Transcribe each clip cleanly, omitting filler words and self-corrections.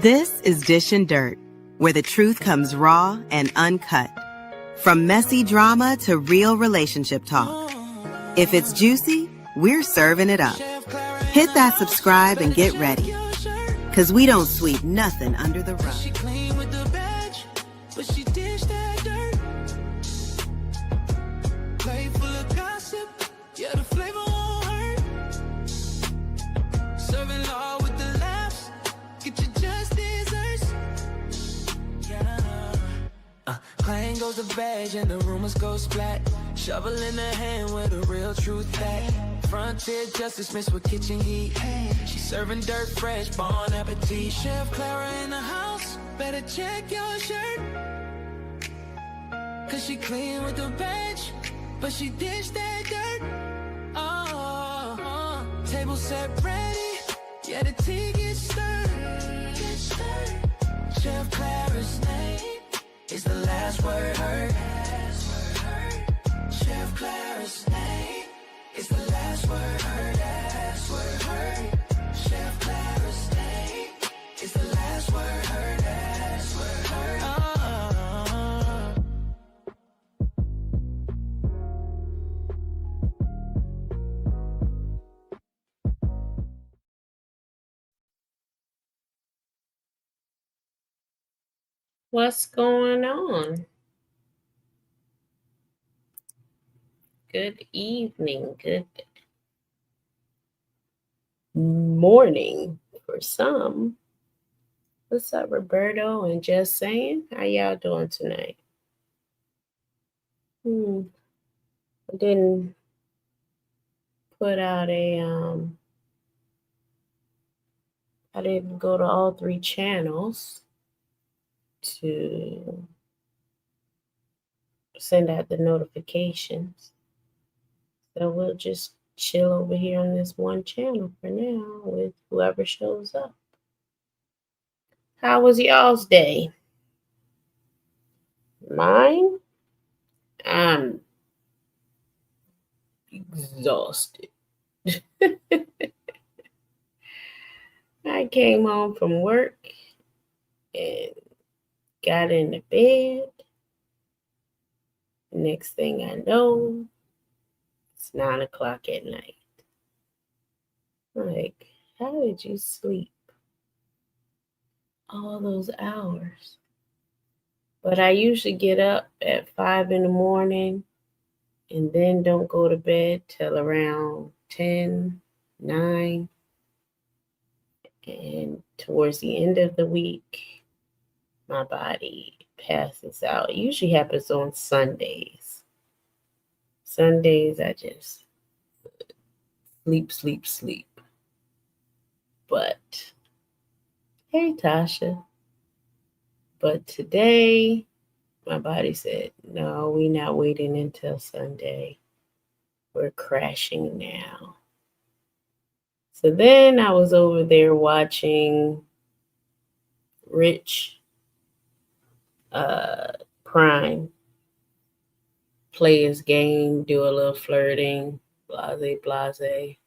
This is Dish and Dirt, where the truth comes raw and uncut. From messy drama to real relationship talk. If it's juicy, we're serving it up. Hit that subscribe and get ready. Cause we don't sweep nothing under the rug. She clean with the badge, but she dish that dirt. Plate full of gossip, yeah, the flavor won't hurt. Serving law with the laughs, get you just desserts. Yeah. Clang goes the badge and the rumors go splat. Shovel in the hand where the real truth at. Frontier justice mixed with kitchen heat. She's serving dirt fresh, bon appetit. Chef Clara in the house, better check your shirt. Cause she clean with the bench, but she dish that dirt. Table set ready, yeah, the tea gets stirred. Chef Clara's name is the last word heard. Chef Clara's name is the last word heard. Last word heard. Chef Clara's name is the last word heard. Last word heard. What's going on? Good evening, good morning for some. What's up, Roberto and Just Saying? How y'all doing tonight? I didn't put out I didn't go to all 3 channels to send out the notifications. So we'll just chill over here on this one channel for now with whoever shows up. How was y'all's day? Mine? I'm exhausted. I came home from work and got into bed. Next thing I know, it's 9 o'clock at night. Like, how did you sleep all those hours? But I usually get up at 5 in the morning and then don't go to bed till around 10, 9. And towards the end of the week, my body passes out. It usually happens on Sundays. Sundays, I just sleep. But, hey, Tasha. But today, my body said, no, we're not waiting until Sunday. We're crashing now. So then I was over there watching Rich Prime play his game, do a little flirting, blase.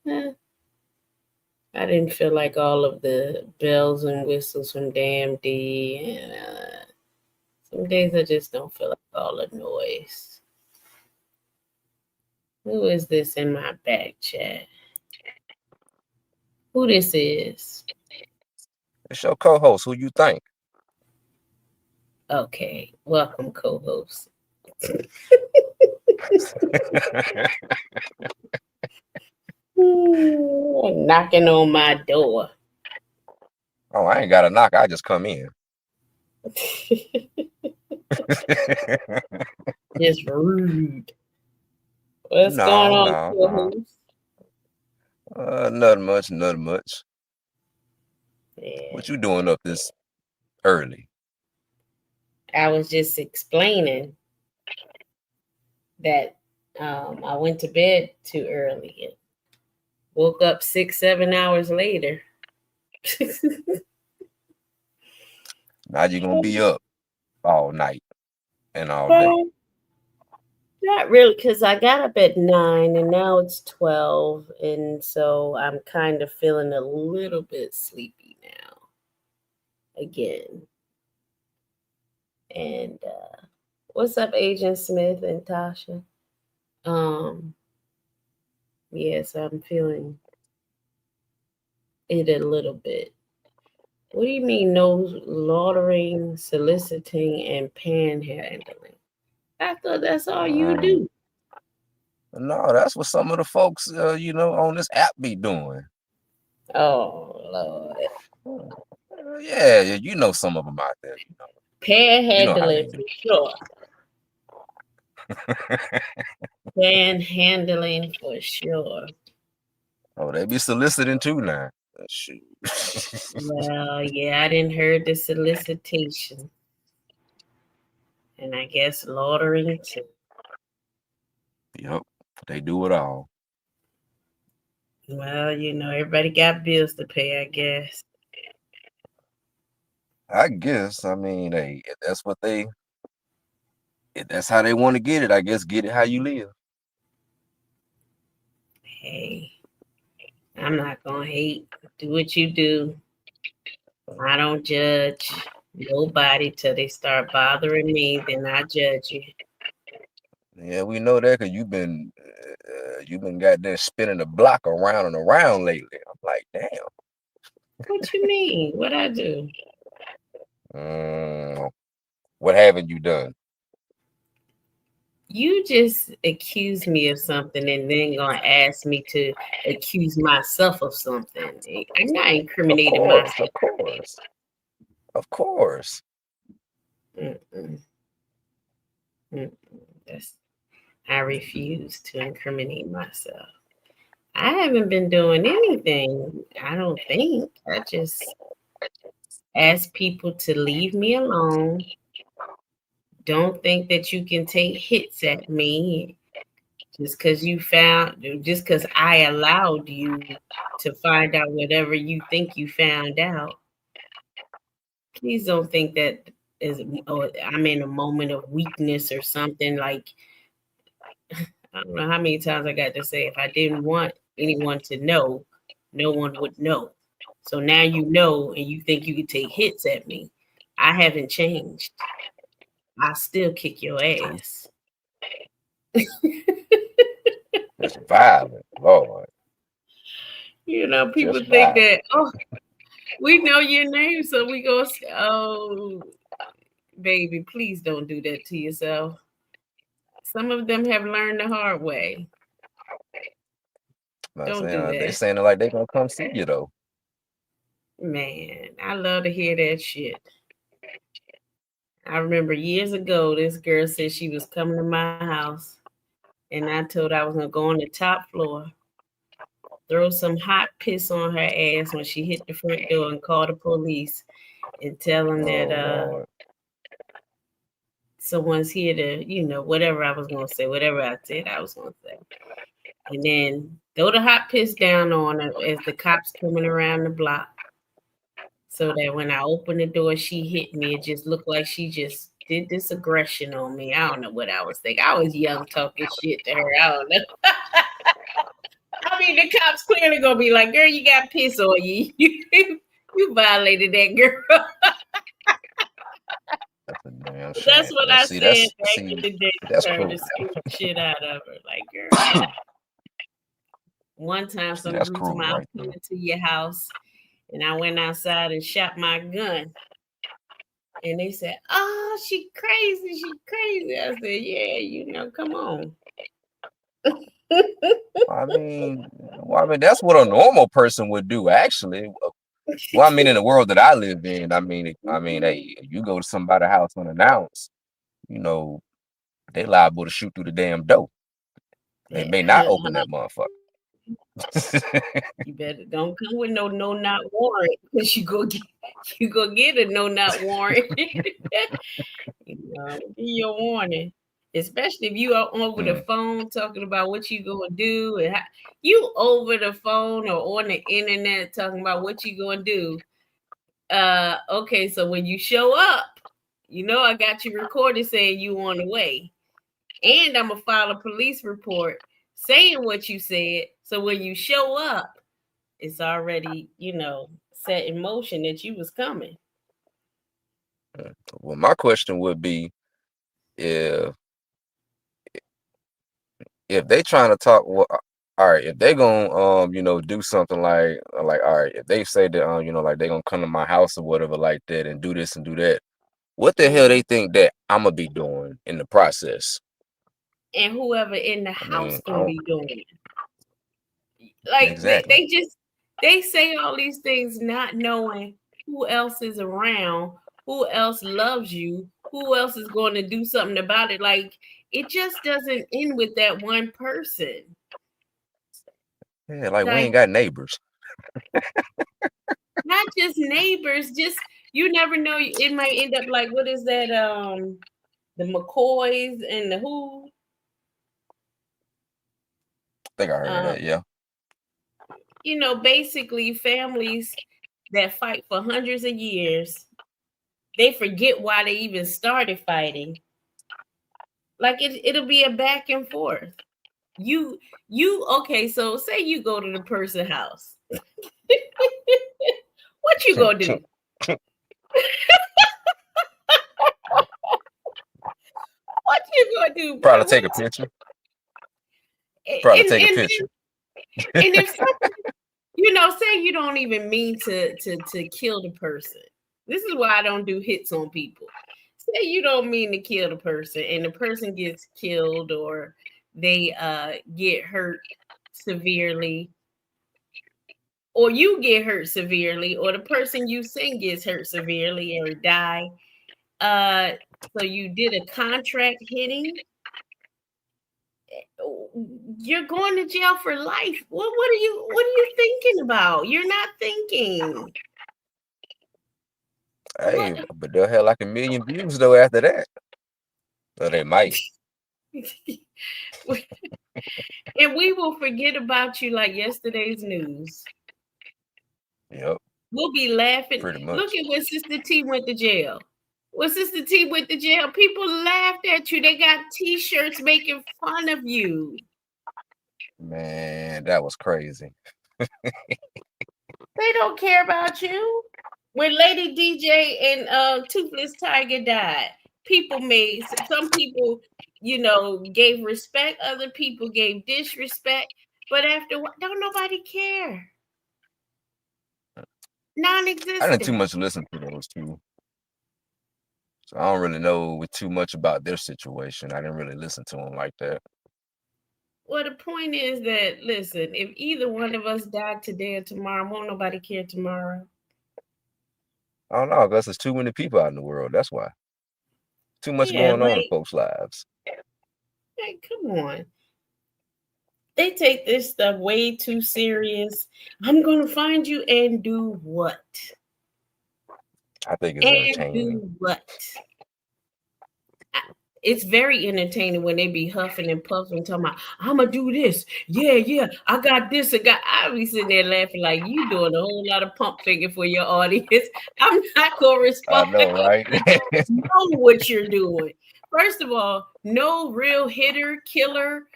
I didn't feel like all of the bells and whistles from DMD, and some days I just don't feel like all the noise. Who is this in my back chat? Who this is? It's your co-host. Who you think? Okay, welcome, co-host. Knocking on my door. Oh, I ain't got to knock. I just come in. Just rude. What's going on, co-host? Nothing much. Yeah. What you doing up this early? I was just explaining that I went to bed too early and woke up 6-7 hours later. Now you're gonna be up all night and all day. Not really, because I got up at 9 and now it's 12, and so I'm kind of feeling a little bit sleepy now. again. And what's up, Agent Smith and Tasha? Yes, I'm feeling it a little bit. What do you mean no laundering, soliciting, and panhandling? I thought that's all you do. No, that's what some of the folks, on this app be doing. Oh, Lord. Yeah, you know some of them out there. Panhandling for sure. Panhandling for sure. Oh, they be soliciting too now. Shoot. Well, yeah, I didn't heard the solicitation. And I guess laundering too. Yep, they do it all. Well, everybody got bills to pay, I guess. I guess. I mean, hey, if that's how they want to get it, I guess get it how you live. Hey, I'm not gonna hate. Do what you do. I don't judge nobody till they start bothering me. Then I judge you. Yeah, we know that because you've been goddamn spinning the block around and around lately. I'm like, damn. What you mean? What I do? What haven't you done? You just accuse me of something and then gonna ask me to accuse myself of something. I'm not incriminating myself. Of course. I refuse to incriminate myself. I haven't been doing anything, I don't think. I just ask people to leave me alone. Don't think that you can take hits at me just because I allowed you to find out whatever you think you found out. Please don't think that I'm in a moment of weakness or something. Like, I don't know how many times I got to say, if I didn't want anyone to know, no one would know. So now you know, and you think you could take hits at me. I haven't changed. I still kick your ass. It's violent, Lord. People think that, we know your name, so we go, oh, baby, please don't do that to yourself. Some of them have learned the hard way. Don't do that. They saying it like they gonna come see you though. Man, I love to hear that shit. I remember years ago, this girl said she was coming to my house, and I told her I was gonna go on the top floor, throw some hot piss on her ass when she hit the front door, and call the police and tell them that someone's here to, whatever I was gonna say, whatever I said I was gonna say, and then throw the hot piss down on her as the cops coming around the block. So that when I opened the door, she hit me. It just looked like she just did this aggression on me. I don't know what I was thinking. I was young talking shit to her. I don't know. I mean, the cops clearly gonna be like, girl, you got piss on you. You violated that girl. That's what I said back in the day. That's her cool. to scare the shit out of her. Like, girl. One time, some dude told me, I'm coming to your house. And I went outside and shot my gun. And they said, oh, she crazy. I said, yeah, come on. I mean, that's what a normal person would do, actually. Well, I mean, in the world that I live in, hey, you go to somebody's house unannounced, they liable to shoot through the damn door. They may not open that motherfucker. You better don't come with no not warrant, because you go get a no not warrant. Give your warning, especially if you are over the phone talking about what you gonna do, and you over the phone or on the internet talking about what you gonna do. Okay, so when you show up, I got you recorded saying you on the way, and I'm gonna file a police report saying what you said. So when you show up, it's already, set in motion that you was coming. Well, my question would be if they trying to talk, well, all right, if they gonna do something like all right, if they say that like they gonna come to my house or whatever like that and do this and do that, what the hell they think that I'm gonna be doing in the process? And whoever in the I house mean, I gonna don't be doing it. Like exactly. they say all these things not knowing who else is around, who else loves you, who else is going to do something about it. Like it just doesn't end with that one person. Yeah, like we Like ain't got neighbors. not just neighbors, just you never know. It might end up like what is that? The McCoys and the who? I think I heard of Um, that. Yeah. basically families that fight for hundreds of years, they forget why they even started fighting. Like it'll be a back and forth. You okay, so say you go to the person's house. What you gonna do? What you gonna do, boy? Probably What? take a picture. Probably And take a and picture. and if something, say you don't even mean to kill the person. This is why I don't do hits on people. Say you don't mean to kill the person and the person gets killed or they get hurt severely, or you get hurt severely, or the person you sing gets hurt severely or die. So you did a contract hitting, you're going to jail for life. What are you thinking about? You're not thinking. Hey, What but they'll have like 1 million views though after that. So they might. and we will forget about you like yesterday's news. Yep, We'll be laughing. pretty Look much. at when Sister T went to jail. When Sister T went to jail, people laughed at you. They got t-shirts making fun of you. Man, that was crazy. They don't care about you. When Lady DJ and Toothless Tiger died, some people, gave respect, other people gave disrespect, but after what, don't nobody care. I didn't too Non-existent. much listen to those two, so I don't really know too much about their situation. I didn't really listen to them like that. Well, the point is that listen, if either one of us died today or tomorrow, won't nobody care tomorrow. I don't know, because there's too many people out in the world. That's why. Too much Yeah, going on in like, folks' lives. come on. They take this stuff way too serious. I'm gonna find you and do what? I think it's And entertaining. do what? It's very entertaining when they be huffing and puffing, talking about, I'm gonna do this. Yeah, I got this. I be sitting there laughing like you doing a whole lot of pump finger for your audience. I'm not gonna I respond. know, right? Know what you're doing. First of all, no real hitter, killer,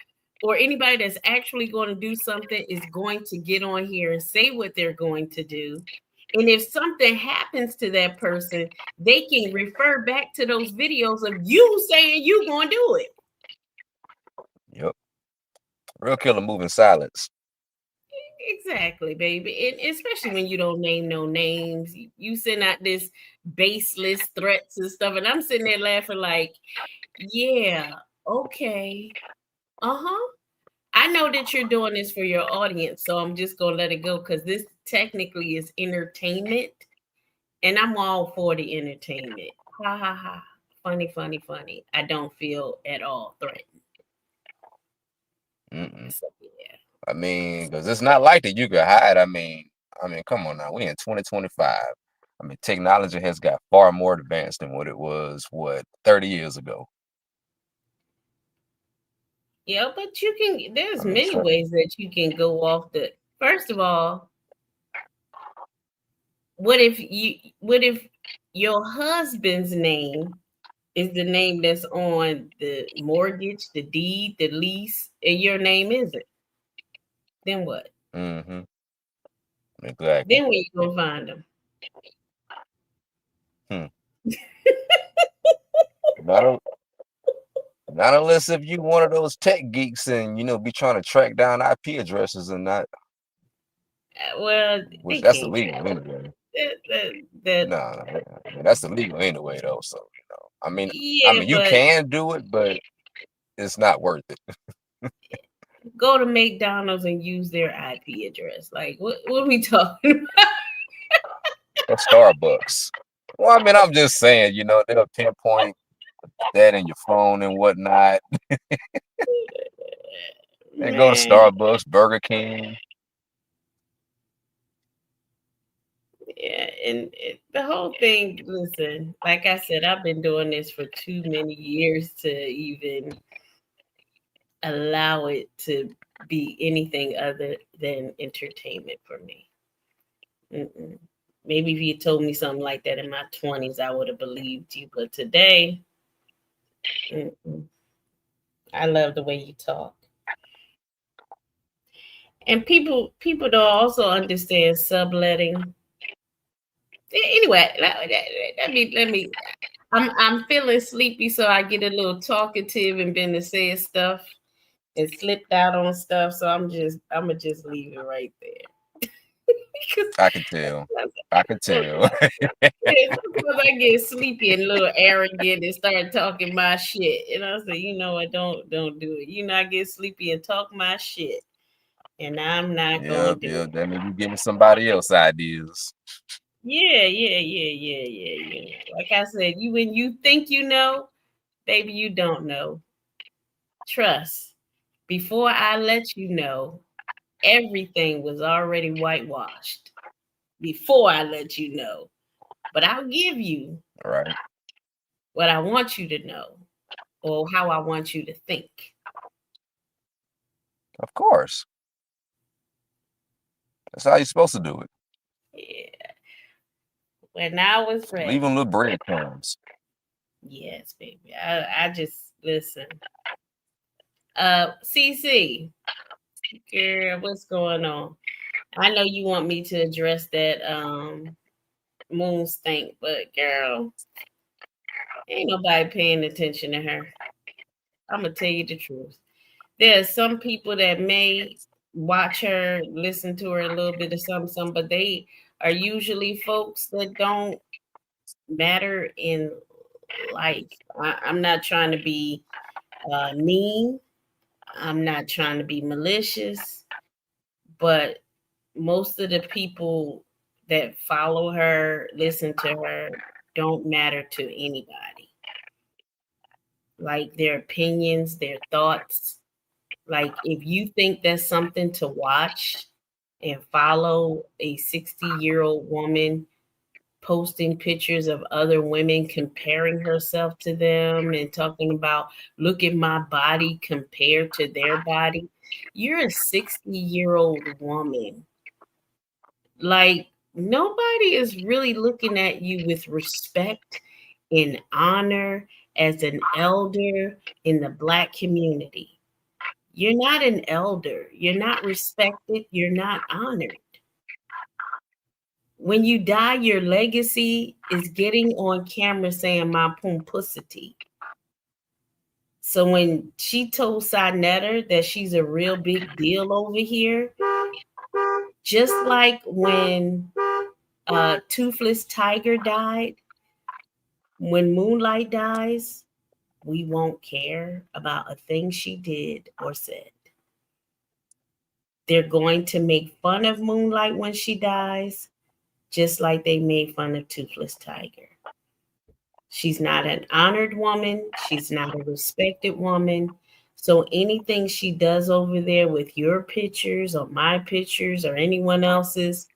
or anybody that's actually going to do something is going to get on here and say what they're going to do. And if something happens to that person, they can refer back to those videos of you saying you going to do it. Yep. Real killer move in silence. Exactly, baby. And especially when you don't name no names, you send out this baseless threats and stuff. And I'm sitting there laughing like, yeah, okay. Uh-huh. I know that you're doing this for your audience, so I'm just gonna let it go because this technically is entertainment, and I'm all for the entertainment. Ha ha ha. Funny, funny, funny. I don't feel at all threatened. Mm-mm. So yeah. I mean, because it's not like that you could hide. I mean, come on now. We in 2025. I mean, technology has got far more advanced than what it was, 30 years ago. Yeah, but there's I mean, many ways that you can go off the first of all, what if your husband's name is the name that's on the mortgage, the deed, the lease, and your name isn't? Then what? mm-hmm. Exactly. Then where you gonna find them? Hmm. Not, not unless if you one of those tech geeks and be trying to track down IP addresses and not, Well, which they that's can't. illegal anyway. That No, I mean, that's illegal anyway though. So I mean, yeah, you but can do it, but it's not worth it. go to McDonald's and use their IP address. Like, what are we talking about? Or Starbucks. Well, I mean, I'm just saying, they'll pinpoint that in your phone and whatnot. And go to Man, Starbucks, Burger King. yeah, and the whole thing, listen, like I said, I've been doing this for too many years to even allow it to be anything other than entertainment for me. Mm-mm. Maybe if you told me something like that in my 20s, I would have believed you. But today, I love the way you talk. And people don't also understand subletting. Anyway, let me. I'm feeling sleepy, so I get a little talkative and been to say stuff and slipped out on stuff. So I'm gonna just leave it right there. I can tell. I can tell. Sometimes I get sleepy and a little arrogant and start talking my shit. And I say, you know what, don't do it. I get sleepy and talk my shit. And I'm not gonna do it. That means you giving somebody else ideas. Yeah. Like I said, when you think you know, baby, you don't know. Trust. Before I let you know, everything was already whitewashed. Before I let you know. But I'll give you right what I want you to know or how I want you to think. Of course. That's how you're supposed to do it. Yeah. When I was ready. Leave them little breadcrumbs. Yes, baby. I just listen. CC, girl, what's going on? I know you want me to address that moon stink, but girl, ain't nobody paying attention to her. I'm gonna tell you the truth. There's some people that may watch her, listen to her a little bit of something, but they are usually folks that don't matter in life. I'm not trying to be mean. I'm not trying to be malicious, but most of the people that follow her, listen to her, don't matter to anybody. Like their opinions, their thoughts. Like if you think that's something to watch and follow a 60-year-old woman posting pictures of other women, comparing herself to them and talking about, look at my body compared to their body. You're a 60-year-old woman. Like nobody is really looking at you with respect and honor as an elder in the Black community. You're not an elder. You're not respected. You're not honored. When you die, your legacy is getting on camera saying my pussy. So when she told Sinetta that she's a real big deal over here, just like when Toothless Tiger died, when Moonlight dies, we won't care about a thing she did or said. They're going to make fun of Moonlight when she dies, just like they made fun of Toothless Tiger. She's not an honored woman. She's not a respected woman. So anything she does over there with your pictures or my pictures or anyone else's,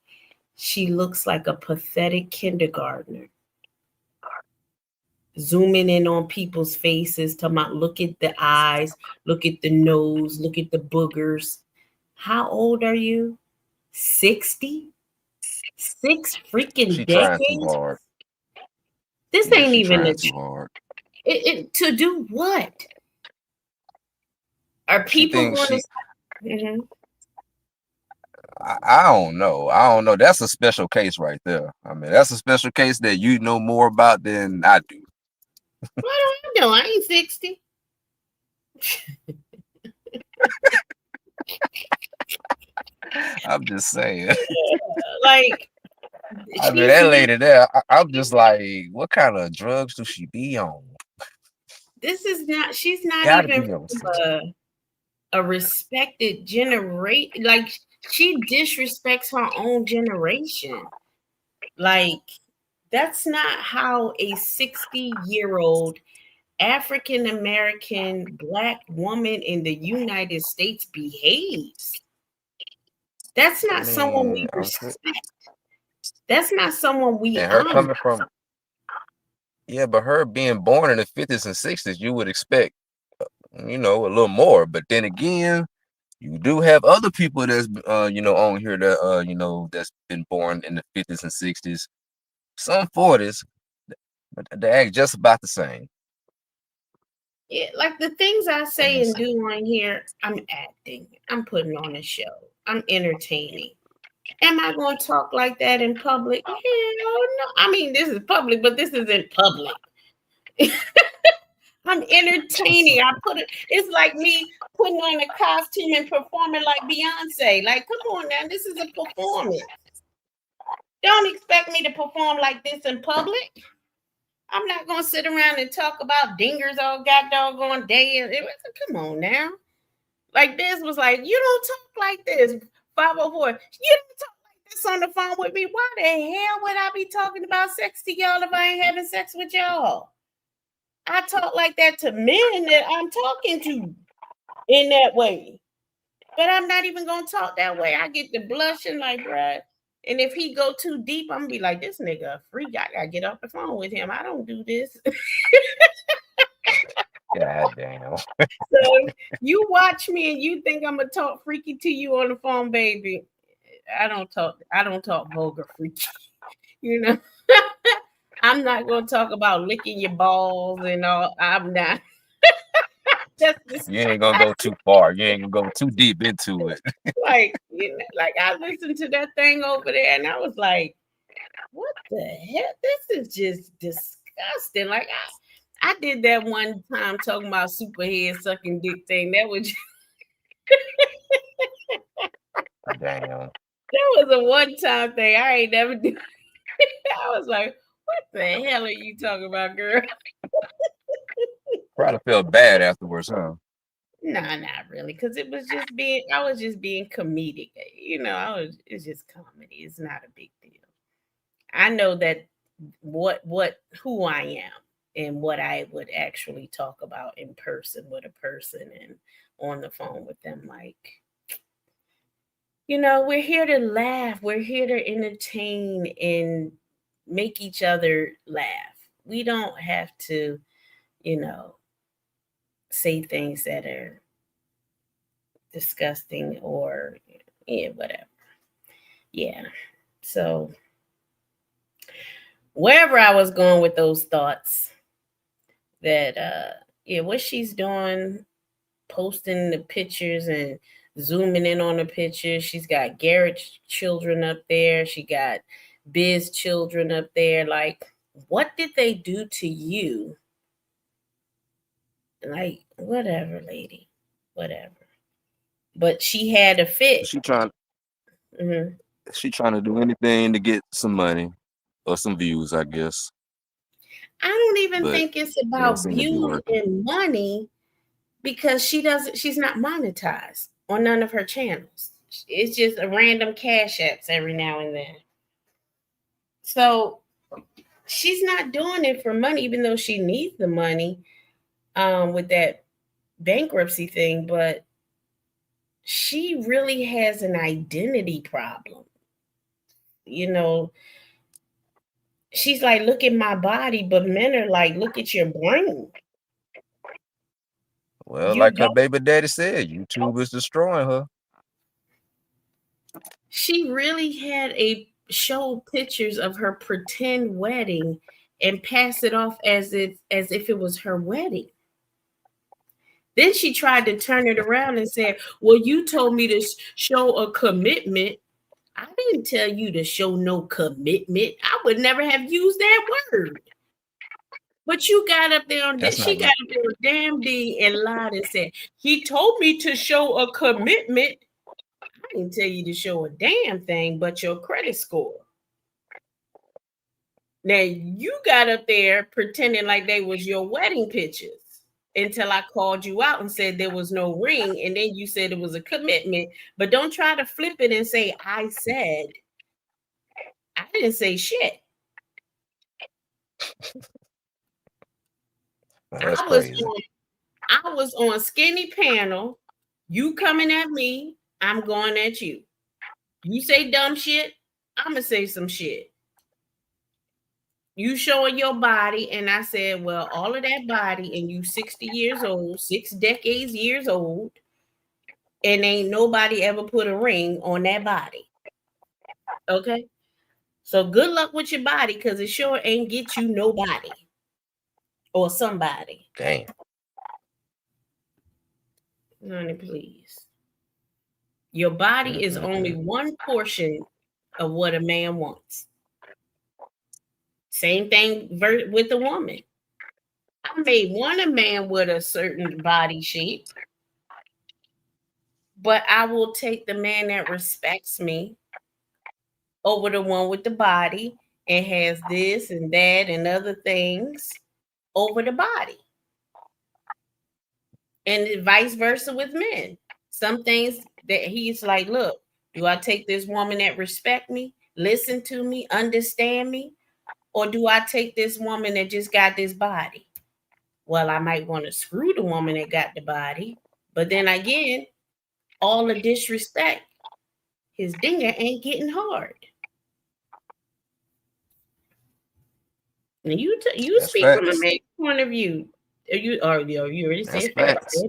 she looks like a pathetic kindergartner. Zooming in on people's faces, talking about look at the eyes, look at the nose, look at the boogers. How old are you? 60? 6 freaking She decades? trying too hard. This ain't even a too hard. To do what? Are people going to? Mm-hmm. I don't know. I don't know. That's a special case right there. I mean, that's a special case that you know more about than I do. Why do know I ain't 60. I'm just saying. Like, I mean, she's that not. lady there, I'm just like, what kind of drugs do she be on? This is not. She's not Gotta even be on from something. a respected generation. Like, she disrespects her own generation. Like, that's not how a 60-year-old African American Black woman in the United States behaves. That's I not someone mean, we respect. That's not someone we and her honor. coming from, yeah, but her being born in the 50s and 60s, you would expect, a little more. But then again, you do have other people that's, on here that, that's been born in the 50s and 60s, some 40s, but they act just about the same. Yeah, like the things I I'm say just and saying. do on here, I'm acting. I'm putting on a show. I'm entertaining. Am I going to talk like that in public? Hell no. I mean, this is public, but this isn't public. I'm entertaining. I put it. It's like me putting on a costume and performing like Beyonce. Like, come on now, this is a performance. Don't expect me to perform like this in public. I'm not gonna sit around and talk about dingers all god doggone day. Come on now. Like, this was like, you don't talk like this. 504. You don't talk like this on the phone with me. Why the hell would I be talking about sex to y'all if I ain't having sex with y'all? I talk like that to men that I'm talking to in that way. But I'm not even gonna talk that way. I get the blushing like, bruh. And if he go too deep, I'm gonna be like, this nigga a freak. I gotta get off the phone with him. I don't do this. God damn. So you watch me and you think I'm gonna talk freaky to you on the phone, baby. I don't talk vulgar freaky. You know. I'm not gonna talk about licking your balls and all. I'm not. That's You ain't gonna go too far. You ain't gonna go too deep into it. like, like I listened to that thing over there and I was like, what the hell? This is just disgusting. Like, I did that one time talking about superhead sucking dick thing. That was Damn. a one-time thing. I ain't never do. I was like, what the hell are you talking about, girl? Probably felt bad afterwards, huh? Nah, not really. Cause I was just being comedic. It's just comedy. It's not a big deal. I know that who I am and what I would actually talk about in person with a person and on the phone with them. Like, we're here to laugh. We're here to entertain and make each other laugh. We don't have to, you know, say things that are disgusting or whatever. Yeah. So wherever I was going with those thoughts, that what she's doing, posting the pictures and zooming in on the pictures. She's got Garrett children up there. She got Biz children up there. Like, what did they do to you? Like, whatever, lady, whatever. But she had a fit. She trying Mhm. she trying to do anything to get some money or some views, I guess. I don't even But think it's it don't about seem to be views working. and money because she's not monetized on none of her channels. It's just a random cash apps every now and then. So she's not doing it for money, even though she needs the money with that bankruptcy thing, but she really has an identity problem. She's like, look at my body, but men are like, look at your brain. Well, You like her don't. baby daddy said, YouTube is destroying her. She really had a show pictures of her pretend wedding and pass it off as if it was her wedding. Then she tried to turn it around and said, well, you told me to show a commitment. I didn't tell you to show no commitment. I would never have used that word. But you got up there on That's she not got up there on damn D and lied and said, he told me to show a commitment. I didn't tell you to show a damn thing but your credit score. Now you got up there pretending like they was your wedding pictures until I called you out and said there was no ring, and then you said it was a commitment. But don't try to flip it and say I said. I didn't say shit. That's crazy. I was on Skinny Panel. You coming at me, I'm going at you. You say dumb shit, I'm gonna say some shit. You showing your body, and I said, well, all of that body, and you 60 years old, 6 decades years old, and ain't nobody ever put a ring on that body. Okay? So good luck with your body, because it sure ain't get you nobody or somebody. Damn. Honey, please. Your body is only one portion of what a man wants. Same thing with a woman. I may want a man with a certain body shape, but I will take the man that respects me over the one with the body and has this and that and other things over the body. And vice versa with men. Some things that he's like, look, do I take this woman that respect me, listen to me, understand me? Or do I take this woman that just got this body? Well, I might want to screw the woman that got the body. But then again, all the disrespect, his dinger ain't getting hard. And you speak facts. from a man's point of view. You already said facts.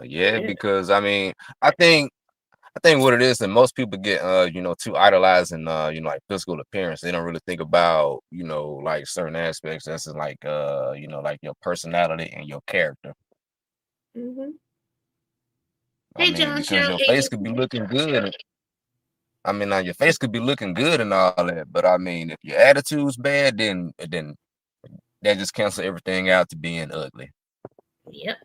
Yeah, because I mean, I think what it is that most people get too idolizing like physical appearance. They don't really think about like certain aspects. That's like like your personality and your character. Mm-hmm. Hey, John, because your face could be looking good. I mean, now your face could be looking good and all that, but I mean, if your attitude's bad, then that just cancels everything out to being ugly. Yep.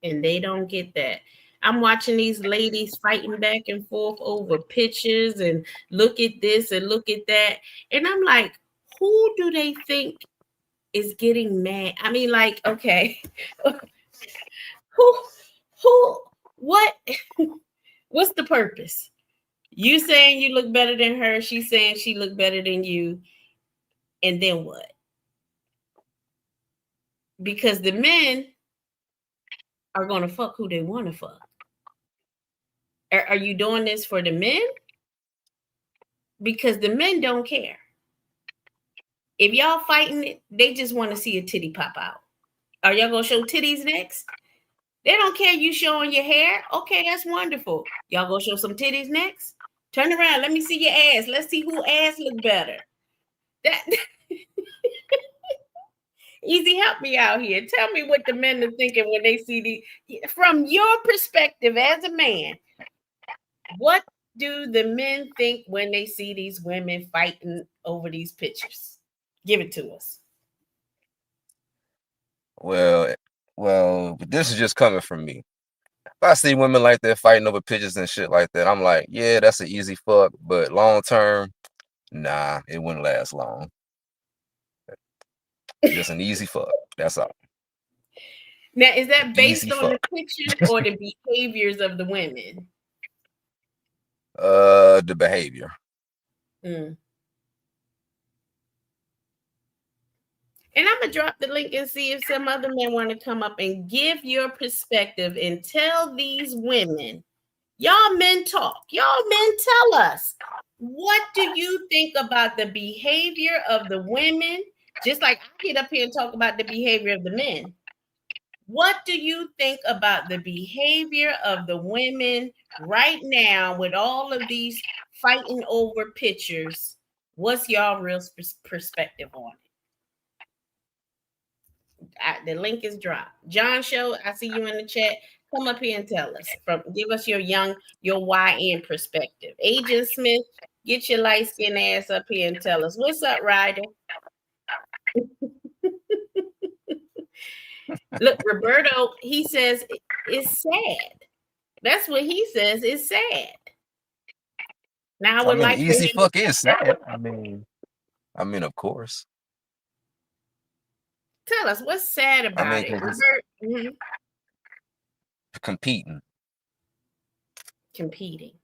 And they don't get that. I'm watching these ladies fighting back and forth over pictures and look at this and look at that. And I'm like, who do they think is getting mad? I mean, like, okay, what's the purpose? You saying you look better than her, she's saying she look better than you, and then what? Because the men are going to fuck who they want to fuck. Are you doing this for the men? Because the men don't care. If y'all fighting it, they just want to see a titty pop out. Are y'all going to show titties next? They don't care you showing your hair. Okay, that's wonderful. Y'all going to show some titties next? Turn around. Let me see your ass. Let's see who ass look better. Easy, help me out here. Tell me what the men are thinking when they see these. From your perspective as a man, what do the men think when they see these women fighting over these pictures? Give it to us. Well, this is just coming from me. If I see women like that fighting over pictures and shit like that, I'm like, yeah, that's an easy fuck. But long term, nah, it wouldn't last long. Just an easy fuck. That's all. Now, is that based on the pictures or the behaviors of the women? The behavior. And I'm gonna drop the link and see if some other men want to come up and give your perspective and tell these women, y'all men talk, y'all men tell us, what do you think about the behavior of the women? Just like I get up here and talk about the behavior of the men. What do you think about the behavior of the women right now with all of these fighting over pictures? What's y'all real perspective on it? The link is dropped. John Show, I see you in the chat. Come up here and tell us. Give us your YN perspective. Agent Smith, get your light skinned ass up here and tell us. What's up, Ryder? Look, Roberto, he says it's sad. That's what he says. It's sad. Now I I would mean, like for easy him to fuck is sad. I mean, of course. tell us what's sad I about mean, it. because Mhm. it's competing. Competing.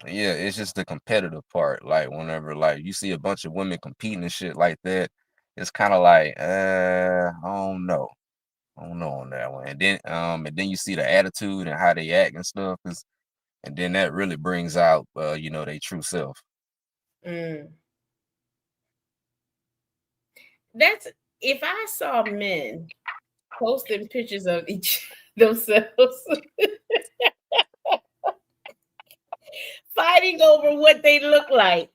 Yeah, it's just the competitive part. Like whenever like you see a bunch of women competing and shit like that, it's kind of like, I don't know. I don't know on that one. And then you see the attitude and how they act and stuff and then that really brings out their true self. Mm. That's if I saw men posting pictures of each themselves fighting over what they look like.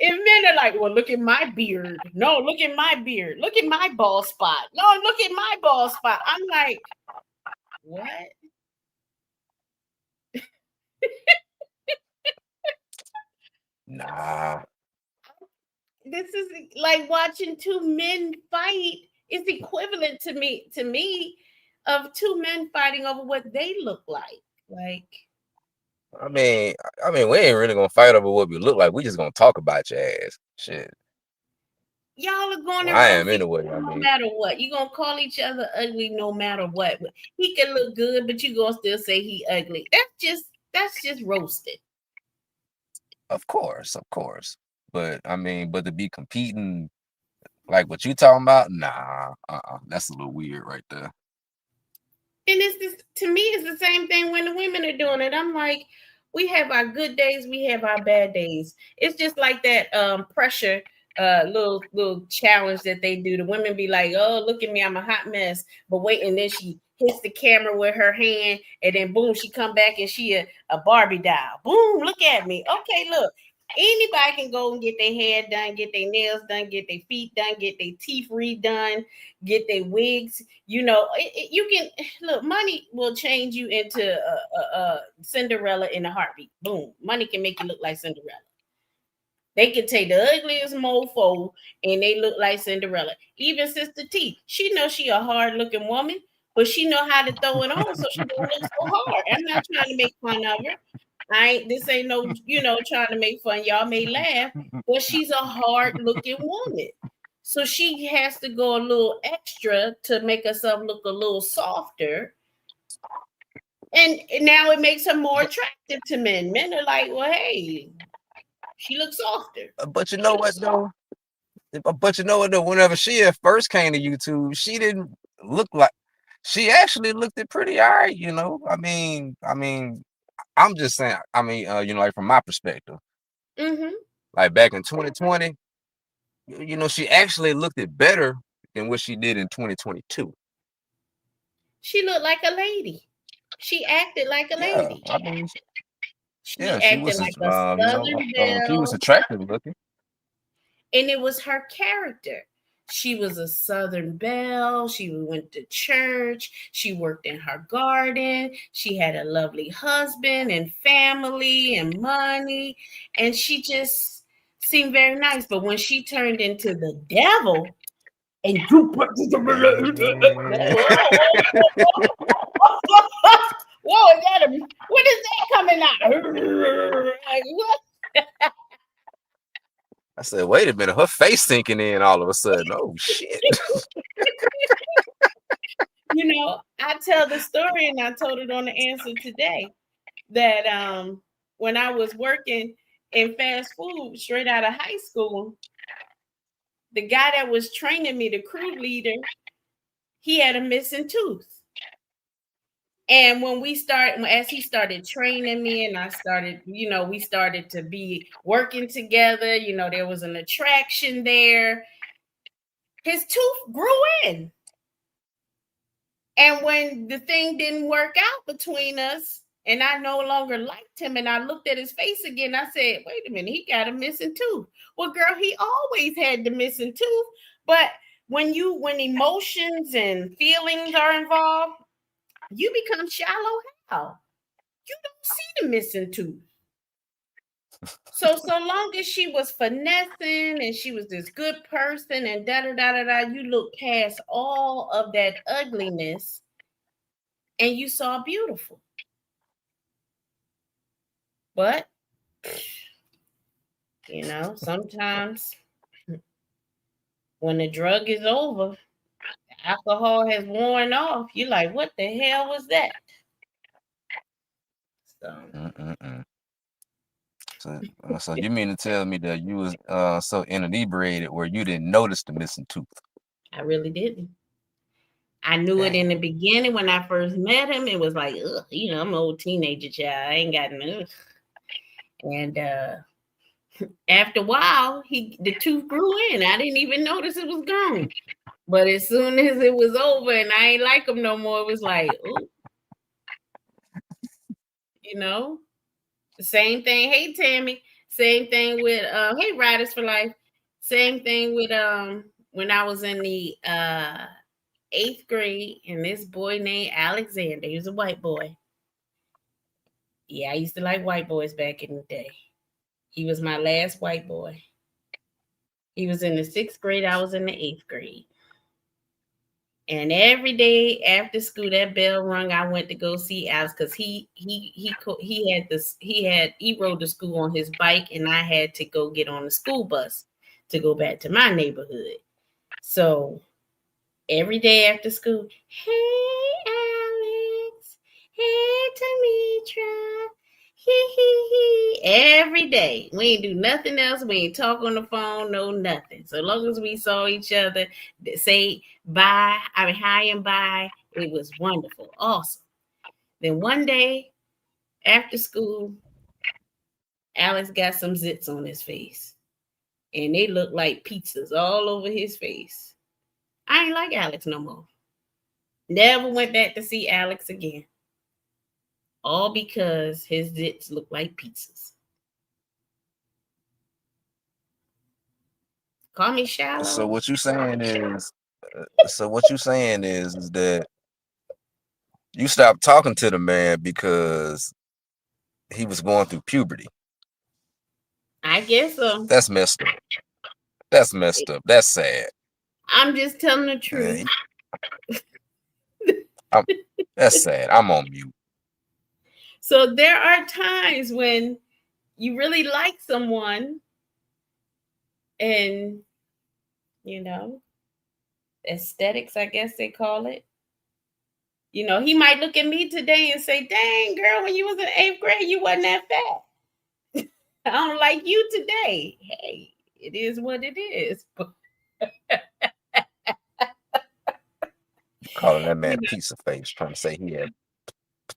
If men are like, well, look at my beard. No, look at my beard. Look at my bald spot. No, look at my bald spot. I'm like, what? Nah. This is like watching two men fight. It's equivalent to me of two men fighting over what they look like. Like, I mean, we ain't really gonna fight over what we look like. We just gonna talk about your ass. Shit. y'all are going Well, I around am thinking anyway. I no mean, matter what. You're gonna call each other ugly no matter what. He can look good, but you gonna still say he ugly. That's just roasted. of course. But I mean, but to be competing like what you talking about, nah, that's a little weird right there. And it's this to me, it's the same thing when the women are doing it. I'm like, we have our good days, we have our bad days. It's just like that pressure little challenge that they do. The women be like, oh, look at me, I'm a hot mess. But wait, and then she hits the camera with her hand, and then boom, she come back and she a Barbie doll. Boom, look at me. Okay, look. Anybody can go and get their hair done, get their nails done, get their feet done, get their teeth redone, get their wigs. You can look. Money will change you into a Cinderella in a heartbeat. Boom, money can make you look like Cinderella. They can take the ugliest mofo and they look like Cinderella. Even Sister T, she knows she a hard looking woman, but she know how to throw it on so she don't look so hard. I'm not trying to make fun of her. This ain't no, trying to make fun. Y'all may laugh, but she's a hard looking woman. So she has to go a little extra to make herself look a little softer. And now it makes her more attractive to men. Men are like, well, hey, she looks softer. But you know what though? Whenever she at first came to YouTube, she didn't look like she actually looked it pretty all right, I'm just saying, like from my perspective, Mm-hmm. like back in 2020, she actually looked it better than what she did in 2022. She looked like a lady. She acted like a Yeah, lady. I mean, She yeah, she acted was, like a Southern she was belle, attractive looking. and it was her character. She was a Southern belle. She went to church. She worked in her garden. She had a lovely husband and family and money. And she just seemed very nice. But when she turned into the devil and you whoa, what is that coming out? Like, what? I said, wait a minute, her face sinking in all of a sudden. Oh shit. I tell the story, and I told it on the answer today, that when I was working in fast food straight out of high school, the guy that was training me, the crew leader, he had a missing tooth. And as he started training me and I started, we started to be working together, there was an attraction there. His tooth grew in. And when the thing didn't work out between us and I no longer liked him and I looked at his face again, I said, wait a minute, he got a missing tooth. Well, girl, he always had the missing tooth. But when emotions and feelings are involved, you become shallow. How? You don't see the missing tooth. So long as she was finessing and she was this good person and you look past all of that ugliness and you saw beautiful. But you know, sometimes when the drug is over, the alcohol has worn off, you're like, what the hell was that? So you mean to tell me that you was so inebriated where you didn't notice the missing tooth? I really didn't. I knew it in the beginning when I first met him. It was like, ugh, you know, I'm an old teenager child. I ain't got no. And after a while, the tooth grew in. I didn't even notice it was gone. But as soon as it was over and I ain't like him no more, it was like, ooh. You know, the same thing. Hey, Tammy. Same thing with hey, Riders for Life. Same thing with when I was in the 8th grade, and this boy named Alexander, he was a white boy. Yeah, I used to like white boys back in the day. He was my last white boy. He was in the 6th grade. I was in the 8th grade. And every day after school, that bell rung. I went to go see Alex because he rode to school on his bike, and I had to go get on the school bus to go back to my neighborhood. So every day after school, hey Alex, hey Tamitra, he. Every day. We ain't do nothing else. We ain't talk on the phone, no nothing. So long as we saw each other, say bye, hi and bye, it was wonderful, awesome. Then one day after school, Alex got some zits on his face, and they looked like pizzas all over his face. I ain't like Alex no more. Never went back to see Alex again. All because his zits look like pizzas. Call me shallow. So what you saying is that you stopped talking to the man because he was going through puberty. I guess so. That's messed up. That's messed up. That's sad. I'm just telling the truth. That's sad. I'm on mute. So there are times when you really like someone and, you know, aesthetics, I guess they call it. You know, he might look at me today and say, dang, girl, when you was in 8th grade, you wasn't that fat. I don't like you today. Hey, it is what it is. Calling that man piece of face, trying to say he had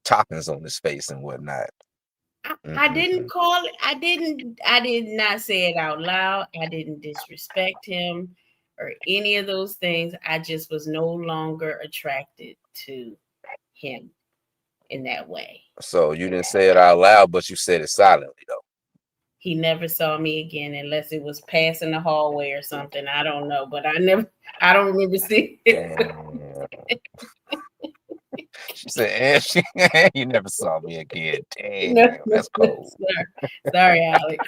toppings on his face and whatnot. I didn't call it. I did not say it out loud. I didn't disrespect him or any of those things. I just was no longer attracted to him in that way. So you didn't say it out loud, but you said it silently, though. He never saw me again unless it was passing the hallway or something. I don't know, but I don't remember seeing it. She said, you never saw me again. Damn, that's cold. Sorry, Alex.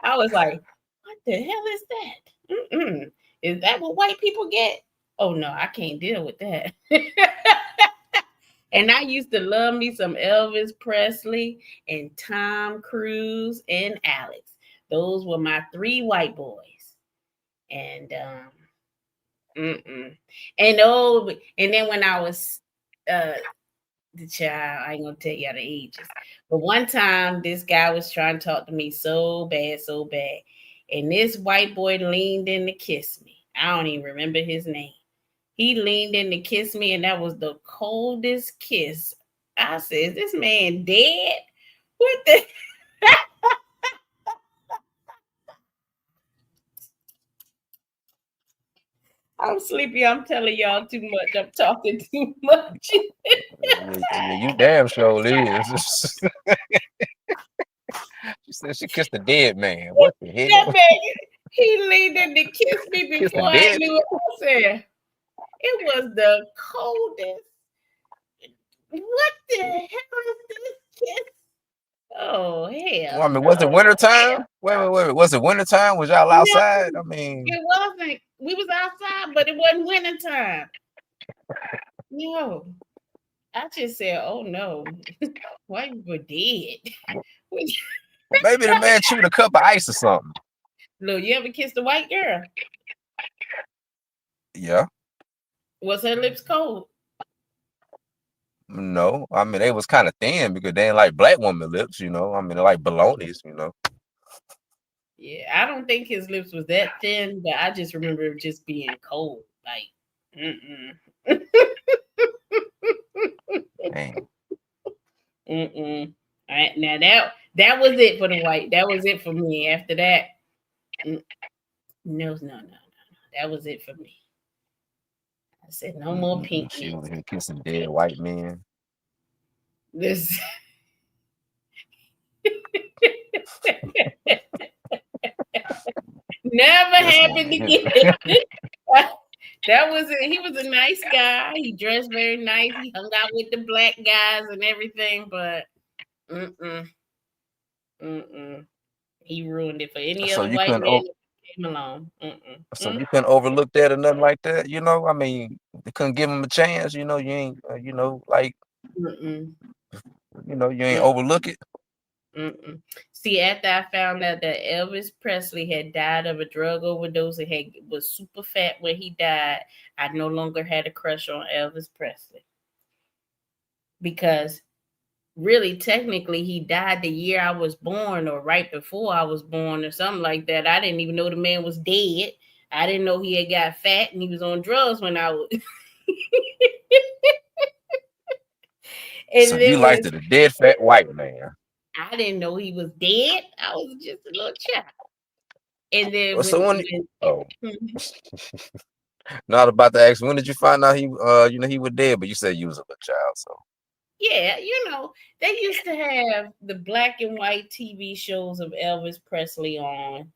I was like, what the hell is that? Is that what white people get? Oh, no, I can't deal with that. And I used to love me some Elvis Presley and Tom Cruise and Alex. Those were my 3 white boys. And, and then when I was the child, I ain't gonna tell y'all the ages, but one time this guy was trying to talk to me so bad, and this white boy leaned in to kiss me. I don't even remember his name. He leaned in to kiss me, and that was the coldest kiss. I said, is this man dead? What the I'm sleepy. I'm telling y'all too much. I'm talking too much. You damn sure is. She said she kissed the dead man. What the hell? That man, he leaned in to kiss me before I knew what I said. It was the coldest. What the hell is this kiss? Oh, Well, I hell mean, was it no. wintertime? Wait. Was it wintertime? Was y'all No, outside? I mean, it wasn't. We was outside, but it wasn't winter time. No. I just said, oh no. Why you were dead? well, maybe the man chewed a cup of ice or something. Look, you ever kissed a white girl? Yeah. Was her lips cold? No. I mean, they was kind of thin because they ain't like black woman lips, you know. I mean, they're like bolognas, you know. Yeah, I don't think his lips was that thin, but I just remember it just being cold. Like, Dang. All right, now that was it for the white. That was it for me. After that, no. That was it for me. I said no more pink. She over here kissing dead white men. This. Never happened again. That was it. He was a nice guy. He dressed very nice. He hung out with the black guys and everything, but he ruined it for any So other you white couldn't man that came along. so you couldn't overlook that or nothing like that, you know? I mean, they couldn't give him a chance, you know, you ain't you know, like you ain't overlook it. See, after I found out that Elvis Presley had died of a drug overdose and was super fat when he died, I no longer had a crush on Elvis Presley. Because really, technically, he died the year I was born or right before I was born or something like that. I didn't even know the man was dead. I didn't know he had got fat and he was on drugs when I was... So you liked a dead fat white man. I didn't know he was dead. I was just a little child. And then not about to ask, when did you find out he he was dead? But you said you was a little child, so yeah, they used to have the black and white TV shows of Elvis Presley on,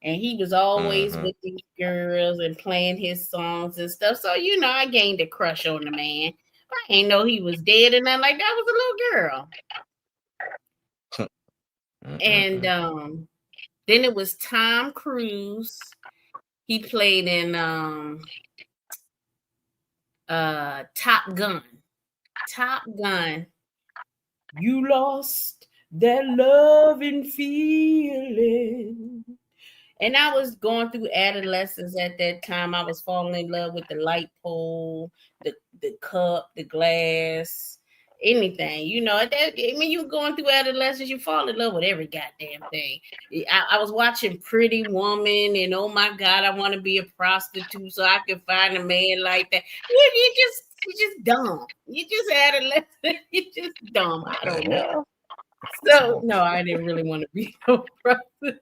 and he was always with these girls and playing his songs and stuff. So I gained a crush on the man. I ain't know he was dead and nothing like that. I was a little girl. And then it was Tom Cruise. He played in Top Gun. Top Gun. You lost that loving feeling. And I was going through adolescence at that time. I was falling in love with the light pole, the cup, the glass, anything. When you were going through adolescence, you fall in love with every goddamn thing. I was watching Pretty Woman, and oh my God, I want to be a prostitute so I can find a man like that. You're just dumb. You just adolescent. You're just dumb. I don't know. So no, I didn't really want to be a prostitute.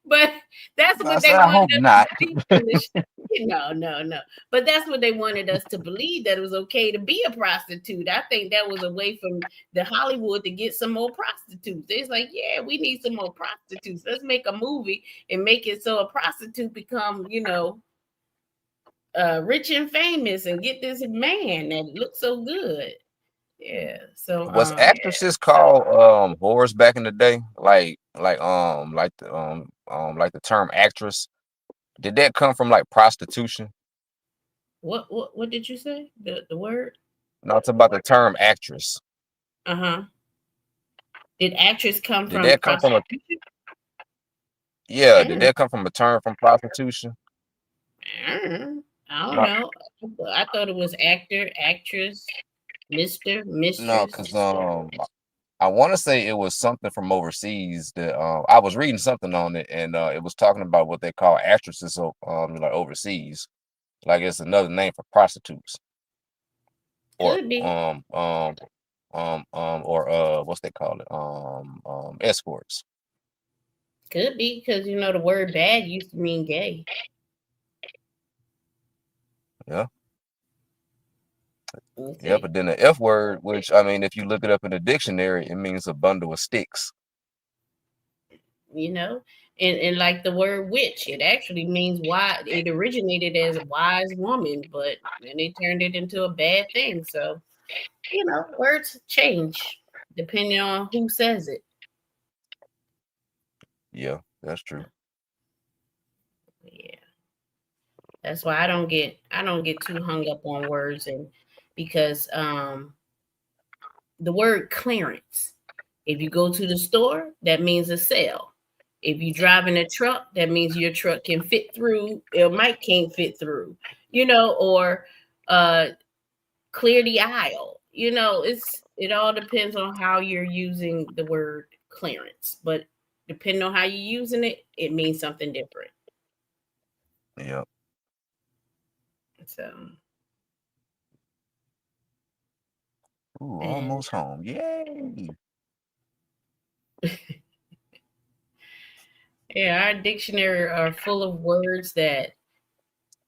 But that's what they wanted us to believe. No. But that's what they wanted us to believe, that it was okay to be a prostitute. I think that was a way from the Hollywood to get some more prostitutes. It's like, yeah, we need some more prostitutes. Let's make a movie and make it so a prostitute become, rich and famous and get this man that looks so good. Yeah. So was actresses called whores back in the day? Like the term actress. Did that come from like prostitution? What did you say? The word? No, it's about the term actress. Did actress come from that come from Yeah, did that come from a term from prostitution? I don't know. I thought it was actor, actress, Mr., mistress. No, because I want to say it was something from overseas that I was reading something on it, and it was talking about what they call actresses like overseas. Like it's another name for prostitutes. Or Could be. or what's they call it? Escorts. Could be, because the word bad used to mean gay. Yeah. Okay. Yeah, but then the F word, which I mean, if you look it up in the dictionary, it means a bundle of sticks. And like the word witch, it actually means wise. It originated as a wise woman, but then they turned it into a bad thing. So, words change depending on who says it. Yeah, that's true. Yeah. That's why I don't get too hung up on words, and because the word clearance, if you go to the store, that means a sale. If you drive in a truck, that means your truck can fit through, it might can't fit through, or clear the aisle. It all depends on how you're using the word clearance. But depending on how you're using it, it means something different. Yep. So Ooh, and almost home. Yay. yeah, our dictionary are full of words that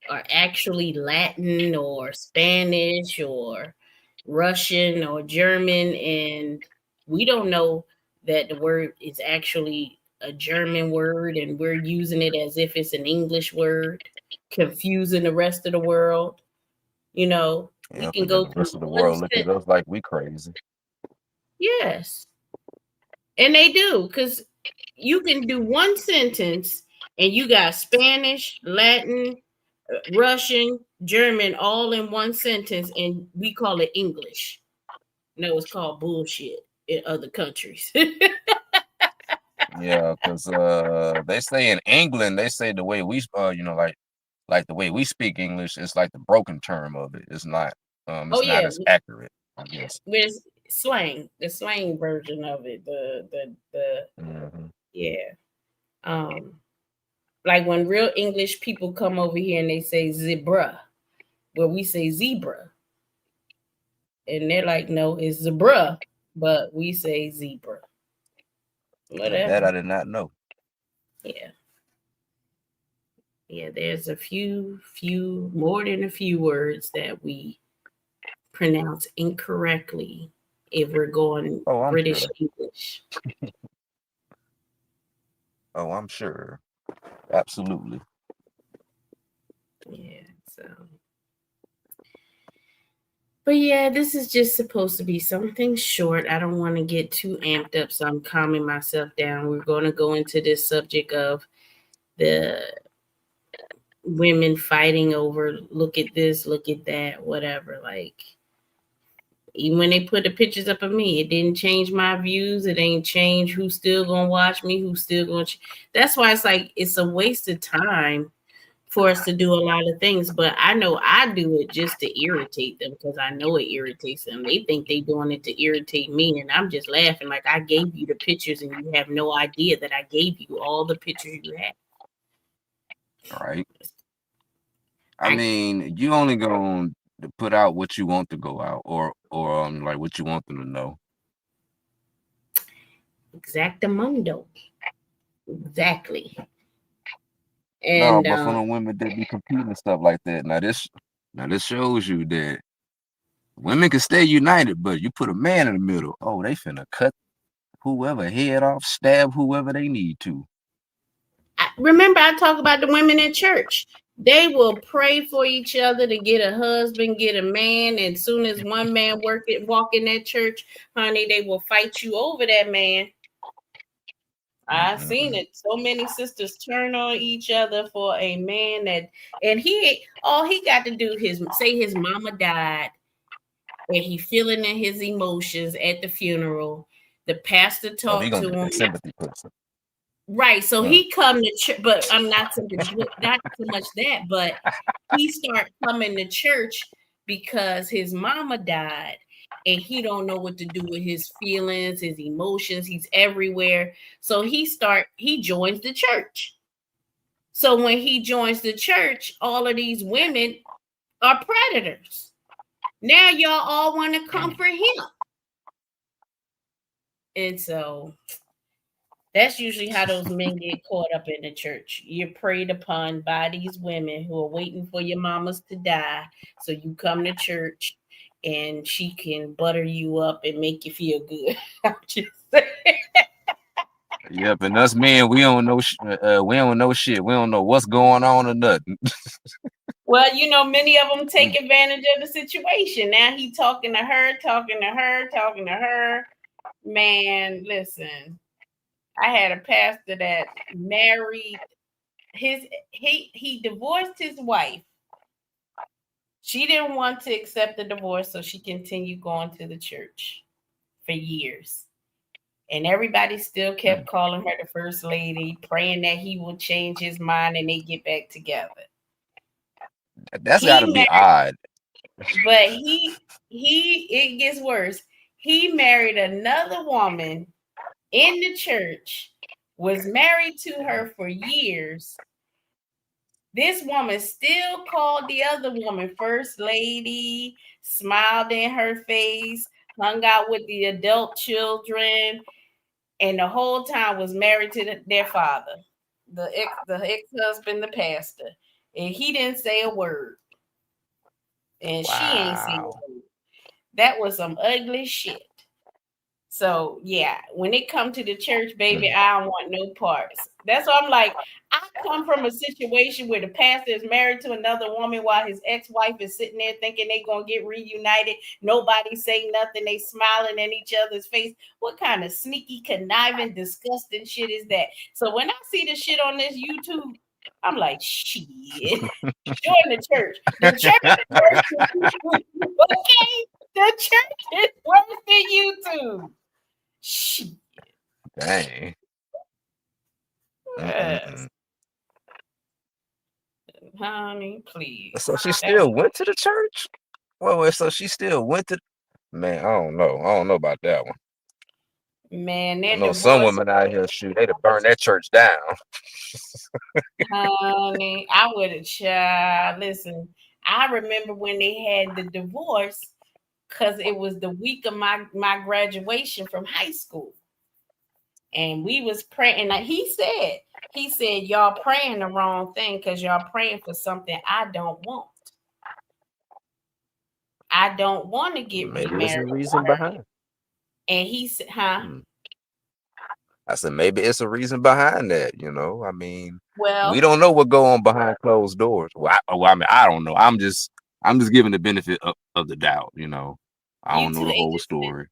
are actually Latin or Spanish or Russian or German, and we don't know that the word is actually a German word, and we're using it as if it's an English word, confusing the rest of the world. We Yep, can and then go the through rest of the one world look at sentence. us like we crazy. Yes, and they do, because you can do one sentence and you got Spanish, Latin, Russian, German all in one sentence, and we call it English. No, it's called bullshit in other countries. Yeah, because they say in England, they say the way we like the way we speak English, it's like the broken term of it. It's not Oh it's not yeah, as accurate, I guess. there's slang, the slang version of it. The Hmm. yeah. Like when real English people come over here and they say zebra, where we say zebra, and they're like, no, it's zebra, but we say zebra. That Whatever. I did not know. Yeah. Yeah, there's a few more than a few words that we pronounce incorrectly if we're going Oh, I'm British sure. English. Oh, I'm sure. Absolutely. Yeah, so. But yeah, this is just supposed to be something short. I don't want to get too amped up, so I'm calming myself down. We're going to go into this subject of the women fighting over look at this, look at that, whatever. Like, even when they put the pictures up of me, it didn't change my views. It ain't change who's still gonna watch me, who's still gonna. That's why it's like it's a waste of time for us to do a lot of things. But I know I do it just to irritate them, because I know it irritates them. They think they doing it to irritate me, and I'm just laughing like I gave you the pictures and you have no idea that I gave you all the pictures you have. All right. I I mean, you only going to put out what you want to go out, or like what you want them to know. exactamundo. Exactly. No, And but for the women that be competing and stuff like that, now this shows you that women can stay united, but you put a man in the middle. Oh, they finna cut whoever head off, stab whoever they need to. remember I talk about the women in church. They will pray for each other to get a husband, get a man. And soon as one man walk in that church, honey, they will fight you over that man. I've seen it. So many sisters turn on each other for a man and all he got to do is say his mama died, and he feeling in his emotions at the funeral. The pastor Oh, he talked gonna to be the him. sympathy person. Right. So Huh. he come to church, but I'm not so much that, but he start coming to church because his mama died and he don't know what to do with his feelings, his emotions. He's everywhere. So he joins the church. So when he joins the church, all of these women are predators. Now y'all all want to comfort him. And so that's usually how those men get caught up in the church. You're preyed upon by these women who are waiting for your mamas to die. So you come to church and she can butter you up and make you feel good. I'm just saying. Yep, and us men, we don't know we don't know shit. We don't know what's going on or nothing. Well, many of them take advantage of the situation. Now he talking to her, talking to her, talking to her. Man, listen. I had a pastor that married he divorced his wife. She didn't want to accept the divorce, so she continued going to the church for years. And everybody still kept calling her the first lady, praying that he will change his mind and they get back together. That's got to be odd. But it gets worse. He married another woman in the church, was married to her for years. This woman still called the other woman first lady, smiled in her face, hung out with the adult children, and the whole time was married to their father, the ex-husband, the pastor. And he didn't say a word. And she ain't saying a word. That was some ugly shit. So yeah, when it comes to the church, baby, I don't want no parts. That's why I'm like, I come from a situation where the pastor is married to another woman while his ex-wife is sitting there thinking they're gonna get reunited. Nobody say nothing, they smiling in each other's face. What kind of sneaky, conniving, disgusting shit is that? So when I see the shit on this YouTube, I'm like, shit. Join the church. The church is worse than YouTube. Okay? The church is worse than YouTube. Shit. Dang. Yes. Honey, please. So she still went to the church? Well, so she still went to. Man, I don't know. I don't know about that one. Man, I know some women out here, shoot, they'd have burned that church down. Honey, I would have child. Listen, I remember when they had the divorce because it was the week of my graduation from high school. And we was praying. Like he said, y'all praying the wrong thing because y'all praying for something I don't want. I don't want to get Maybe remarried. there's a reason behind it. And he said, huh? I said, maybe it's a reason behind that, you know. I mean, Well, we don't know what go on behind closed doors. Well, I mean, I don't know. I'm just giving the benefit of the doubt, you know. I don't know the whole story.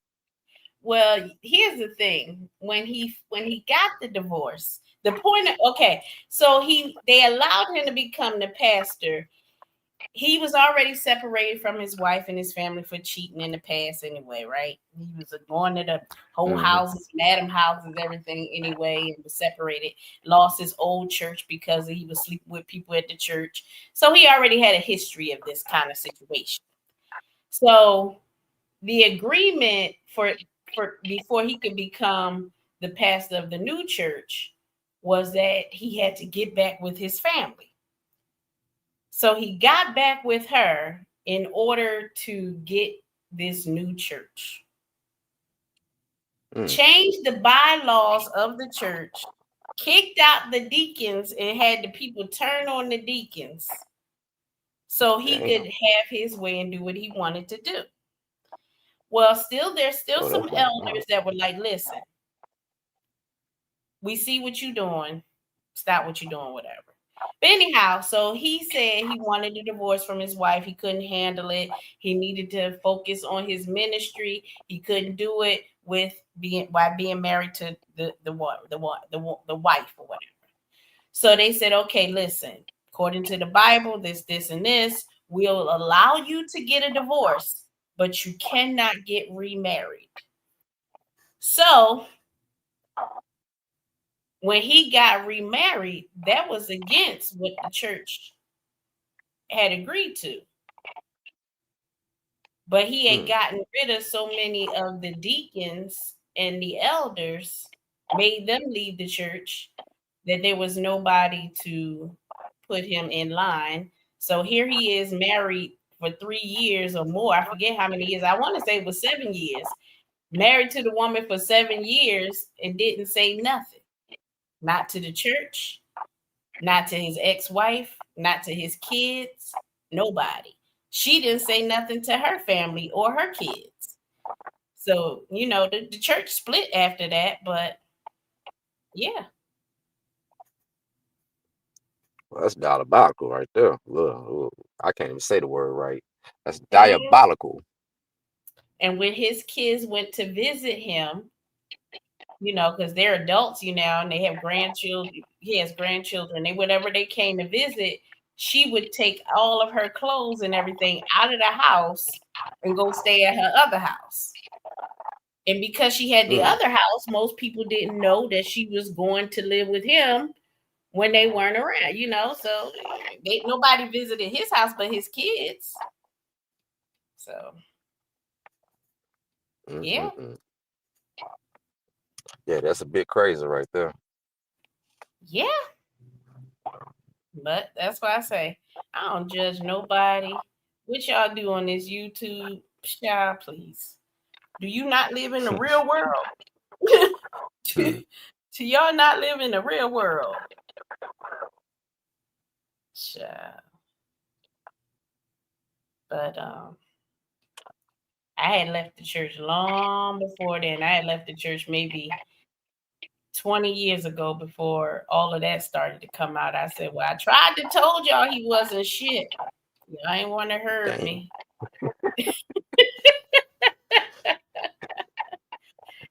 Well, here's the thing. When he got the divorce, the point of, so they allowed him to become the pastor. He was already separated from his wife and his family for cheating in the past anyway, right? He was going to the whole houses, madam houses, everything anyway, and was separated. Lost his old church because he was sleeping with people at the church. So he already had a history of this kind of situation. So the agreement for before he could become the pastor of the new church was that he had to get back with his family. So he got back with her in order to get this new church. Changed the bylaws of the church, kicked out the deacons, and had the people turn on the deacons so he could have his way and do what he wanted to do. Well, there's still some elders that were like, listen, we see what you're doing. Stop what you're doing, whatever. But anyhow, so he said he wanted a divorce from his wife. He couldn't handle it. He needed to focus on his ministry. He couldn't do it while being married to the wife or whatever. So they said, okay, listen, according to the Bible, this, and this, we'll allow you to get a divorce, but you cannot get remarried. So when he got remarried, that was against what the church had agreed to. But he had gotten rid of so many of the deacons and the elders, made them leave the church, that there was nobody to put him in line. So here he is married for 3 years or more. I forget how many years. I want to say it was 7 years. Married to the woman for 7 years and didn't say nothing. Not to the church, not to his ex-wife, not to his kids, nobody. She didn't say nothing to her family or her kids. So, you know, the church split after that, but yeah. Well, that's diabolical right there. Look, I can't even say the word right. That's diabolical. And when his kids went to visit him, because they're adults, and they have grandchildren. He has grandchildren. Whenever they came to visit, she would take all of her clothes and everything out of the house and go stay at her other house. And because she had the other house, most people didn't know that she was going to live with him when they weren't around, So nobody visited his house but his kids. So, yeah. Yeah, that's a bit crazy right there. Yeah. But that's why I say I don't judge nobody. What y'all do on this YouTube? Child, please. Do you not live in the real world? Do y'all not live in the real world? Child. But I had left the church long before then. I had left the church maybe 20 years ago before all of that started to come out. I said, well, I tried to told y'all he wasn't shit. Y'all ain't want to hurt me.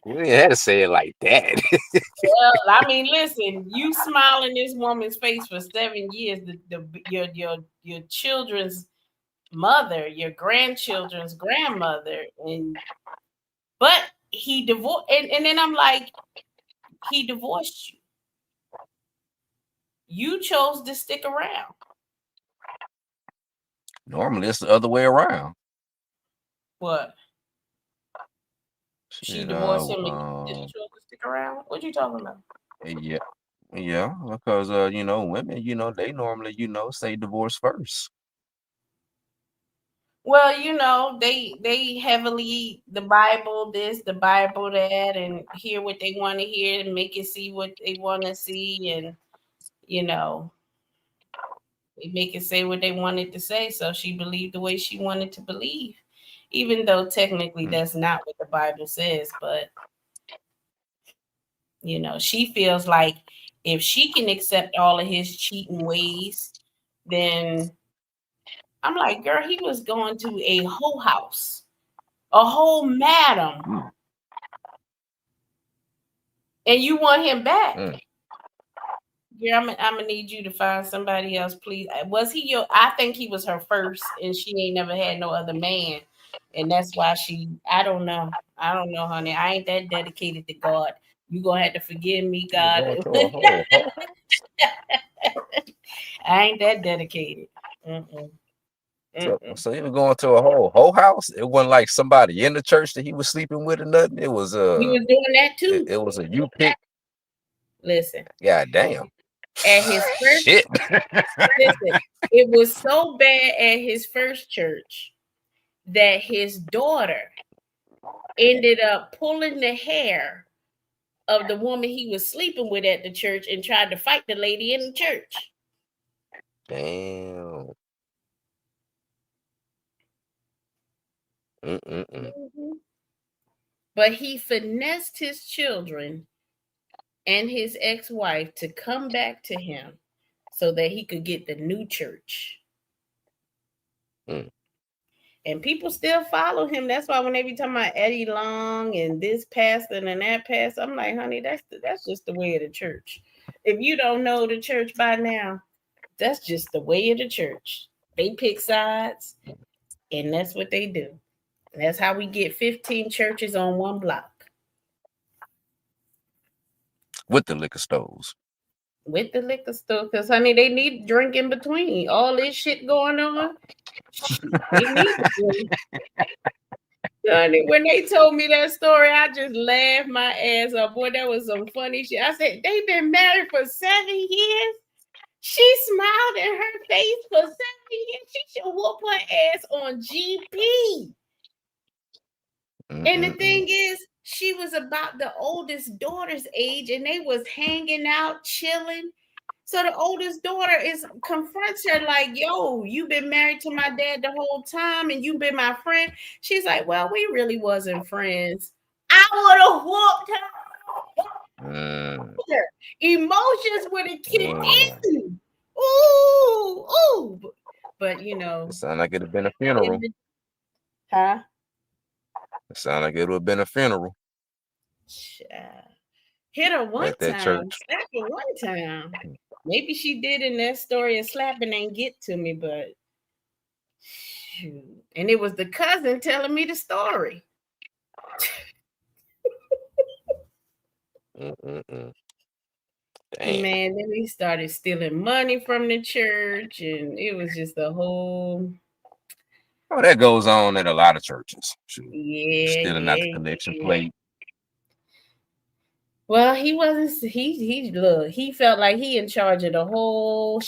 You didn't have to say it like that. Well, I mean, listen, you smile in this woman's face for 7 years, your children's mother, your grandchildren's grandmother, but he divorced, and then I'm like, he divorced you. You chose to stick around. Normally, it's the other way around. What? She divorced him and you chose to stick around? What you talking about? Yeah, because women, they normally, say divorce first. Well, they heavily the Bible this, the Bible that, and hear what they want to hear and make it see what they want to see, and they make it say what they wanted to say. So she believed the way she wanted to believe, even though technically that's not what the Bible says. But she feels like if she can accept all of his cheating ways, then I'm like, girl, he was going to a whole house, a whole madam, and you want him back. Yeah, I'm gonna need you to find somebody else, please. Was he I think he was her first, and she ain't never had no other man, and that's why I don't know, honey. I ain't that dedicated to God. You gonna have to forgive me, God. I ain't that dedicated. So he was going to a whole house. It wasn't like somebody in the church that he was sleeping with or nothing. It was he was doing that too. It was a you pick. Listen. God damn. At his first shit. Listen, it was so bad at his first church that his daughter ended up pulling the hair of the woman he was sleeping with at the church and tried to fight the lady in the church. Damn. Mm-hmm. But he finessed his children and his ex-wife to come back to him so that he could get the new church. And people still follow him. That's why when they be talking about Eddie Long and this pastor and that pastor, I'm like, honey, that's just the way of the church. If you don't know the church by now, that's just the way of the church. They pick sides, and that's what they do. And that's how we get 15 churches on one block. With the liquor stores. With the liquor store, because honey, they need drink in between. All this shit going on. They need to drink. Honey, when they told me that story, I just laughed my ass off. Boy, that was some funny shit. I said, they've been married for 7 years. She smiled in her face for 7 years. She should whoop her ass on GP. And the thing is, she was about the oldest daughter's age, and they was hanging out, chilling. So the oldest daughter confronts her like, yo, you've been married to my dad the whole time and you've been my friend. She's like, well, we really wasn't friends. I would have whooped her. Emotions would have kicked in. Ooh. But it sounded like it'd have been a funeral. Huh? It sounded like it would have been a funeral. Hit her one at that time, church. slap her one time. Maybe she did in that story of slapping ain't get to me, but shoot. And it was the cousin telling me the story. Damn. Man, then he started stealing money from the church, and it was just a whole. Oh, that goes on at a lot of churches. Shoot. Yeah, Stealing out the collection plate. Well, he wasn't. He felt like he in charge of the whole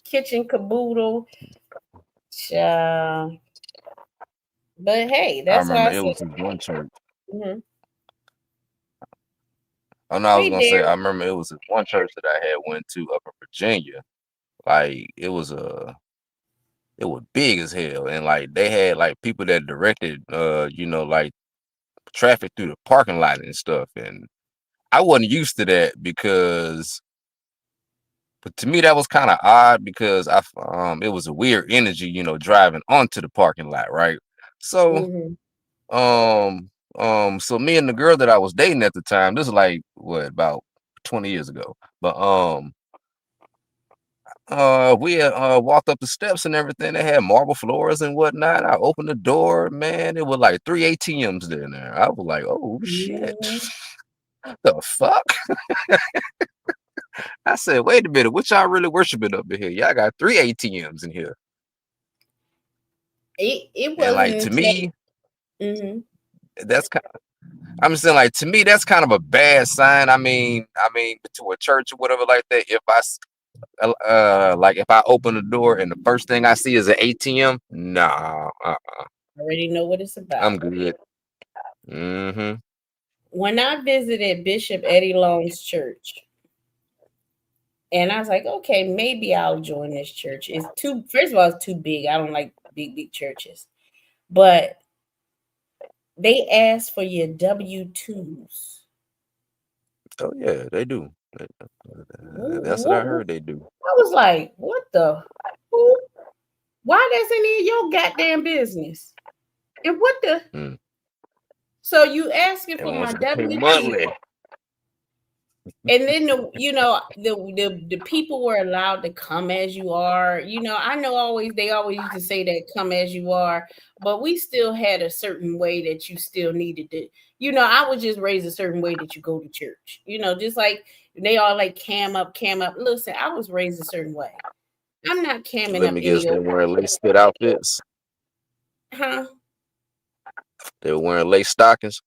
kitchen caboodle. But hey, I that's why remember I it said. was this one church. Mhm. Oh no, I was Hey, gonna say I Derek. remember it was this one church that I had went to up in Virginia. Like it was big as hell, and like they had like people that directed like traffic through the parking lot and stuff. And I wasn't used to that because, but to me that was kind of odd because it was a weird energy, driving onto the parking lot, right? So Mhm. so me and the girl that I was dating at the time, this is like what, about 20 years ago, but we had walked up the steps and everything. They had marble floors and whatnot. I opened the door, man. It was like 3 ATMs in there. I was like, oh shit. Mhm. The fuck? I said, wait a minute, what y'all really worshiping up in here? Y'all got 3 ATMs in here. It And wasn't like to until. me, Mhm. that's kind of, I'm saying, like, to me, that's kind of a bad sign. I mean, to a church or whatever like that. If like if I open the door and the first thing I see is an ATM, nah, Already know what it's about. I'm good. Mm-hmm. When I visited Bishop Eddie Long's church, and I was like, okay, maybe I'll join this church. First of all, it's too big. I don't like big churches. But they asked for your W-2s. Oh yeah, they do. That's what I heard they do. I was like, what the? Who? Why that's any of your goddamn business? And what the? Mm. So you asking for And my once I pay W-2? monthly. And then the people were allowed to come as you are. I know they always used to say that come as you are, but we still had a certain way that you still needed to. I was just raised a certain way that you go to church. Just like they all like cam up. Listen, I was raised a certain way. I'm not camming Let up me any guess, they old. were wearing lace fit outfits. Huh? They were wearing lace stockings.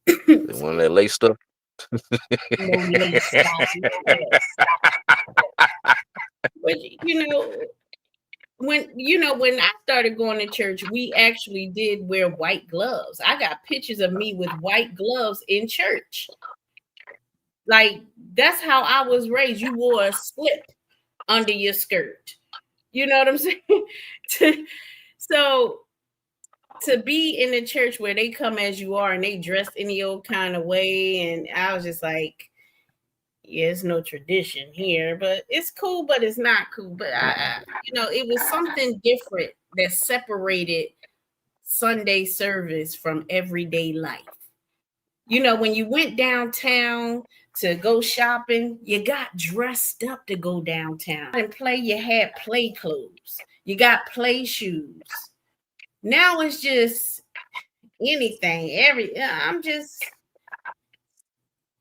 They wearing that lace stuff. No lace stockings. But when I started going to church, we actually did wear white gloves. I got pictures of me with white gloves in church. Like that's how I was raised. You wore a slip under your skirt. You know what I'm saying? So to be in a church where they come as you are and they dress any old kind of way, and I was just like, yeah, it's no tradition here, but it's cool, but it's not cool. But it was something different that separated Sunday service from everyday life. When you went downtown to go shopping, you got dressed up to go downtown and play. You had play clothes, you got play shoes. Now it's just anything.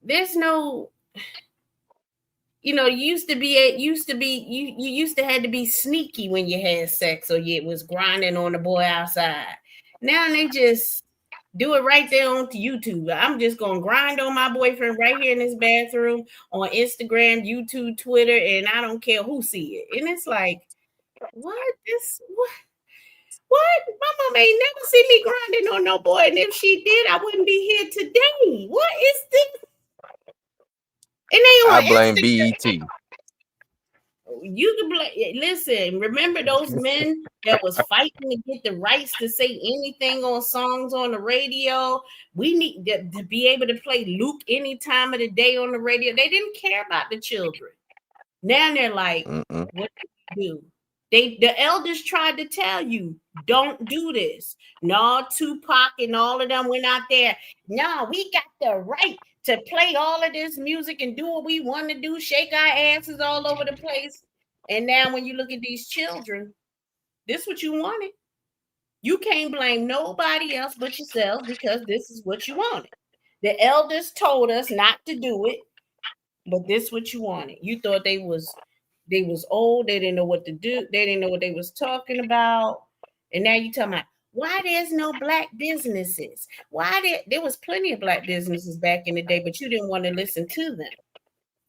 There's no. You used to had to be sneaky when you had sex or you was grinding on the boy outside. Now they just do it right there on YouTube. I'm just gonna grind on my boyfriend right here in this bathroom on Instagram, YouTube, Twitter, and I don't care who see it. And it's like, what? My mom ain't never seen me grinding on no boy, and if she did, I wouldn't be here today. What is this? And they on I blame Instagram. BET. You can listen. Remember those men that was fighting to get the rights to say anything on songs on the radio? We need to be able to play Luke any time of the day on the radio. They didn't care about the children. Now they're like, what do we do? The elders tried to tell you, don't do this. No, Tupac and all of them went out there. No, we got the right to play all of this music and do what we want to do, shake our asses all over the place. And now when you look at these children, this is what you wanted. You can't blame nobody else but yourself because this is what you wanted. The elders told us not to do it, but this is what you wanted. You thought they was old, they didn't know what to do, they didn't know what they was talking about. And now you talking about why there's no black businesses. There was plenty of black businesses back in the day, but you didn't want to listen to them.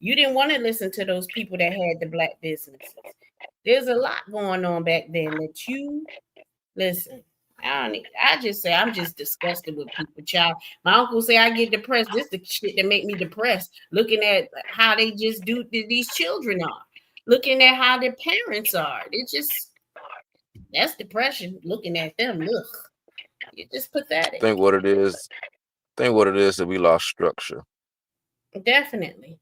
You didn't want to listen to those people that had the black businesses. There's a lot going on back then that you listen. I just say I'm just disgusted with people, child. My uncle say I get depressed. This is the shit that make me depressed. Looking at how they just do these children are. Looking at how their parents are. That's depression. Looking at them, look. It's just pathetic. Think what it is that we lost structure. Definitely.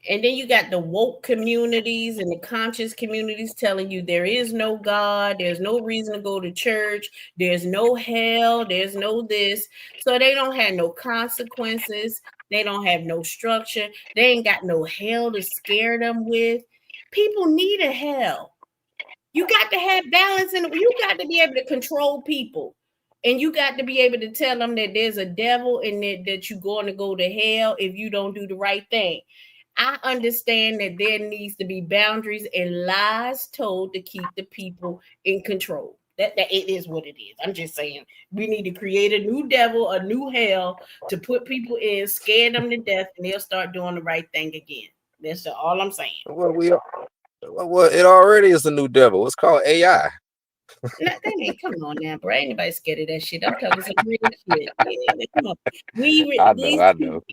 And then you got the woke communities and the conscious communities telling you there is no God, there's no reason to go to church, there's no hell, there's no this. So they don't have no consequences. They don't have no structure. They ain't got no hell to scare them with. People need a hell. You got to have balance and you got to be able to control people. And you got to be able to tell them that there's a devil and that you're going to go to hell if you don't do the right thing. I understand that there needs to be boundaries and lies told to keep the people in control. That it is what it is. I'm just saying we need to create a new devil, a new hell to put people in, scare them to death, and they'll start doing the right thing again. That's all I'm saying. Well, it already is a new devil. It's called AI. Come on now, bro. Ain't nobody scared of that shit. I'm talking some real shit. Yeah, come on. I know.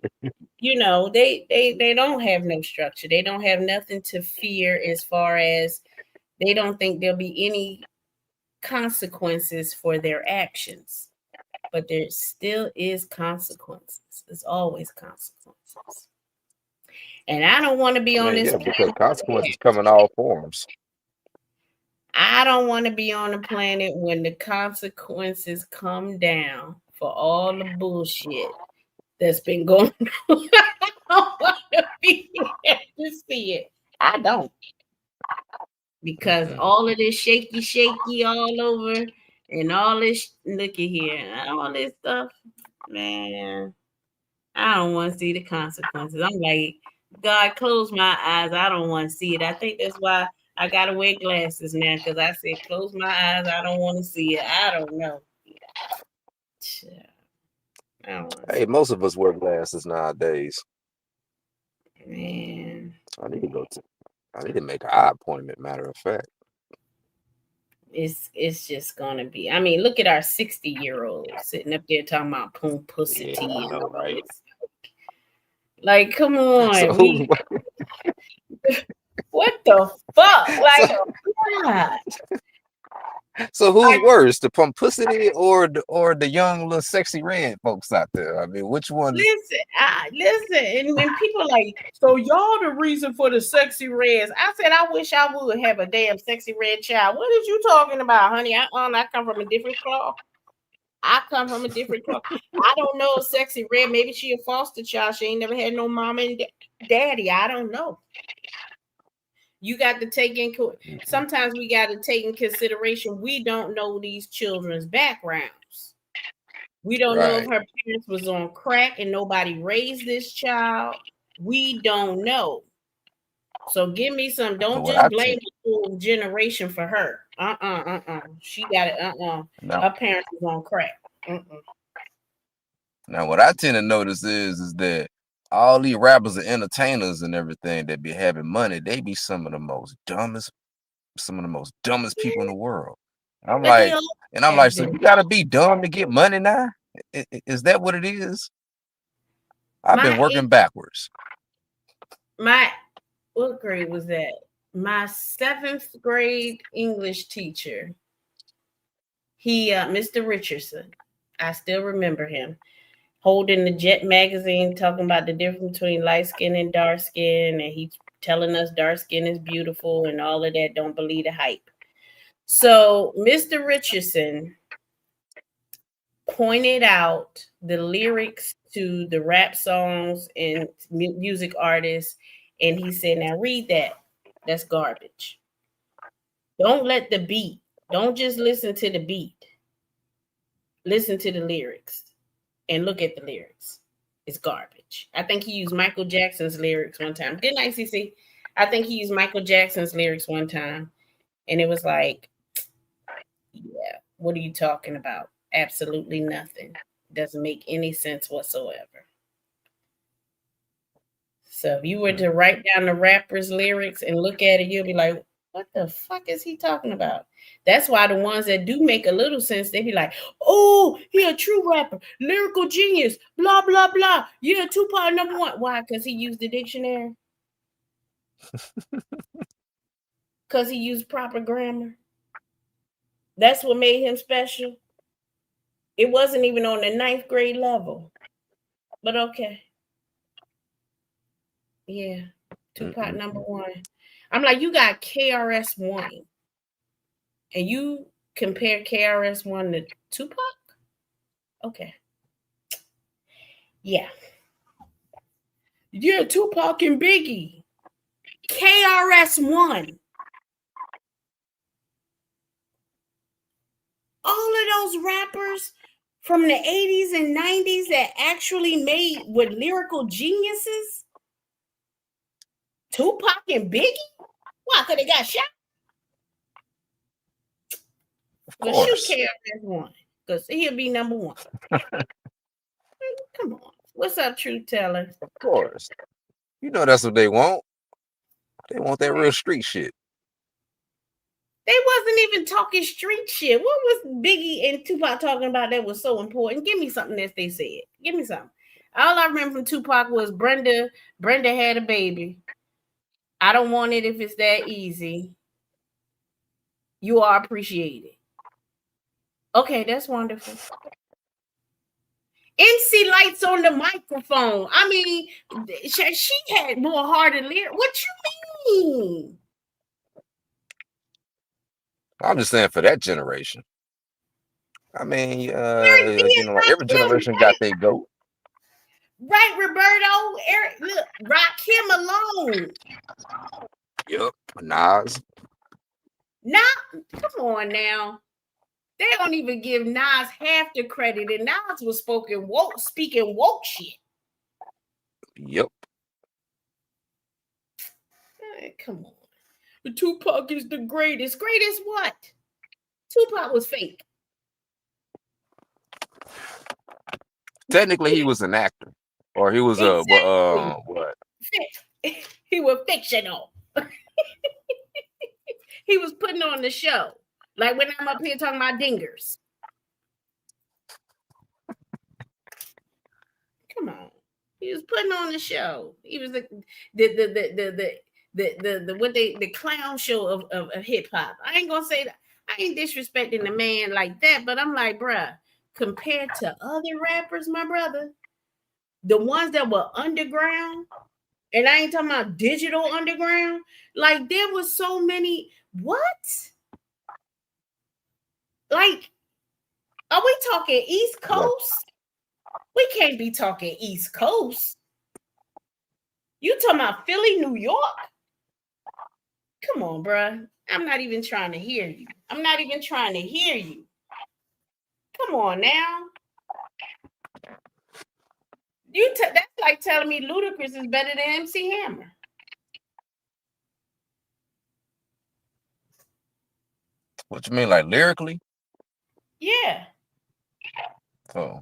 You know, they don't have no structure. They don't have nothing to fear as far as they don't think there'll be any consequences for their actions. But there still is consequences. There's always consequences. And I don't want to be on this. Yeah, because consequences come in all forms. I don't want to be on the planet when the consequences come down for all the bullshit that's been going on. I don't want to be here to see it. I don't. Because all of this shaky all over and all this, look at here, all this stuff, man, I don't want to see the consequences. I'm like, God, close my eyes. I don't want to see it. I think that's why I got to wear glasses now because I said, close my eyes. I don't want to see it. I don't know. Hey, most of us wear glasses nowadays. Man. I need to make an eye appointment, matter of fact. It's just gonna be. I mean, look at our 60-year-old sitting up there talking about pussy. Yeah, I know, right? Like, come on. What the fuck? Like, God. So who's worse, the pumplicity or the young little sexy red folks out there? I mean, which one? Listen, and people like, so y'all the reason for the sexy reds. I said, I wish I would have a damn sexy red child. What is you talking about, honey? I come from a different cloth. I don't know if sexy red, maybe she a foster child. She ain't never had no mama and daddy. I don't know. You got to take in, sometimes we got to take in consideration, we don't know these children's backgrounds. We don't know if her parents was on crack and nobody raised this child. We don't know. So give me some, don't just blame the whole generation for her. She got it, No. Her parents was on crack. Now, what I tend to notice is that all these rappers and entertainers and everything that be having money, they be some of the most dumbest people in the world. I'm like, so you gotta be dumb to get money now? Is that what it is? I've been working backwards. What grade was that? My 7th grade English teacher, he, Mr. Richardson, I still remember him. Holding the Jet magazine, talking about the difference between light skin and dark skin, and he telling us dark skin is beautiful and all of that. Don't believe the hype. So Mr. Richardson pointed out the lyrics to the rap songs and music artists, and he said, now read that. That's garbage. Don't let the beat. Don't just listen to the beat. Listen to the lyrics and look at the lyrics. It's garbage. I think he used Michael Jackson's lyrics one time. Good night, CC. I think he used Michael Jackson's lyrics one time. And it was like, yeah, what are you talking about? Absolutely nothing. Doesn't make any sense whatsoever. So if you were to write down the rapper's lyrics and look at it, you'll be like, what the fuck is he talking about? That's why the ones that do make a little sense, they be like, oh, he a true rapper, lyrical genius, blah, blah, blah. Yeah, Tupac #1. Why? Because he used the dictionary? Because he used proper grammar? That's what made him special? It wasn't even on the 9th grade level. But okay. Yeah, Tupac #1. I'm like, you got KRS-One, and you compare KRS-One to Tupac? Okay. Yeah. Yeah, Tupac and Biggie. KRS-One. All of those rappers from the 80s and 90s that actually were lyrical geniuses. Tupac and Biggie? Why? Because they got shot? Well, shoot KRS-One, because he'll be #1. Come on. What's up, Truth Teller? Of course. You know that's what they want. They want that real street shit. They wasn't even talking street shit. What was Biggie and Tupac talking about that was so important? Give me something that they said. Give me something. All I remember from Tupac was Brenda had a baby. I don't want it if it's that easy. You are appreciated. Okay, that's wonderful. MC Lights on the microphone. I mean, she had more heart and lyrics. What you mean? I'm just saying for that generation. I mean, you know, like every generation got their goat. Right, Roberto. Eric, look, rock him alone. Yep, Nas. Nah, come on now. They don't even give Nas half the credit, and Nas was speaking woke shit. Yep. Hey, come on. Tupac is the greatest. Greatest what? Tupac was fake. Technically, he was an actor, or he was what? He was fictional. He was putting on the show, like when I'm up here talking about dingers. Come on, he was putting on the show. He was the clown show of hip hop. I ain't gonna say that. I ain't disrespecting the man like that, but I'm like, bruh, compared to other rappers, my brother, the ones that were underground, and I ain't talking about digital underground, like there was so many. What? Like, are we talking East Coast? We can't be talking East Coast. You talking about Philly, New York? Come on, bruh. I'm not even trying to hear you. Come on now. That's like telling me Ludacris is better than MC Hammer. What you mean, like lyrically? Yeah. Oh.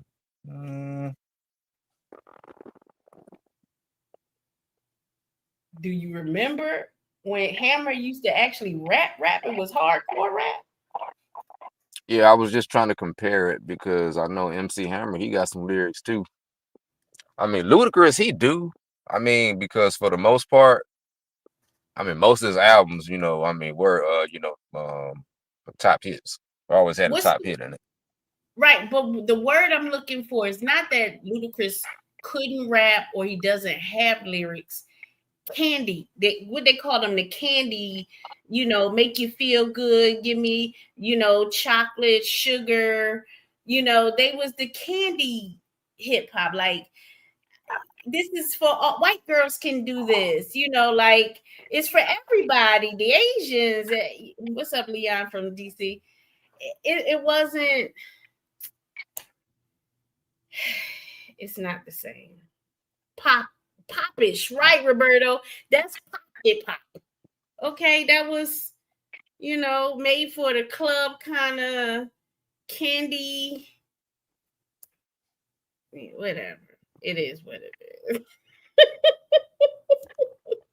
Do you remember when Hammer used to actually rap? It was hardcore rap. Yeah, I was just trying to compare it because I know MC Hammer, he got some lyrics too. I mean, Ludacris, he do. I mean, because for the most part, I mean, most of his albums, you know, I mean, were top hits. Always had a top hit in it. Right, but the word I'm looking for is not that Ludacris couldn't rap or he doesn't have lyrics. candy. What they call them, the candy, make you feel good, give me, chocolate, sugar, they was the candy hip hop. Like, this is for all, white girls can do this, like it's for everybody. The Asians, what's up, Leon from DC? It wasn't, it's not the same. Popish, right, Roberto? That's hip hop. Okay, that was, made for the club kind of candy. Whatever. It is what it is.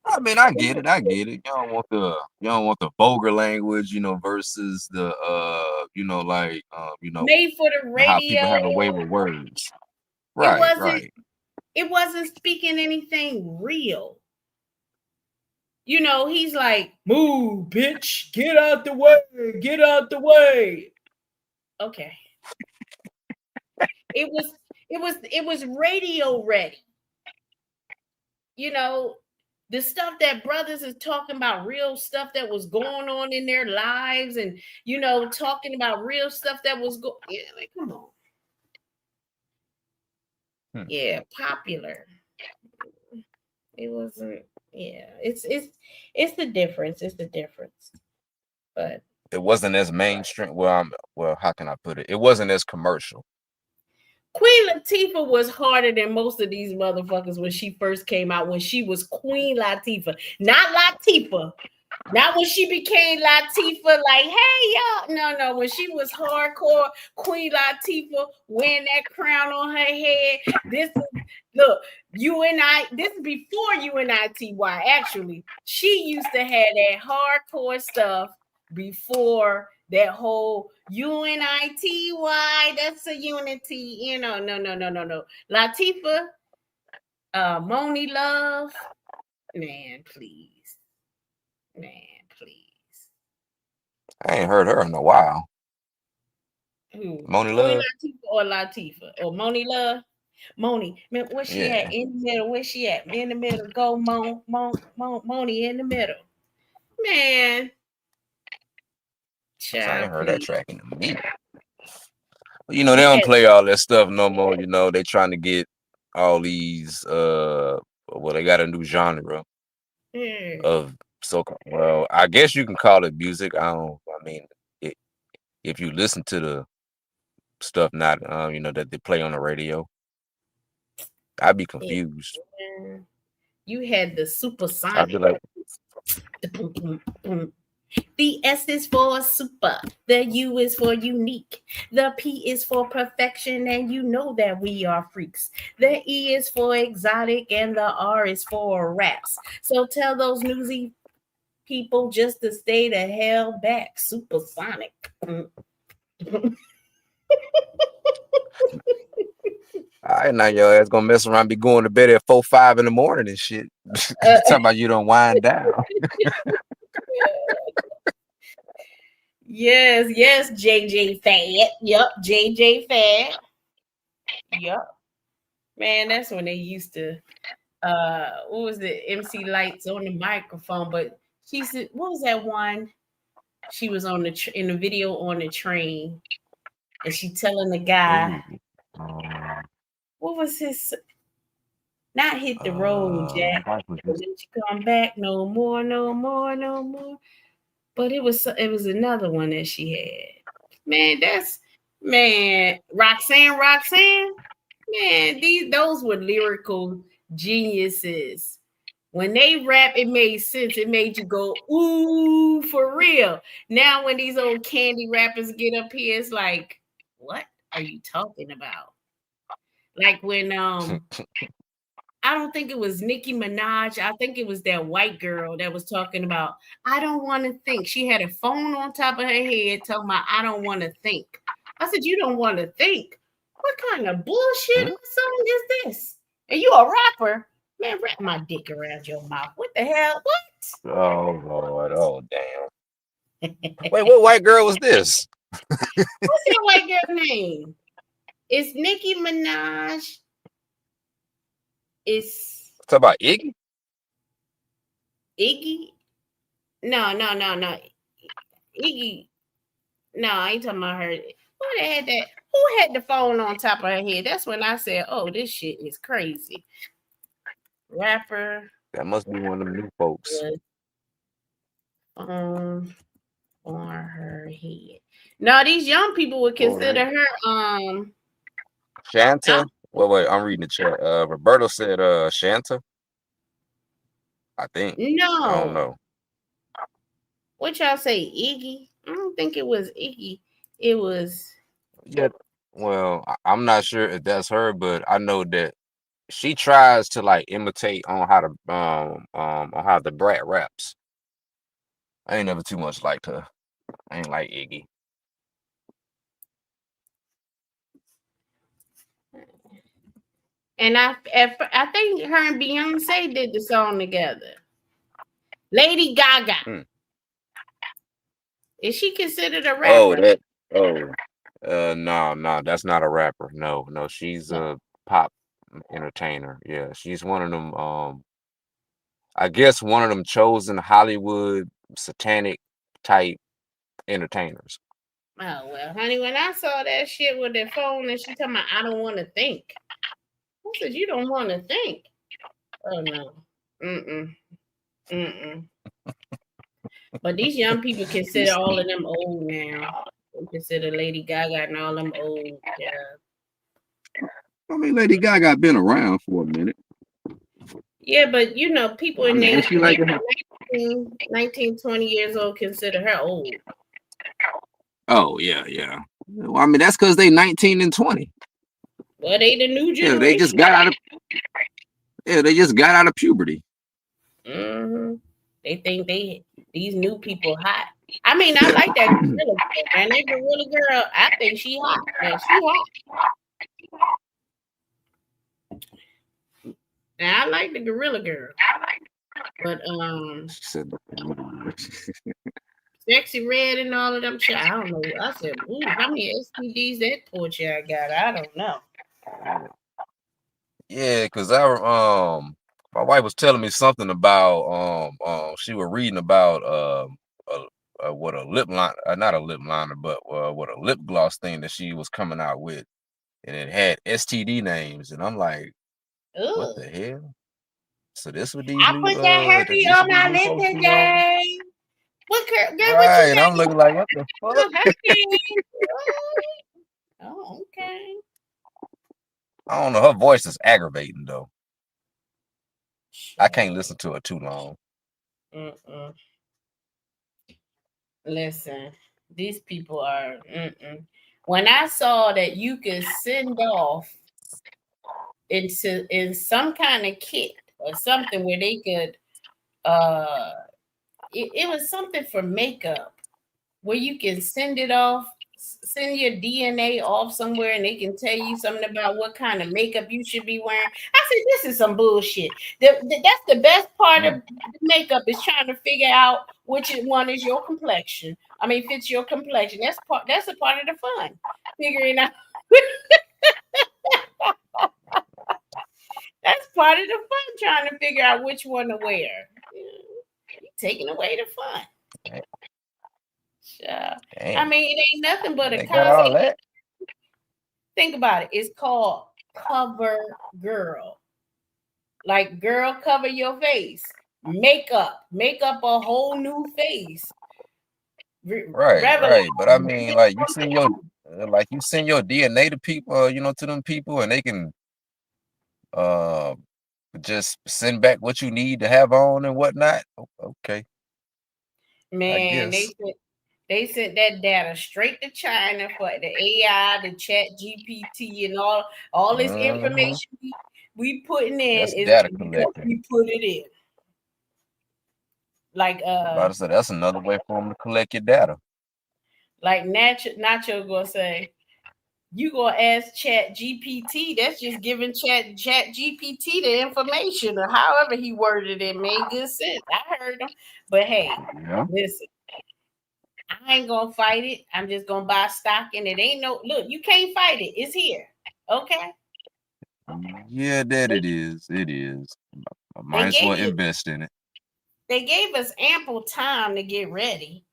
I mean, I get it. You don't want the vulgar language, versus the made for the radio. How people have a way with words. Right. It wasn't speaking anything real. He's like, move, bitch, get out the way. Okay. It was radio ready. The stuff that brothers is talking about, real stuff that was going on in their lives, and talking about real stuff that was like, come on. Yeah, popular. It wasn't. Yeah, it's the difference. It's the difference. But it wasn't as mainstream. Well, how can I put it? It wasn't as commercial. Queen Latifah was harder than most of these motherfuckers when she first came out. When she was Queen Latifah, not Latifah. Not when she became Latifah, like, hey, y'all. No. When she was hardcore Queen Latifah, wearing that crown on her head. This is before UNITY, actually. She used to have that hardcore stuff before that whole UNITY. That's a unity. No. Latifah, Moni Love, man, please. I ain't heard her in a while. Who? Moni Love or Latifah or Moni Love? Moni, man, where's she at? In the middle. Where's she at? In the middle. Go, Moni in the middle. Man, child, I ain't heard that track in a minute. They don't play all that stuff no more. They trying to get all these. They got a new genre of so-called. Well, I guess you can call it music. If you listen to the stuff not that they play on the radio, I'd be confused. You had the supersonic. I'd be like, the S is for super, the U is for unique, the P is for perfection, and you know that we are freaks. The E is for exotic, and the R is for raps. So tell those newsy people just to stay the hell back. Supersonic. All right, now your ass gonna mess around, be going to bed at 4, 5 in the morning and shit. Talking about you don't wind down. Yes, JJ Fad. Yep, JJ Fad. Yep. Man, that's when they used to what was the MC Lights on the microphone, but she said, what was that one? She was on in the video on the train, and she telling the guy, what was his? Not hit the road, Jack. Let you come back no more. But it was another one that she had. Roxanne. Man, those were lyrical geniuses. When they rap, it made sense. It made you go, ooh, for real. Now when these old candy rappers get up here, it's like, what are you talking about? Like when I don't think it was Nicki Minaj. I think it was that white girl that was talking about, I don't want to think. She had a phone on top of her head telling me, I don't want to think. I said, you don't want to think? What kind of bullshit song is this? And you a rapper? Man, wrap my dick around your mouth. What the hell? What? Oh, Lord. Oh, damn. Wait, what white girl was this? What's that white girl name? It's Nicki Minaj. It's talk about Iggy. Iggy? No. Iggy. No, I ain't talking about her. Who had the phone on top of her head? That's when I said, "Oh, this shit is crazy." Rapper That must be one of them new folks. with phone on her head. No, these young people would consider her Shanta? Wait, I'm reading the chat. Roberto said Shanta. I think. I don't no. know. What y'all say, Iggy? I don't think it was Iggy. It was Yeah. Well, I'm not sure if that's her, but I know that she tries to like imitate on how to on how the Brat raps. I ain't never too much liked her. I ain't like Iggy. and I think her and Beyonce did the song together. Lady Gaga. Is she considered a rapper? No, that's not a rapper. No, she's a pop entertainer. Yeah, she's one of them. I guess one of them chosen Hollywood satanic type entertainers. Oh well, honey, when I saw that shit with the phone and she talking about I don't want to think. I said, you don't want to think. Oh no. But these young people consider all of them old now. They consider Lady Gaga and all them old. Yeah. I mean, Lady Gaga been around for a minute. Yeah, but you know, people in their 19, 20 years old consider her old. Oh, yeah. Well, I mean, that's because they 19 and 20. Well, they the new generation. Yeah, they just got out of puberty. They think these new people hot. I mean, I like that gorilla girl, man. That gorilla girl, I think she hot. Man, she hot. And I like the gorilla girl. But Sexy Red and all of them shit. I don't know. I said, ooh, how many STDs that poor child got? I don't know. Yeah, because my wife was telling me something about she was reading about what a lip line, not a lip liner, but what a lip gloss thing that she was coming out with, and it had STD names, and I'm like, what the hell? So this what these I new put that herpes on my lip today. Right, and I'm looking like, what the fuck? Oh, okay. I don't know. Her voice is aggravating though. I can't listen to it too long. Listen, these people are. When I saw that you could send off in some kind of kit or something where they could, it was something for makeup where you can send it off. Send your DNA off somewhere and they can tell you something about what kind of makeup you should be wearing. I said, this is some bullshit. That's the best part of makeup is trying to figure out which one is your complexion. I mean, fits your complexion. That's a part of the fun. Figuring out. That's part of the fun, trying to figure out which one to wear. You're taking away the fun. I mean, it ain't nothing but a cosmetic. Think about it. It's called Cover Girl. Like, girl, cover your face. Makeup a whole new face. Right. But I mean, like you send your DNA to people, to them people, and they can just send back what you need to have on and whatnot. Okay. Man, they sent that data straight to China for the AI, the ChatGPT, and all this information we putting in. That's is data collecting. We put it in. Like so that's another way for them to collect your data. Like Nacho gonna say, you gonna ask ChatGPT. That's just giving ChatGPT the information, or however he worded it made good sense. I heard him, but hey, listen. I ain't gonna fight it. I'm just gonna buy stock in it. Ain't no look, you can't fight it. It's here. Okay. Yeah, that it is. I might as well invest in it. They gave us ample time to get ready.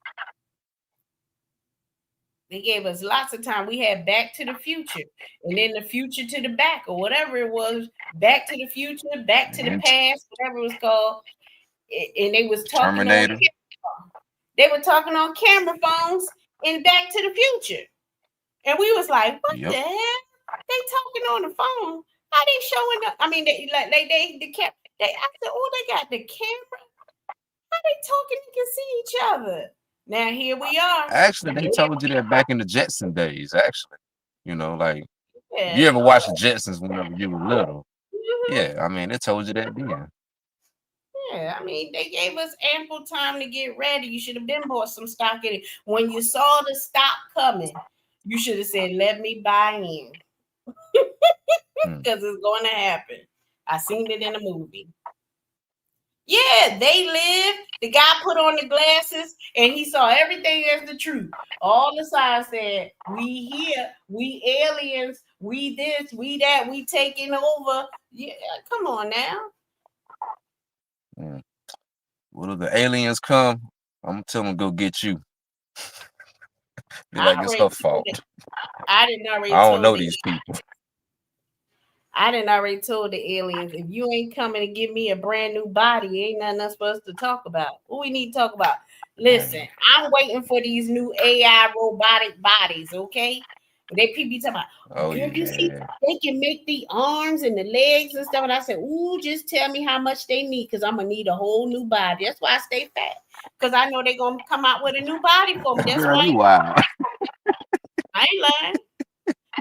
They gave us lots of time. We had Back to the Future, and then the Future to the Back, or whatever it was. Back to the Future, Back to the Past, whatever it was called. And they was talking Terminator. They were talking on camera phones in Back to the Future, and we was like, "What the hell? They talking on the phone? How they showing up? I mean, they kept. I said, oh, they got the camera. How they talking? They can see each other. Now here we are. Actually, they told you that back in the Jetson days. Actually, like you ever watch the Jetsons whenever you were little? Mm-hmm. Yeah, I mean, they told you that then. Yeah, I mean, they gave us ample time to get ready. You should have been bought some stock in it. When you saw the stock coming, you should have said, "Let me buy in," because it's going to happen. I seen it in a movie. Yeah, they lived. The guy put on the glasses and he saw everything as the truth. All the signs said, "We here, we aliens, we this, we that, we taking over." Yeah, come on now. Well, if the aliens come, I'm gonna tell them go get you. Be like, it's her fault. I didn't already. I don't know these people. I didn't already told the aliens, if you ain't coming to give me a brand new body, ain't nothing else for us to talk about. What we need to talk about? Listen, I'm waiting for these new AI robotic bodies, okay? They people talking about, you see, they can make the arms and the legs and stuff. And I said, ooh, just tell me how much they need, because I'm gonna need a whole new body. That's why I stay fat, because I know they're gonna come out with a new body for me. That's why I ain't lying.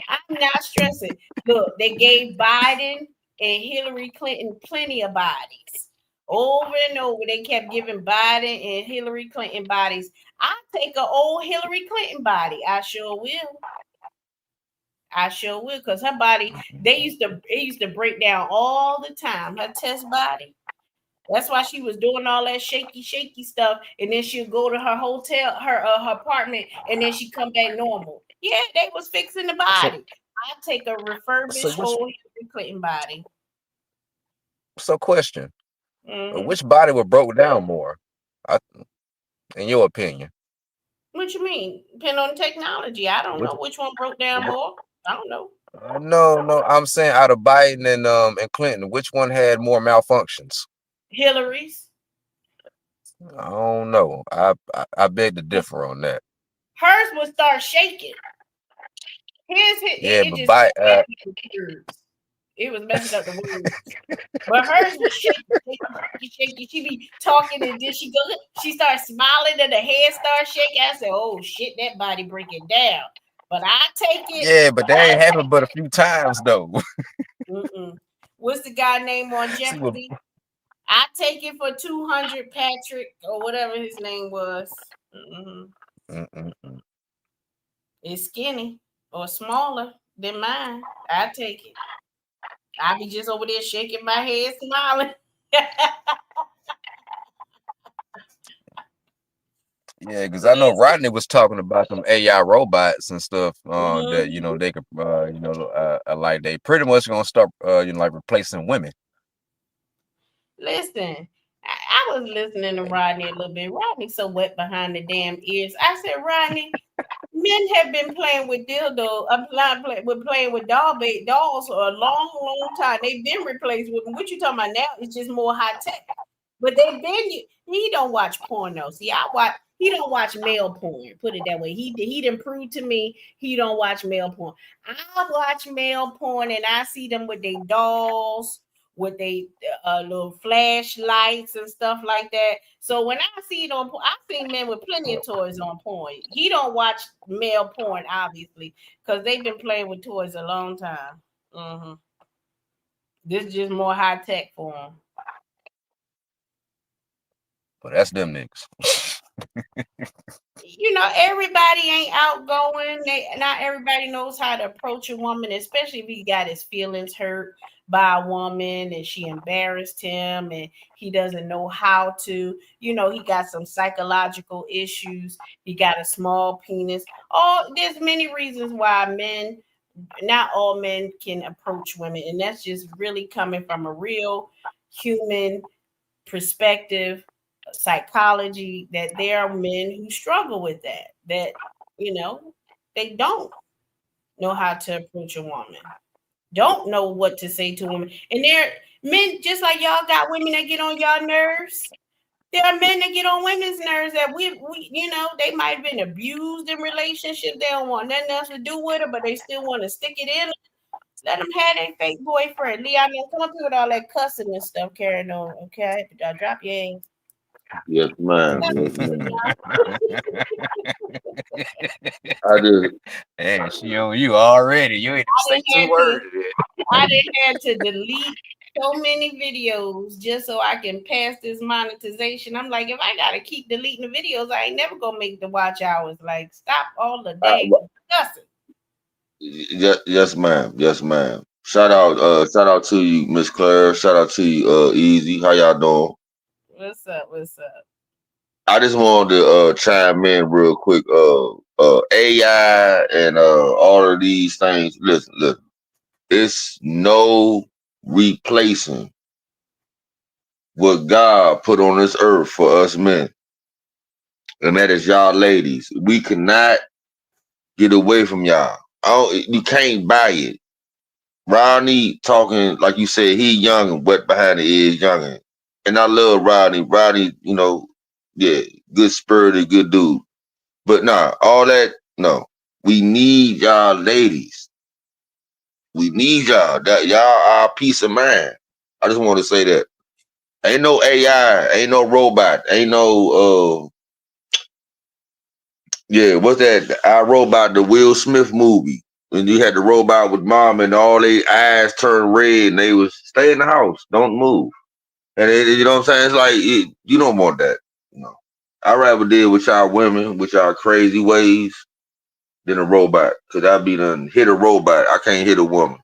I'm not stressing. Look, they gave Biden and Hillary Clinton plenty of bodies. Over and over, they kept giving Biden and Hillary Clinton bodies. I'll take an old Hillary Clinton body. I sure will. Because her body, it used to break down all the time. Her test body. That's why she was doing all that shaky stuff, and then she'll go to her hotel, her apartment, and then she come back normal. Yeah, they was fixing the body. I take a refurbished whole Hillary Clinton body. So, question: which body was broke down more, in your opinion? What you mean? Depending on technology, I don't know which one broke down more. I don't know. No, I'm saying out of Biden and Clinton, which one had more malfunctions? Hillary's. I don't know. I beg to differ on that. Hers would start shaking. It was messing up the words. But hers was shaking. She be talking and then she starts smiling and the head starts shaking. I said, oh shit, that body breaking down. But I take it. Yeah, but that ain't happened but a few times though. What's the guy name on Jeopardy? I take it for 200, Patrick, or whatever his name was. It's skinny or smaller than mine. I take it. I be just over there shaking my head, smiling. Yeah, because I know Rodney was talking about some AI robots and stuff that they could like they pretty much gonna start like replacing women. Listen, I was listening to Rodney a little bit. Rodney's so wet behind the damn ears. I said, Rodney, men have been playing with dildo, playing with dolls for a long time. They've been replaced with them. What you talking about now? It's just more high tech. But he don't watch porn though. See, he don't watch male porn. Put it that way. He done proved to me he don't watch male porn. I watch male porn and I see them with their dolls, with their little flashlights and stuff like that. So when I see it on porn, I've seen men with plenty of toys on porn. He don't watch male porn, obviously, because they've been playing with toys a long time. This is just more high tech for him. But that's them niggas. Everybody ain't outgoing. Not everybody knows how to approach a woman, especially if he got his feelings hurt by a woman and she embarrassed him and he doesn't know how to. He got some psychological issues. He got a small penis. There's many reasons why not all men can approach women, and that's just really coming from a real human perspective, psychology that there are men who struggle with that, you know, they don't know how to approach a woman, don't know what to say to a woman. And there men, just like y'all got women that get on y'all nerves, there are men that get on women's nerves that we you know, they might have been abused in relationships. They don't want nothing else to do with her, but they still want to stick it in. Let them have their fake boyfriend. Leon, come up here with all that cussing and stuff carrying on, okay? Drop your ass. Yes, ma'am. Yes, ma'am. I just Hey, she on you already. You ain't say two words. I didn't have to delete so many videos just so I can pass this monetization. I'm like, if I gotta keep deleting the videos, I ain't never gonna make the watch hours. Like, stop all the damn cussing. yes, ma'am. Yes, ma'am. Shout out to you, Miss Claire. Shout out to you, Easy. How y'all doing? What's up? What's up? I just wanted to chime in real quick. AI and all of these things. Listen. It's no replacing what God put on this earth for us men, and that is y'all ladies. We cannot get away from y'all. You can't buy it. Rodney talking like you said, he young and wet behind the ears, youngin'. And I love Rodney. Rodney, you know, yeah, good spirited, good dude. But nah, all that, no. We need y'all ladies. We need y'all. That y'all are peace of mind. I just want to say that. Ain't no AI, ain't no robot, ain't no what's that? I Robot, the Will Smith movie. When you had the robot with mom and all their eyes turned red and they was stay in the house, don't move. And you know what I'm saying? It's like you don't want that. No. I'd rather deal with y'all women, with y'all crazy ways, than a robot. Cause I be done hit a robot. I can't hit a woman.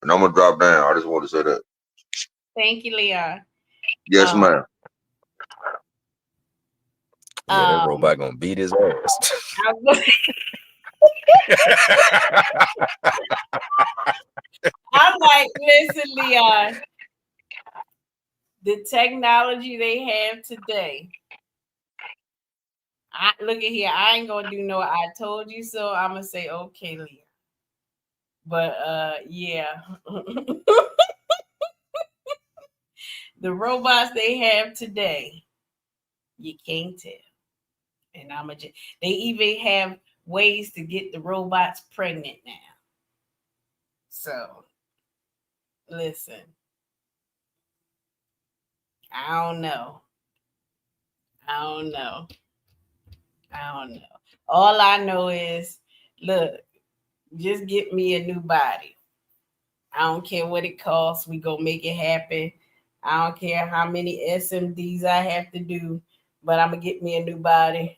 And I'm gonna drop down. I just want to say that. Thank you, Leon. Yes, ma'am. Yeah, that robot gonna beat his ass. I'm like, listen, Leon, the technology they have today. Look at here. I ain't gonna do no I told you so. I'm gonna say okay, Leon. But yeah. The robots they have today, you can't tell. And they even have ways to get the robots pregnant now. So listen, I don't know. All I know is, look, just get me a new body. I don't care what it costs. We gonna make it happen. I don't care how many SMDs I have to do, but I'm gonna get me a new body.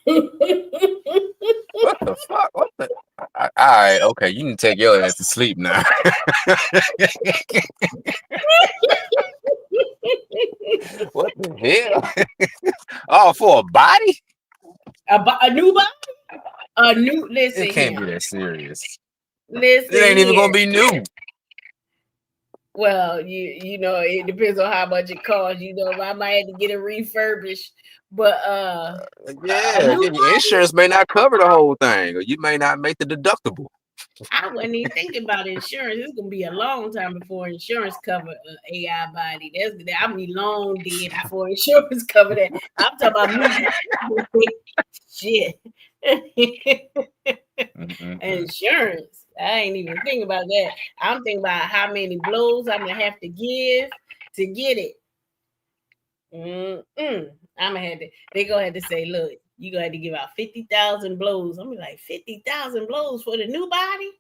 What the fuck? What the? All right, okay. You can take your ass to sleep now. What the hell? Oh, for a body? A new body? A new. Listen, it can't be that serious. Listen, it ain't even gonna be new. Well, you know, it depends on how much it costs. You know, I might have to get it refurbished, but yeah, your insurance may not cover the whole thing, or you may not make the deductible. I wasn't even thinking about insurance. It's gonna be a long time before insurance cover an AI body. I'll be long dead before insurance cover that. I'm talking about me. Shit. Insurance. I ain't even thinking about that. I'm thinking about how many blows I'm gonna have to give to get it. I'm gonna have to. They gonna have to say, look, you gonna have to give out 50,000 blows. I'm like 50,000 blows for the new body.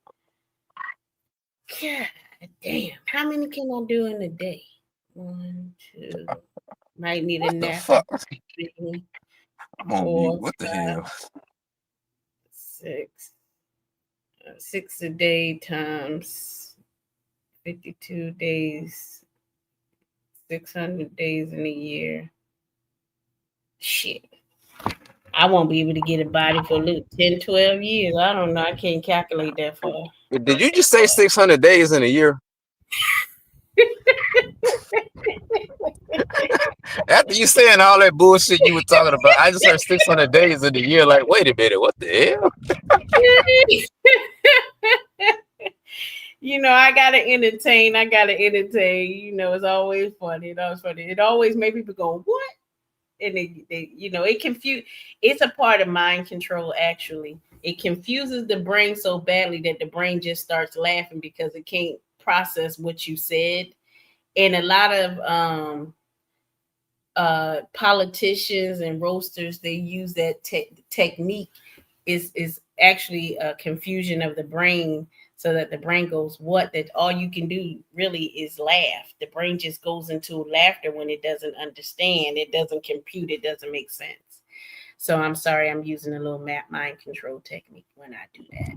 God damn! How many can I do in a day? 1, 2. Might need a nap. I'm on mute. What the hell? 6. 6 a day times 52 days, 600 days in a year. Shit. I won't be able to get a body for 10, 12 years. I don't know. I can't calculate that far. Did you just say 600 days in a year? After you saying all that bullshit you were talking about, I just heard 600 days in the year. Like, wait a minute, what the hell? You know, I gotta entertain. You know, it's always funny. It always made people go, "What?" And they you know, it confuse. It's a part of mind control. Actually, it confuses the brain so badly that the brain just starts laughing because it can't process what you said. And a lot of politicians and roasters, they use that technique. Is actually a confusion of the brain, so that the brain goes, what? That all you can do really is laugh. The brain just goes into laughter when it doesn't understand, it doesn't compute, it doesn't make sense. So I'm sorry, I'm using a little mind control technique when I do that.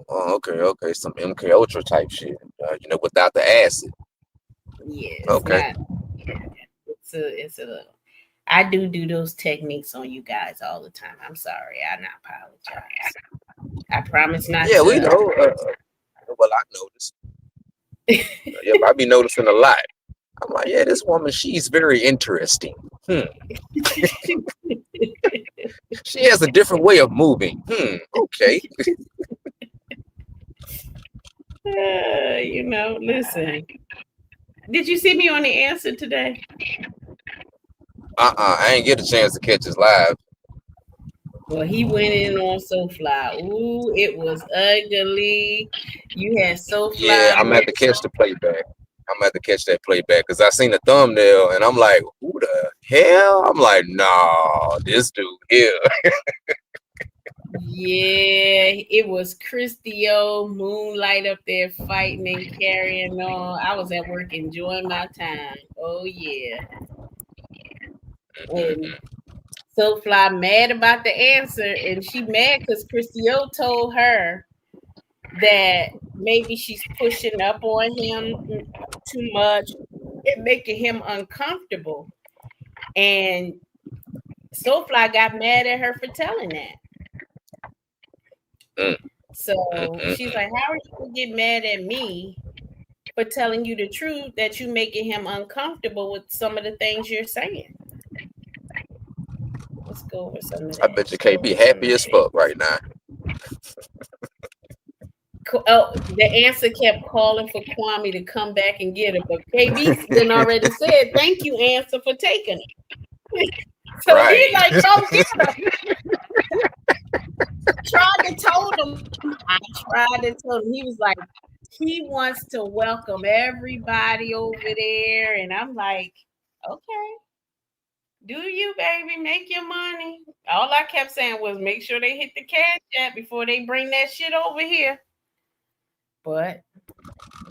Okay. Some MK Ultra type shit. You know, without the acid. Yeah, Okay. It's a I do those techniques on you guys all the time. I'm sorry. I not apologize. I promise not Yeah, to. we know. Well, I noticed. Yep, I be noticing a lot. I'm like, yeah, this woman, she's very interesting. She has a different way of moving. Okay. You know, listen. Did you see me on The Answer today? I ain't get a chance to catch his live. Well, he went in on SoFly. Ooh, it was ugly. You had SoFly. Yeah, I'm gonna have to catch the playback. I'm gonna have to catch that playback because I seen the thumbnail and I'm like, who the hell? I'm like, nah, this dude here. Yeah, it was Christio Moonlight up there fighting and carrying on. I was at work enjoying my time. Oh yeah. And SoFly mad about The Answer, and she mad because Christio told her that maybe she's pushing up on him too much and making him uncomfortable. And SoFly got mad at her for telling that. So she's like, how are you gonna get mad at me for telling you the truth that you making him uncomfortable with some of the things you're saying? Let's go over some of that. I bet you can't be happy as fuck right now. Oh, The Answer kept calling for Kwame to come back and get it, but KB then already said, thank you, Answer, for taking it. So right. He's like, come get her. I tried to tell him. He was like, he wants to welcome everybody over there. And I'm like, okay, do you, baby, make your money. All I kept saying was make sure they hit the Cash App before they bring that shit over here. But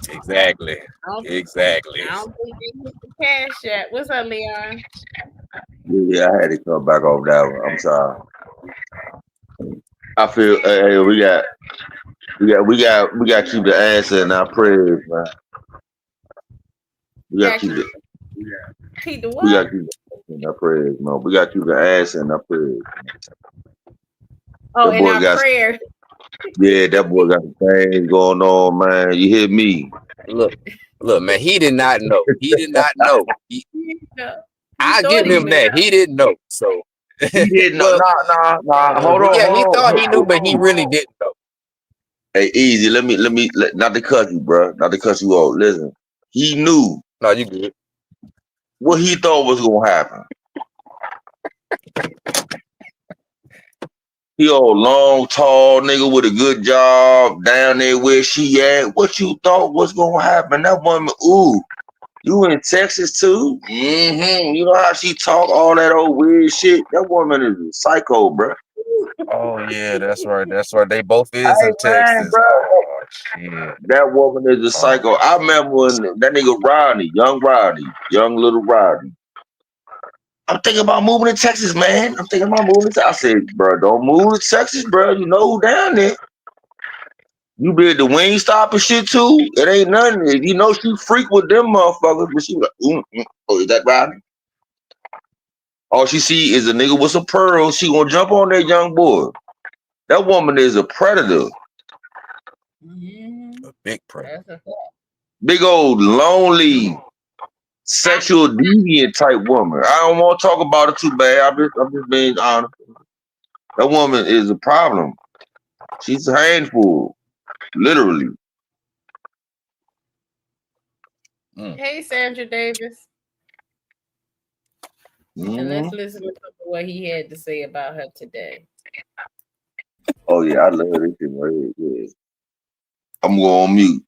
exactly. I don't think they hit the Cash App. What's up, Leon? Yeah, I had to come back off that one. I'm sorry. I feel hey, we got to keep the answer in our prayers, man. We got to keep it. Keep the what? We got to keep it in our prayers, man. We got to keep the answer in our prayers. Oh, in our prayers. Yeah, that boy got things going on, man. You hear me? Look, man. He did not know. He did not know. I give him that. He didn't know. So he didn't know. Nah. Hold on. Yeah, he thought he knew, but he really didn't know. Hey, easy. Let me. Not to cut you, bro. Not to cut you off. Listen, he knew. No, you good. What he thought was gonna happen. He old long, tall nigga with a good job down there where she at. What you thought was gonna happen? That woman, ooh, you in Texas too? Mm-hmm. You know how she talk, all that old weird shit? That woman is a psycho, bro. Oh yeah, that's right. They both is in Texas. Bro. Oh, shit. That woman is a psycho. I remember when that nigga Rodney, young little Rodney. I'm thinking about moving to Texas, man. I said, bro, don't move to Texas, bro. You know who down there. You be at the Wingstop and shit too. It ain't nothing. You know she freak with them motherfuckers, but she was like, oh, is that Rodney? All she see is a nigga with some pearls. She gonna jump on that young boy. That woman is a predator. A big predator. Big old lonely sexual deviant type woman. I don't want to talk about it too bad. I'm just being honest. That woman is a problem. She's a handful, literally. Hey, Sandra Davis. And let's listen to what he had to say about her today. Oh yeah, I love this shit right here. Yeah. I'm going on mute.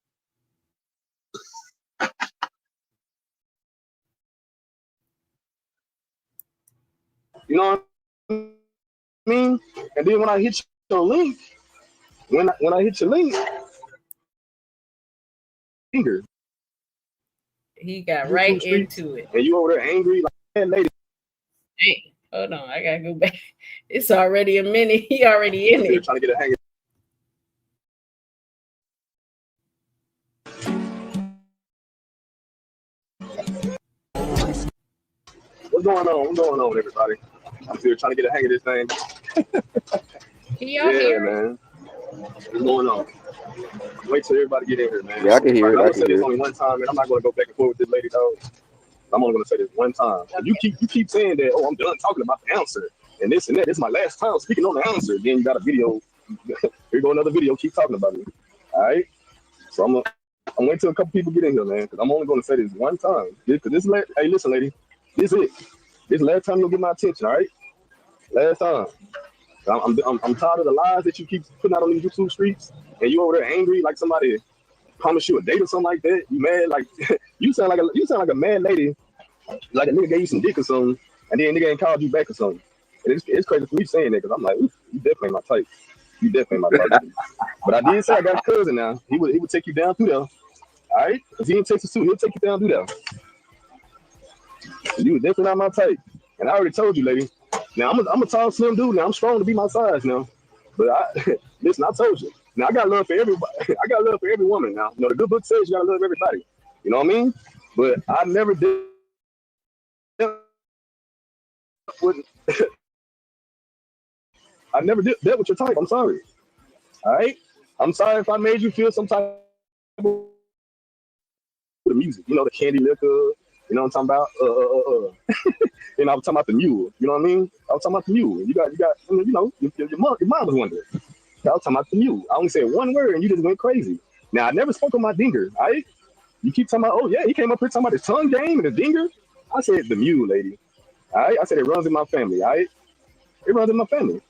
You know what I mean? And then when I hit your link, when I hit your link, finger. He got right into it. And you over there angry like that lady. Hey, hold on, I gotta go back. It's already a minute. He already in it. Trying to get a hang of. What's going on? What's going on, everybody? I'm still trying to get a hang of this thing. Yeah, man. What's going on? Wait till everybody get in here, man. Yeah, I can hear it. I can say this only one time, and I'm not going to go back and forth with this lady, dog. I'm only going to say this one time. Okay. You keep saying that, oh, I'm done talking about the answer, and this and that. This is my last time speaking on the answer. Then you got a video. Here go another video. Keep talking about it. All right? So I'm waiting till a couple people get in here, man, because I'm only going to say this one time. Hey, listen, lady. This is it. This last time you'll get my attention, all right? Last time. I'm tired of the lies that you keep putting out on these YouTube streets, and you over there angry like somebody promised you a date or something like that. You mad like you sound like a mad lady, like a nigga gave you some dick or something, and then nigga ain't called you back or something. And it's crazy for me saying that because I'm like, you definitely my type. You definitely my type. But I did say I got a cousin now. He would take you down through there, all right? Because he in Texas too. He'll take you down through there. You was definitely not my type, and I already told you, lady. Now I'm a tall, slim dude. Now I'm strong to be my size now, but listen, I told you. Now I got love for everybody. I got love for every woman. Now, you know the good book says you gotta love everybody. You know what I mean? But I never did. I never did that with your type. I'm sorry. All right. I'm sorry if I made you feel some type of the music. You know the candy liquor. You know what I'm talking about? And I was talking about the mule. You know what I mean? I was talking about the mule. You got. You know, your mom was wondering. I was talking about the mule. I only said one word, and you just went crazy. Now I never spoke on my dinger. All right? You keep talking about, oh yeah, he came up here talking about his tongue game and his dinger. I said the mule, lady. All right? I said it runs in my family. All right? It runs in my family.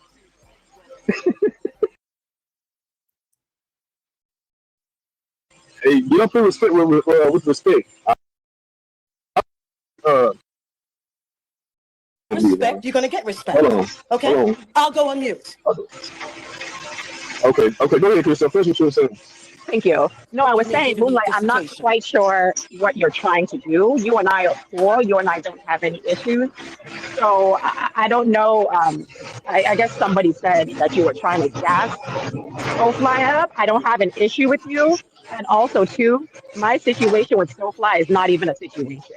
Hey, get up here with respect. Respect, you're gonna get respect. Okay? Hold on. I'll go on mute. Okay, go ahead, Crystal. Finish what you were saying. Thank you. No, I was saying, Moonlight, I'm not quite sure what you're trying to do. You and I are cool. You and I don't have any issues. So I don't know. I guess somebody said that you were trying to gas Soulfly up. I don't have an issue with you. And also, too, my situation with Soulfly is not even a situation.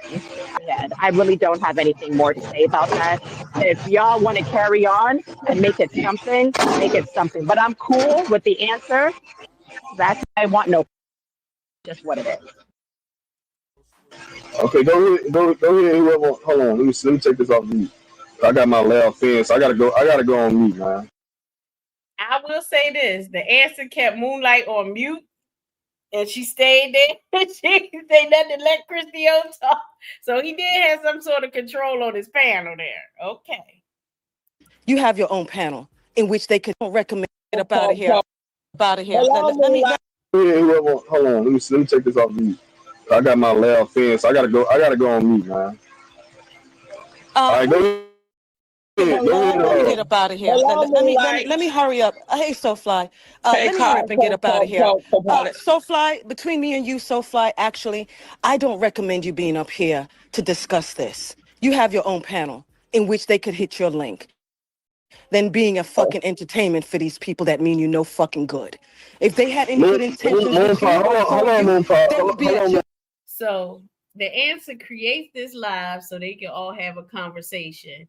I really don't have anything more to say about that. If y'all want to carry on and make it something, make it something. But I'm cool with the answer. That's I want no, just what it is. Okay, go ahead. Whoever, hold on. Let me take this off mute. I got my loud fan, so I gotta go on mute, man. I will say this: the answer kept Moonlight on mute, and she stayed there. She they nothing to let Christy O talk, so he did have some sort of control on his panel there. Okay. You have your own panel in which they could recommend get up out of here. Out of here. Let me. Hold on. Let me take this off mute. I got my loud fan, so I gotta go on mute, man. All right, go ahead. Let me get up out of here. Let me hurry up. Hey, Soulfly. Let me hurry up and get up out of here. Soulfly, between me and you, Soulfly, actually, I don't recommend you being up here to discuss this. You have your own panel in which they could hit your link. Than being a fucking entertainment for these people that mean you no fucking good. If they had any good intentions with you, so the answer creates this live so they can all have a conversation.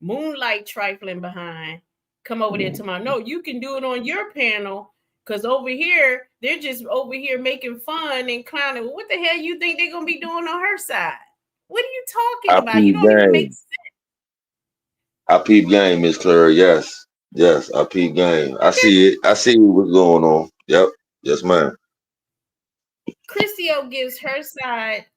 Moonlight trifling behind. Come over there tomorrow. No, you can do it on your panel because over here, they're just over here making fun and clowning. What the hell you think they're going to be doing on her side? What are you talking I about? You peep don't even make game. sense. I peep game, Miss Claire. Yes. Yes, I peep game. I see it. I see what's going on. Yep. Yes, ma'am. Chrisio gives her side,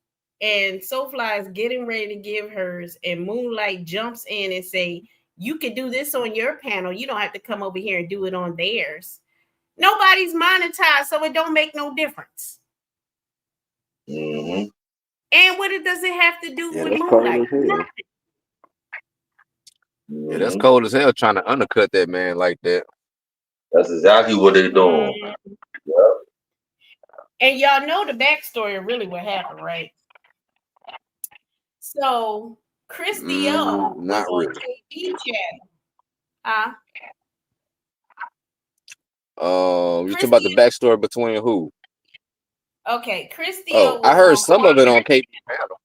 and Soulfly is getting ready to give hers, and Moonlight jumps in and say, "You can do this on your panel. You don't have to come over here and do it on theirs." Nobody's monetized, so it don't make no difference. Mm-hmm. And what does it have to do Yeah, with that's cold Moonlight? as hell. Nothing. Yeah, that's Mm-hmm. cold as hell trying to undercut that man like that. That's exactly what they're doing. Yep. And y'all know the backstory of really what happened, right? So Christy O was Not on really. KB channel. You talking about the backstory between who? Okay, Christy Oh, O I was heard on some of it on KB panel.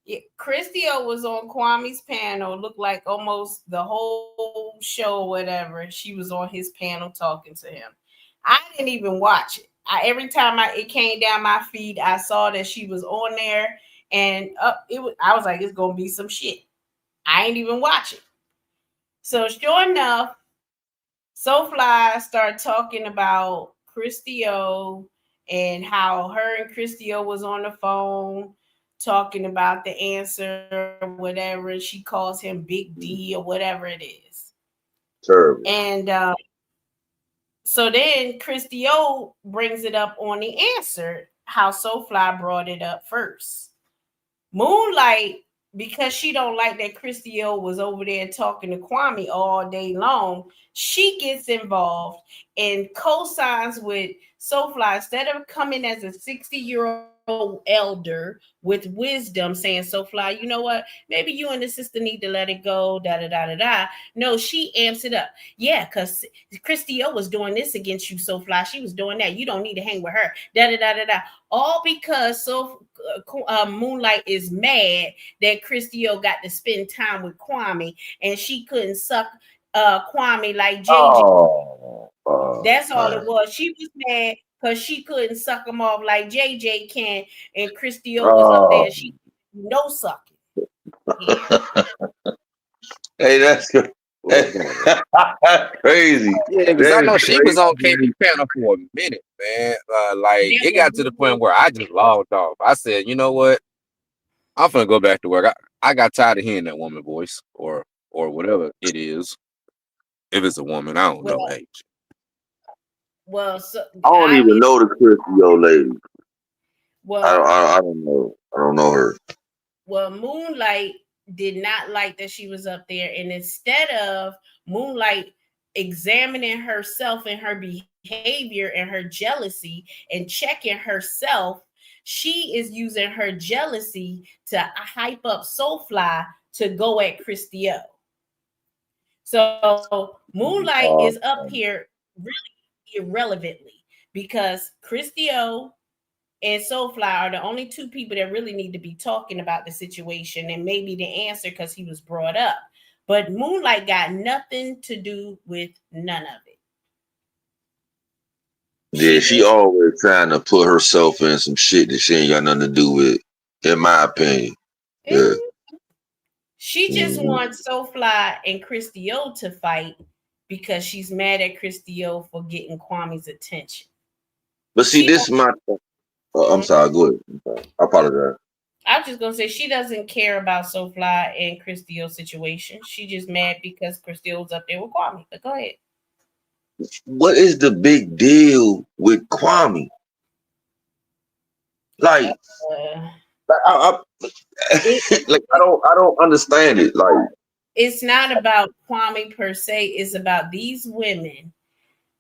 Yeah, Christy O was on Kwame's panel. Looked like almost the whole show, or whatever. She was on his panel talking to him. I didn't even watch it. Every time it came down my feed, I saw that she was on there, and I was like, it's gonna be some shit. I ain't even watch it. So sure enough, Soulfly started talking about Christy O and how her and Christy O was on the phone talking about the answer, whatever. And she calls him Big D or whatever it is. Terrible. And so then Christy O brings it up on the answer, how Soulfly brought it up first. Moonlight, because she don't like that Christy O was over there talking to Kwame all day long, she gets involved and co-signs with Soulfly. Instead of coming as a 60-year-old elder with wisdom saying, Soulfly, you know what? Maybe you and the sister need to let it go, da-da-da-da-da. No, she amps it up. Yeah, because Christy O was doing this against you, Soulfly. She was doing that. You don't need to hang with her, da-da-da-da-da. All because Moonlight is mad that Christy O got to spend time with Kwame and she couldn't suck Kwame like JJ. That's all it was. She was mad because she couldn't suck him off like JJ can, and Christy O was up there and she no sucking. Yeah. Hey, that's crazy. Yeah, because I know she was on KB panel for a minute, man. Like it got to the point where I just logged off. I said, you know what? I'm finna go back to work. I got tired of hearing that woman voice or whatever it is. If it's a woman, I don't know. Hey. Well, so I don't even know the Christy O lady. Well, I don't know. I don't know her. Well, Moonlight did not like that she was up there, and instead of Moonlight examining herself and her behavior and her jealousy and checking herself, she is using her jealousy to hype up Soulfly to go at Christy O. So Moonlight is up here really irrelevantly because Christy O and Soulfly are the only two people that really need to be talking about the situation and maybe the answer because he was brought up. But Moonlight got nothing to do with none of it. Yeah, she always trying to put herself in some shit that she ain't got nothing to do with, in my opinion. Yeah. She just wants Soulfly and Christy O to fight because she's mad at Christy O for getting Kwame's attention. But see, this is my... I'm sorry, go ahead. I apologize. I was just gonna say she doesn't care about Soulfly and Christy O's situation. She just mad because Christy O's up there with Kwame. But go ahead. What is the big deal with Kwame? Like, I don't understand it. Like, it's not about Kwame per se. It's about these women.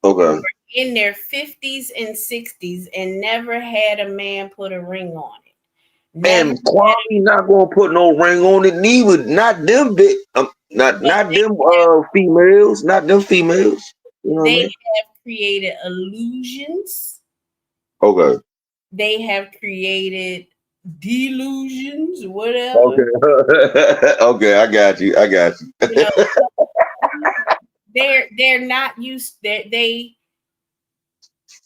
Okay. In their 50s and 60s and never had a man put a ring on it. And Kwame not gonna put no ring on it, neither. Not them big, not them females, not them females. You know they what I mean? have created illusions. Okay. They have created delusions, whatever. Okay. Okay, I got you. You know, they're not used. They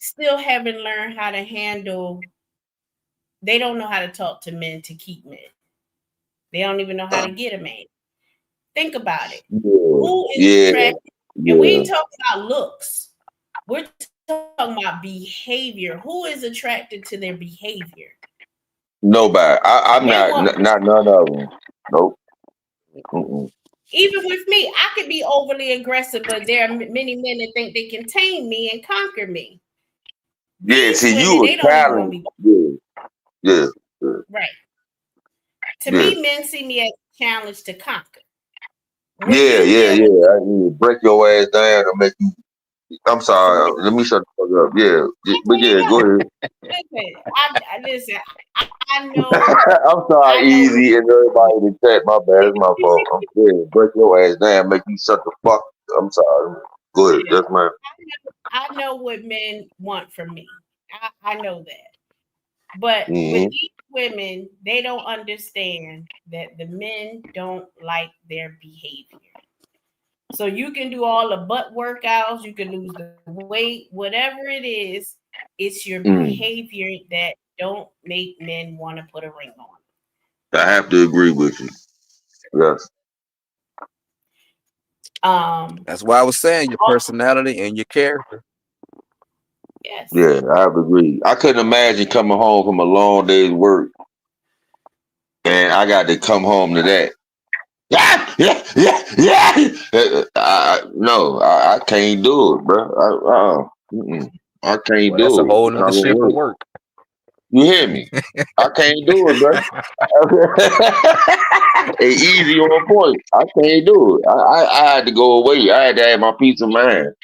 still haven't learned how to handle they don't know how to talk to men to keep men. They don't even know how to get a man. Think about it. Who is attracted? And we ain't talking about looks. We're talking about behavior. Who is attracted to their behavior? Nobody. I'm not none of them. Nope. Mm-mm. Even with me, I could be overly aggressive, but there are many men that think they can tame me and conquer me. Yeah, see, you a challenge. Yeah. Right. To me, men see me as a challenge to conquer. Yeah. I need to break your ass down and make you. I'm sorry. Let me shut the fuck up. Yeah, but yeah, go ahead. Listen, I know. I'm sorry, Easy, and everybody in the chat. My bad. It's my fault. I'm scared. Break your ass down, make you shut the fuck. I'm sorry. Go ahead. That's my. I know what men want from me. I know that. But with these women, they don't understand that the men don't like their behavior. So you can do all the butt workouts, you can lose the weight, whatever it is, it's your behavior that don't make men want to put a ring on. I have to agree with you. Yes. That's why I was saying your personality and your character. Yes. Yeah, I have agreed. I couldn't imagine coming home from a long day's work and I got to come home to that. No, I can't do it, bro. I can't do That's a it. whole nother shift of work. You hear me? I can't do it, bro. It's easy on point. I can't do it. I had to go away. I had to have my peace of mind.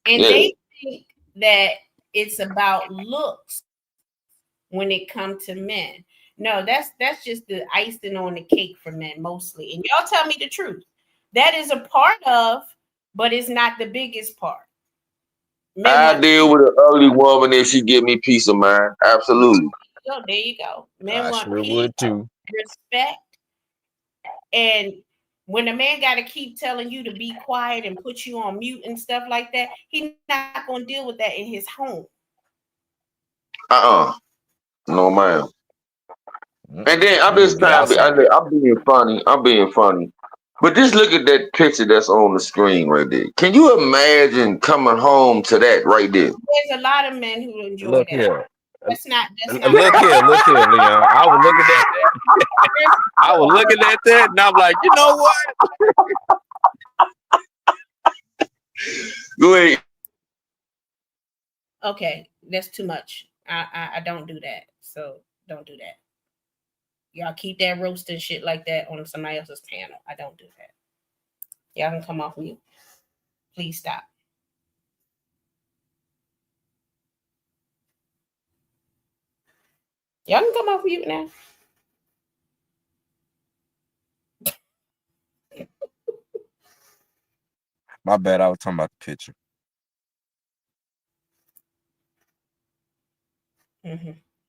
And they think that it's about looks when it comes to men. No, that's just the icing on the cake for men mostly. And y'all tell me the truth. That is a part of, but it's not the biggest part. I deal with an ugly woman if she give me peace of mind. Absolutely. So there you go. Men I want sure peace, would too. respect. And when a man got to keep telling you to be quiet and put you on mute and stuff like that, he's not going to deal with that in his home. No, ma'am. And then I'm just trying to I'm being funny. But just look at that picture that's on the screen right there. Can you imagine coming home to that right there? There's a lot of men who enjoy Look that. here. That's not look here, Leon. I was looking at that. I was looking at that, and I'm like, you know what? Go ahead. Okay, that's too much. I don't do that. So don't do that. Y'all keep that roasting shit like that on somebody else's panel. I don't do that. Y'all can come off mute. Please stop. Y'all can come off mute now. My bad. I was talking about the picture.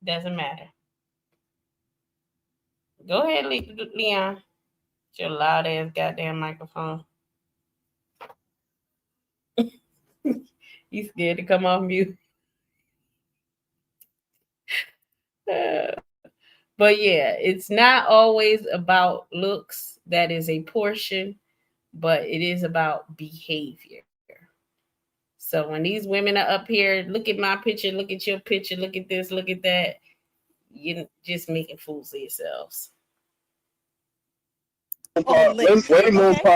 Doesn't matter. Go ahead, Leon. It's your loud ass goddamn microphone. You scared to come off mute? But yeah, it's not always about looks. That is a portion, but it is about behavior. So when these women are up here, look at my picture, look at your picture, look at this, look at that, you're just making fools of yourselves. Wait, Moonpie.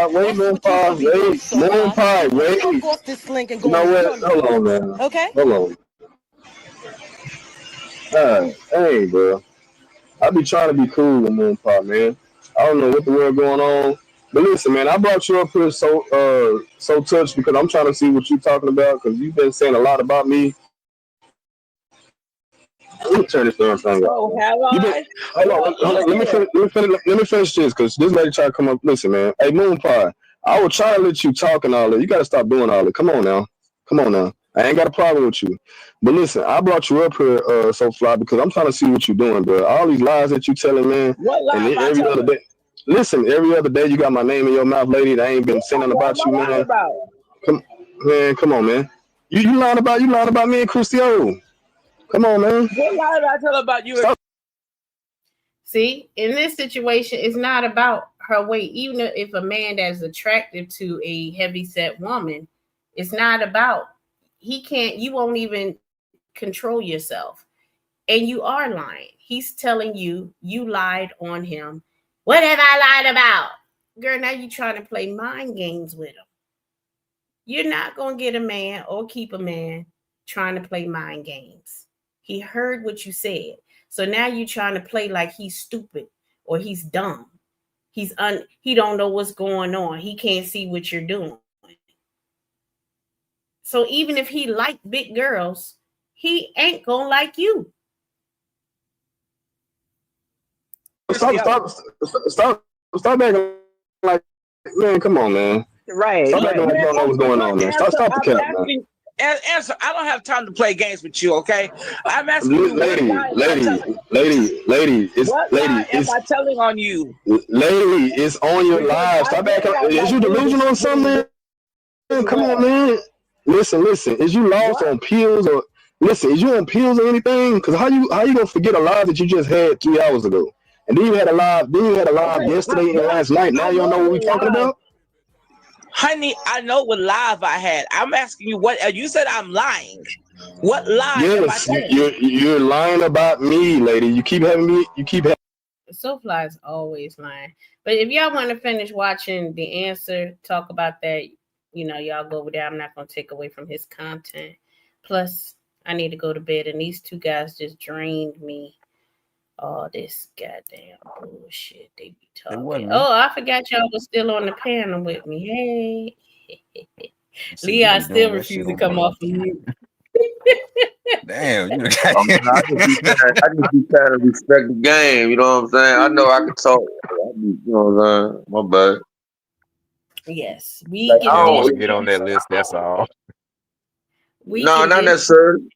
Off this link and go. You know what? Hold on, man. Okay. Hold on. Hey, bro. I be trying to be cool with Moonpie, man. I don't know what the world going on. But listen, man, I brought you up here so touched because I'm trying to see what you're talking about because you've been saying a lot about me. Let me turn this damn thing off. Hold on. Let me finish this because this lady trying to come up. Listen, man. Hey, Moonpie, I was trying to let you talk and all that. You got to stop doing all that. Come on now. I ain't got a problem with you. But listen, I brought you up here, SoFly, because I'm trying to see what you're doing, bro. All these lies that you telling, man. What lies and every other day. Listen, every other day you got my name in your mouth, lady. That ain't been saying about you, man. Come on, man. You lying about me and Christy O. Come on, man. What lie did I tell about you? See, in this situation, it's not about her weight. Even if a man that's attractive to a heavyset woman, it's not about, you won't even control yourself. And you are lying. He's telling you lied on him. What have I lied about? Girl, now you're trying to play mind games with him. You're not going to get a man or keep a man trying to play mind games. He heard what you said. So now you're trying to play like he's stupid or he's dumb. He don't know what's going on. He can't see what you're doing. So even if he liked big girls, he ain't going to like you. Stop acting like, man, come on, man. Right. Stop acting like you don't know what's going on, man. Stop the cap, man. Answer. I don't have time to play games with you, okay? I'm asking you, lady. What lie am I telling on you? Lady, it's on your live. Stop acting. Is you delusional or something? Come on, man. Listen. Is you lost on pills or listen? Is you on pills or anything? Because how you gonna forget a live that you just had 3 hours ago? And then you had a live. Yesterday and last night. Now you don't know what we're talking about. Honey, I know what live I had. I'm asking you what you said. I'm lying. What lie? Yes, you're lying about me, lady. You keep having me. SoFly is always lying. But if y'all want to finish watching The Answer, talk about that. Y'all go over there. I'm not going to take away from his content. Plus, I need to go to bed, and these two guys just drained me. All this goddamn bullshit they be talking. Oh, I forgot y'all was still on the panel with me. Hey. Leon still refused to come off of mute. Damn, I just be trying to respect the game. You know what I'm saying? I know I can talk. You know what I'm saying? My bad. Yes, I don't want to get on that list. That's all. No, not necessarily.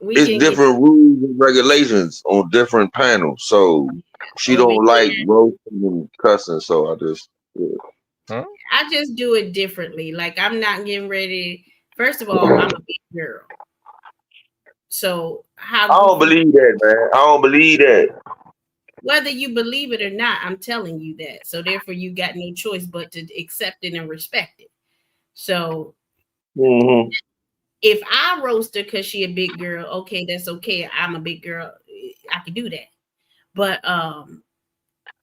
It's different rules and regulations on different panels. So she don't like roasting and cussing. So I just I just do it differently. Like I'm not getting ready. First of all, I'm a big girl. So I don't believe that, man. I don't believe that. Whether you believe it or not, I'm telling you that. So therefore, you got no choice but to accept it and respect it. So if I roast her because she a big girl, okay, that's okay. I'm a big girl. I can do that. But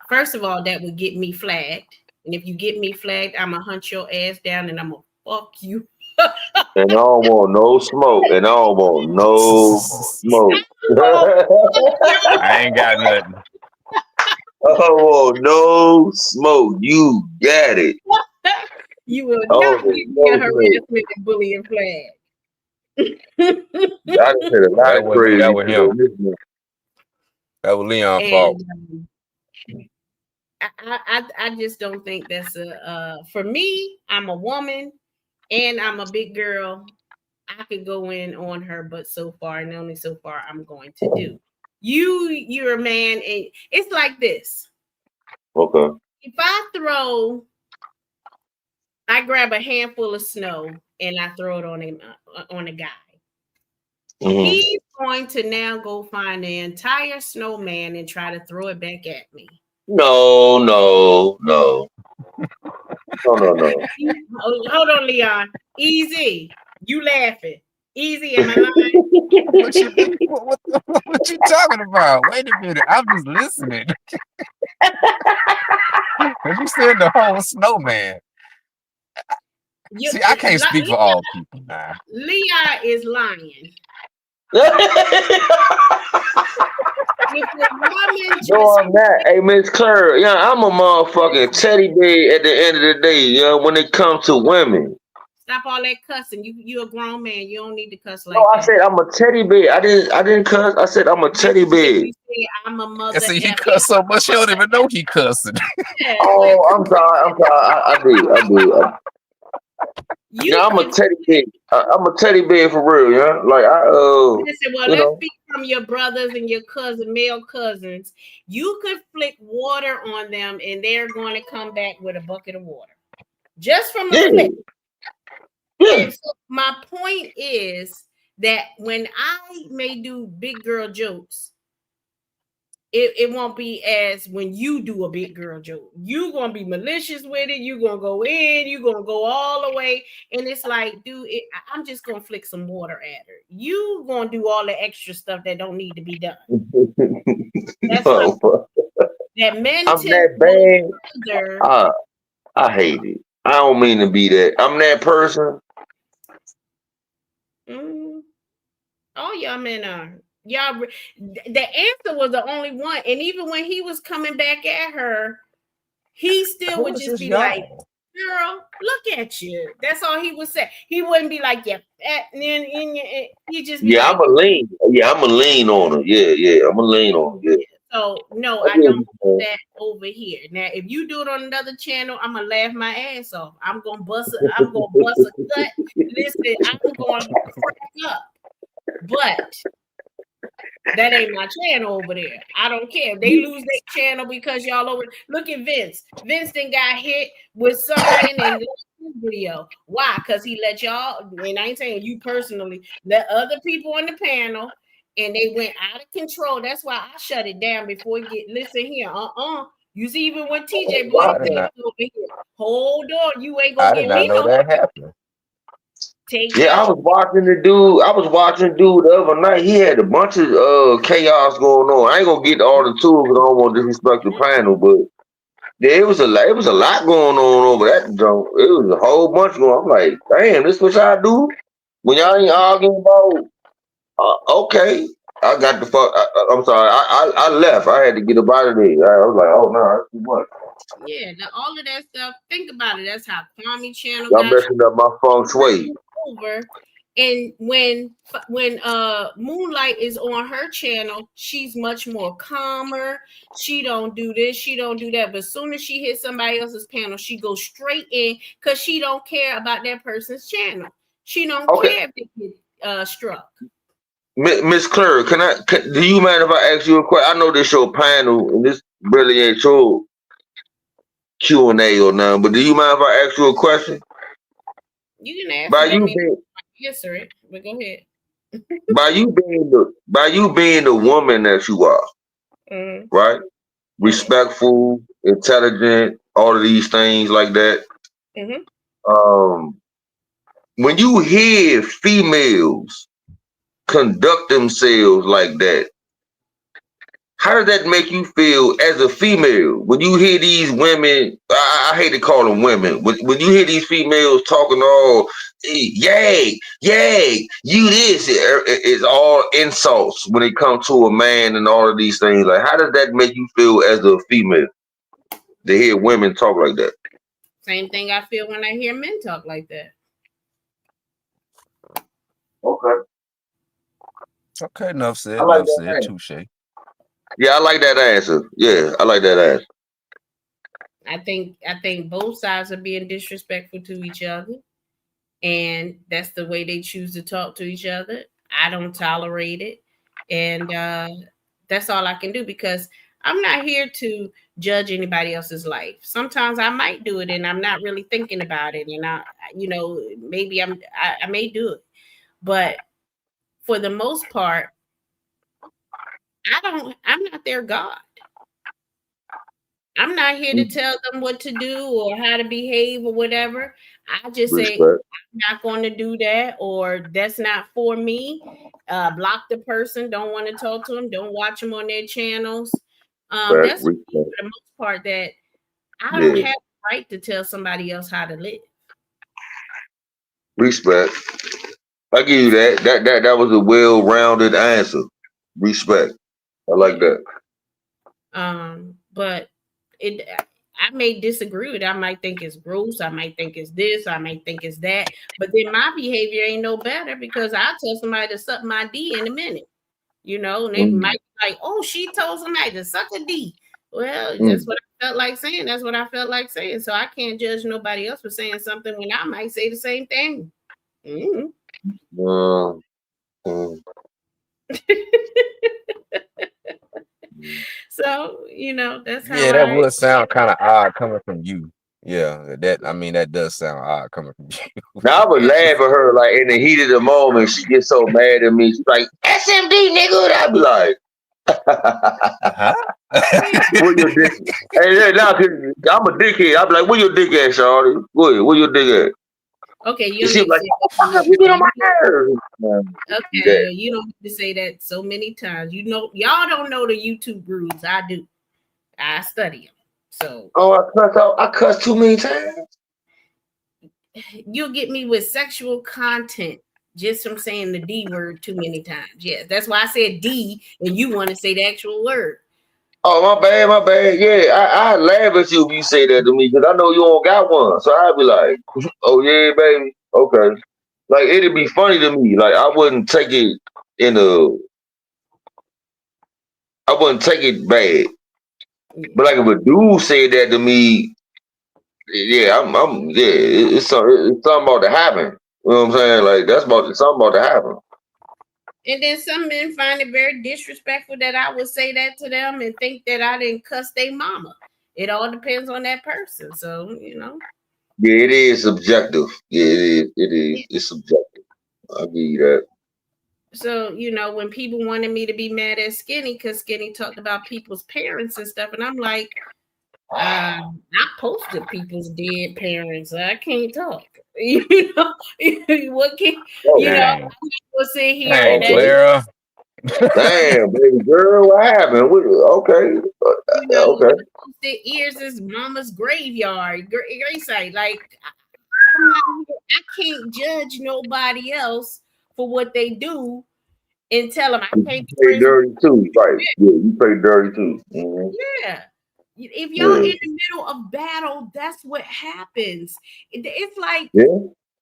first of all, that would get me flagged. And if you get me flagged, I'm going to hunt your ass down and I'm going to fuck you. And I don't want no smoke. I ain't got nothing. I don't want no smoke. You got it. You will not get me a harassment and bullying flag. That was him. That was Leon's fault. I just don't think that's for me. I'm a woman and I'm a big girl. I could go in on her, but so far and only so far I'm going to do. You're a man, and it's like this. Okay. If I grab a handful of snow and I throw it on a guy. Mm-hmm. He's going to now go find the entire snowman and try to throw it back at me. No. Hold on, Leon. Easy. You laughing. Easy, am I lying? What you talking about? Wait a minute. I'm just listening. Because you said the whole snowman. See, I can't speak for all people now. Leon is lying. No, I'm not. Hey, Miss Claire, I'm a motherfucking teddy bear at the end of the day, when it comes to women. Stop all that cussing. You a grown man. You don't need to cuss like that. I said I'm a teddy bear. I didn't cuss. I said I'm a teddy bear. You said I'm a mother. See, he cussed so much, you don't even know he cussing. Oh, I'm sorry. I do. I'm a teddy bear. I'm a teddy bear for real, yeah. Like Listen, let's speak from your brothers and your male cousins. You could flick water on them, and they're going to come back with a bucket of water, just from a flick. And so my point is, that when I may do big girl jokes, it won't be as when you do a big girl joke. You gonna be malicious with it. You gonna go in. You gonna go all the way, and it's like, dude, I'm just gonna flick some water at her. You gonna do all the extra stuff that don't need to be done. That's No, that men I'm tend that further. bad. I hate it. I don't mean to be that. I'm that person. All y'all men are. Y'all, the answer was the only one, and even when he was coming back at her, he still would just be like, "Girl, look at you." That's all he would say. He wouldn't be like, "Yeah," and then he just be like, I'm a lean. I'm a lean on her. I'm a lean on her. Yeah. So no, I don't do that over here. Now, if you do it on another channel, I'm gonna laugh my ass off. I'm gonna bust a gut. Listen, I'm gonna crack up. But that ain't my channel over there. I don't care. They lose their channel because y'all over. Look at Vince. Vince then got hit with something in this video. Why? Because he let y'all, and I ain't saying you personally, let other people on the panel, and they went out of control. That's why I shut it down before it get. Listen here, You see, even when TJ brought it over here, hold on, you ain't gonna get me know no. that happened. I was watching the dude the other night. He had a bunch of chaos going on. I ain't gonna get all the tools because I don't want to disrespect the panel, but yeah, it was a lot going on over that jump. It was a whole bunch going. I'm like, damn, this what y'all do when y'all ain't arguing about? Okay, I got the fuck. I'm sorry. I left. I had to get up out of there. I was like, oh no, that's too much. Yeah, all of that stuff. Think about it. That's how Kwame Channel got messing up my feng shui. Over. And when Moonlight is on her channel, she's much more calmer. She don't do this, she don't do that. But as soon as she hits somebody else's panel, she goes straight in because she don't care about that person's channel. She don't care if they get struck. Miss Claire, do you mind if I ask you a question? I know this your panel, and this really ain't your Q&A or nothing, but do you mind if I ask you a question? You can ask answer it, but go ahead. by you being the woman that you are, right? Respectful, intelligent, all of these things like that. When you hear females conduct themselves like that, how does that make you feel as a female? When you hear these women, I hate to call them women, when you hear these females talking all, yay, you this, it's all insults when it comes to a man and all of these things. Like, how does that make you feel as a female to hear women talk like that? Same thing I feel when I hear men talk like that. Okay, enough said. Touche. Yeah, I like that answer. Yeah, I like that answer. I think both sides are being disrespectful to each other, and that's the way they choose to talk to each other. I don't tolerate it, and that's all I can do because I'm not here to judge anybody else's life. Sometimes I might do it, and I'm not really thinking about it, and maybe I may do it, but for the most part, I'm not their God. I'm not here to tell them what to do or how to behave or whatever. I just say I'm not going to do that, or that's not for me. Block the person. Don't want to talk to them. Don't watch them on their channels. That's for the most part that I don't have the right to tell somebody else how to live. Respect. I give you that. That was a well-rounded answer. Respect. I like that. But I may disagree with it. I might think it's gross. I might think it's this. I might think it's that. But then my behavior ain't no better because I'll tell somebody to suck my D in a minute. And they might be like, oh, she told somebody to suck a D. Well, that's what I felt like saying. That's what I felt like saying. So I can't judge nobody else for saying something when I might say the same thing. So, that's how that would sound kind of odd coming from you. Yeah, that does sound odd coming from you. Now I would laugh at her like in the heat of the moment. She gets so mad at me. She's like, "SMD, nigga." I'd be like, "Where your dick?" Hey, now I'm a dickhead. I'd be like, "Where your dick at, Shawty? Where your dick at?" Okay, you And don't she need be like, to "Motherfucker, you get on my nerves." okay, you don't need to say that so many times. You know, y'all don't know the YouTube rules. I do. I study them. So I cuss too many times. You'll get me with sexual content just from saying the D word too many times. Yes, that's why I said D, and you want to say the actual word. Oh, my bad. Yeah, I laugh at you if you say that to me because I know you don't got one. So I'd be like, "Oh yeah, baby, okay." Like it'd be funny to me. Like I wouldn't take it bad. But like if a dude said that to me, yeah, it's something about to happen. You know what I'm saying? Like something about to happen. And then some men find it very disrespectful that I would say that to them and think that I didn't cuss their mama. It all depends on that person. So, you know. Yeah, it is subjective. Yeah, it is. It's subjective. I'll give you that. So, you know, when people wanted me to be mad at Skinny because Skinny talked about people's parents and stuff, and I'm like, I posted people's dead parents. I can't talk. You know, what can you know? We'll sit here and Clara. Damn, baby girl, what happened? Okay, you know, okay. The ears is mama's graveyard, gravesite. Like I can't judge nobody else for what they do and tell them I can't be play dirty too, right? Yeah, you play dirty too. Mm-hmm. Yeah. If y'all in the middle of battle, that's what happens. It's like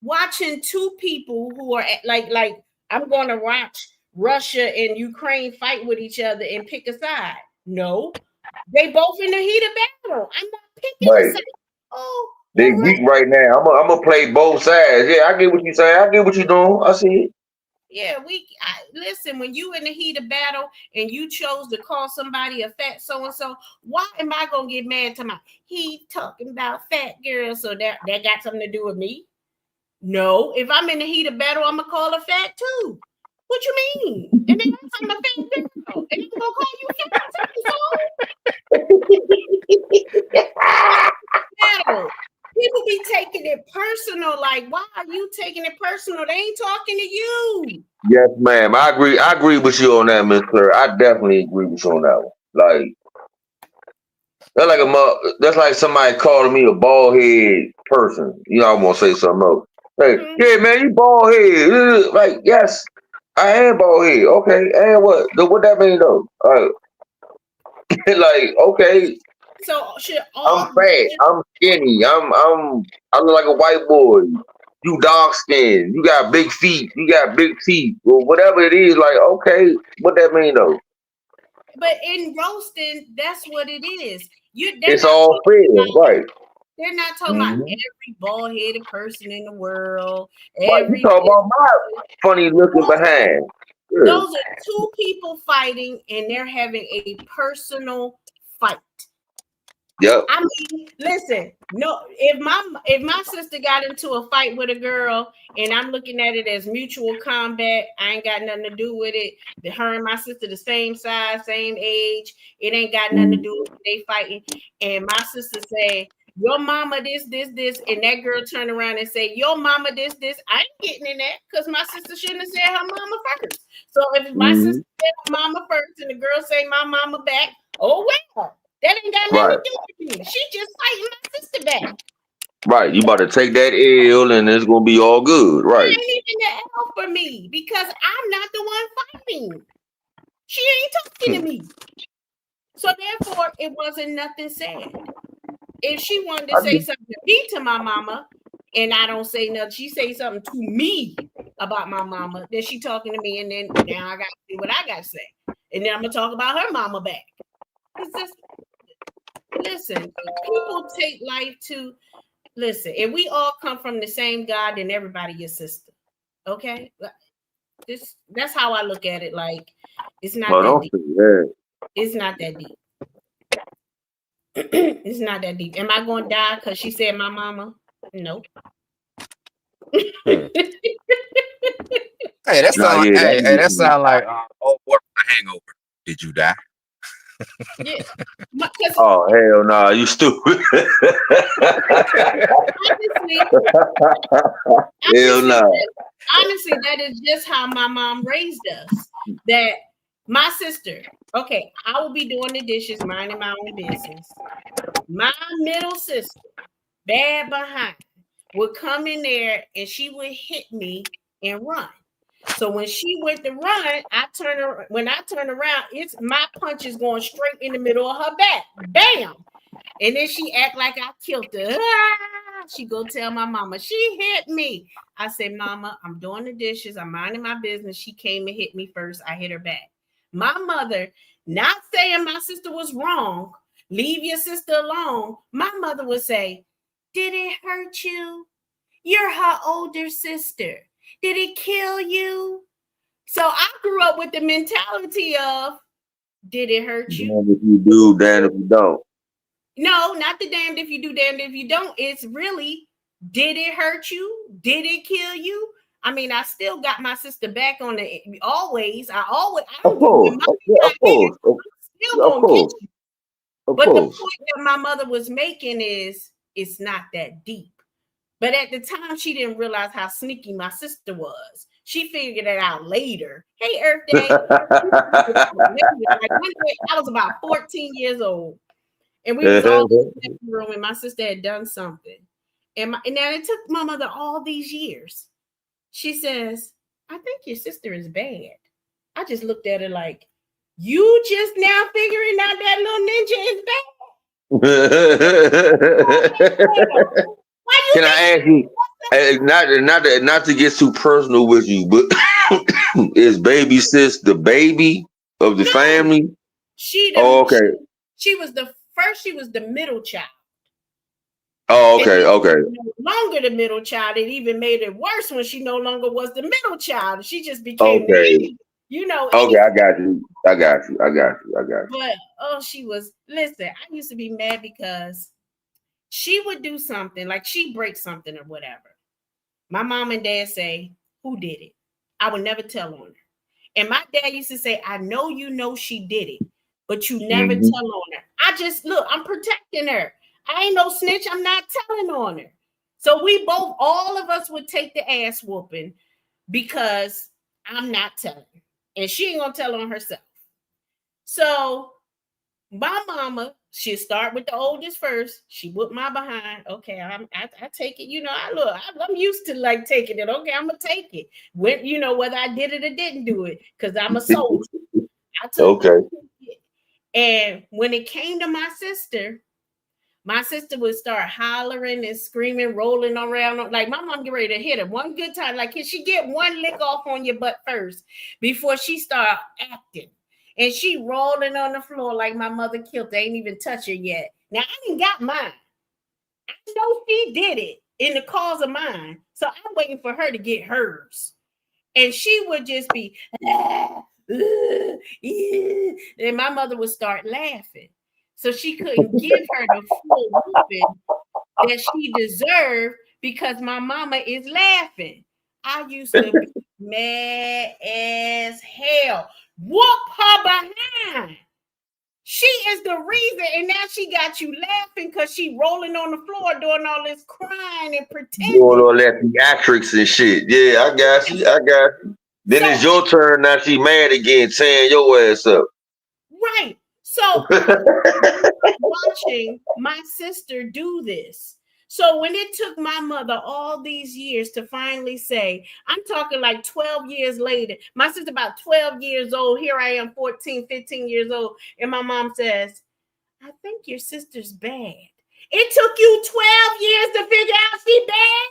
watching two people who are like I'm going to watch Russia and Ukraine fight with each other and pick a side. No, they both in the heat of battle. I'm not picking a side. Oh, they weak right now. I'm gonna play both sides. Yeah, I get what you're saying. I get what you're doing. I see it. Yeah, listen, when you in the heat of battle and you chose to call somebody a fat so-and-so, why am I gonna get mad to he talking about fat girl? So that got something to do with me? No, if I'm in the heat of battle, I'm gonna call her fat too. What you mean? And then I'm a fat girl, and I'm gonna call you fat. People be taking it personal. Like, why are you taking it personal? They ain't talking to you. Yes, ma'am. I agree with you on that, Miss Claire. I definitely agree with you on that one. Like that's like somebody calling me a bald head person. You know, I'm gonna say something else. Hey, yeah, man, you bald head. Like, yes, I am bald head. Okay, and what? What that mean though? Like, okay. So I'm fat. I'm skinny. I look like a white boy. You dark skinned. You got big feet. You got big teeth. Well, whatever it is, like, okay, what that mean though? But in roasting, that's what it is. It's all fair, right? They're not talking about every bald-headed person in the world. Right, you talking about my funny looking behind. Those are two people fighting, and they're having a personal fight. Yep. I mean, listen, no, if my sister got into a fight with a girl and I'm looking at it as mutual combat, I ain't got nothing to do with it. Her and my sister the same size, same age. It ain't got nothing to do with it. They fighting. And my sister say, your mama this, and that girl turn around and say, your mama this. I ain't getting in that because my sister shouldn't have said her mama first. So if my sister said mama first and the girl say my mama back, oh well. That ain't got nothing to do with me. She just fighting my sister back. Right. You about to take that L and it's gonna be all good. Right. It ain't even the L for me because I'm not the one fighting. She ain't talking to me. So therefore, it wasn't nothing said. If she wanted to say something to me to my mama, and I don't say nothing, she say something to me about my mama, then she talking to me, and then now I got to see what I got to say. And then I'm going to talk about her mama back. It's just, listen, people take life to, listen, if we all come from the same God, then everybody your sister. Okay? That's how I look at it. Like, it's not that deep. It's not that deep. It's not that deep. Am I going to die because she said my mama? No. Hey, that sound like, that sound like old boy from The Hangover. Did you die? Yeah. Oh hell no, you stupid. Honestly, that is just how my mom raised us. That my sister, okay, I will be doing the dishes, minding my own business. My middle sister, bad behind, would come in there and she would hit me and run. So when she went to run, when I turn around, it's my punch is going straight in the middle of her back. Bam! And then she act like I killed her. Ah! She go tell my mama, she hit me. I said, Mama, I'm doing the dishes. I'm minding my business. She came and hit me first. I hit her back. My mother, not saying my sister was wrong, leave your sister alone. My mother would say, did it hurt you? You're her older sister. Did it kill you? So I grew up with the mentality of, did it hurt you? Damn if you do, damn if you don't. No, not the damned if you do, damned if you don't. It's really, did it hurt you? Did it kill you? I mean, I still got my sister back on the always. I don't course. But the point that my mother was making is it's not that deep. But at the time, she didn't realize how sneaky my sister was. She figured it out later. Hey, Earth Day. Like one day, I was about 14 years old. And we was all in the room, and my sister had done something. And now it took my mother all these years. She says, I think your sister is bad. I just looked at her like, you just now figuring out that little ninja is bad? Can I ask you, not to get too personal with you, but is baby sis the baby of the family? Okay. She was the first, she was the middle child. Oh, okay, okay. No longer the middle child. It even made it worse when she no longer was the middle child. She just became the, Okay, I got you. But she was, listen, I used to be mad because she would do something, like she'd break something or whatever. My mom and dad say, who did it? I would never tell on her. And my dad used to say, I know you know she did it, but you never tell on her. I just, look, I'm protecting her. I ain't no snitch. I'm not telling on her. So we both, all of us would take the ass whooping because I'm not telling. And she ain't going to tell on herself. So my mama, she'll start with the oldest first. She whooped my behind. Okay, I take it. I'm used to like taking it. Okay, I'm gonna take it. When whether I did it or didn't do it, because I'm a soldier. I took it. And when it came to my sister would start hollering and screaming, rolling around. Like my mom get ready to hit her one good time. Like, can she get one lick off on your butt first before she start acting? And she rolling on the floor like my mother killed her. Ain't even touch her yet. Now, I ain't got mine. I know she did it in the cause of mine. So I'm waiting for her to get hers. And she would just be, and my mother would start laughing. So she couldn't give her the full whooping that she deserved because my mama is laughing. I used to be mad as hell. Whoop her behind. She is the reason, and now she got you laughing because she rolling on the floor doing all this crying and pretending. Doing all that theatrics and shit. Yeah, I got you. Then it's your turn. Now she mad again, tearing your ass up. Right. So watching my sister do this. So when it took my mother all these years to finally say, I'm talking like 12 years later, my sister about 12 years old, here I am 14, 15 years old, and my mom says, I think your sister's bad. It took you 12 years to figure out she bad?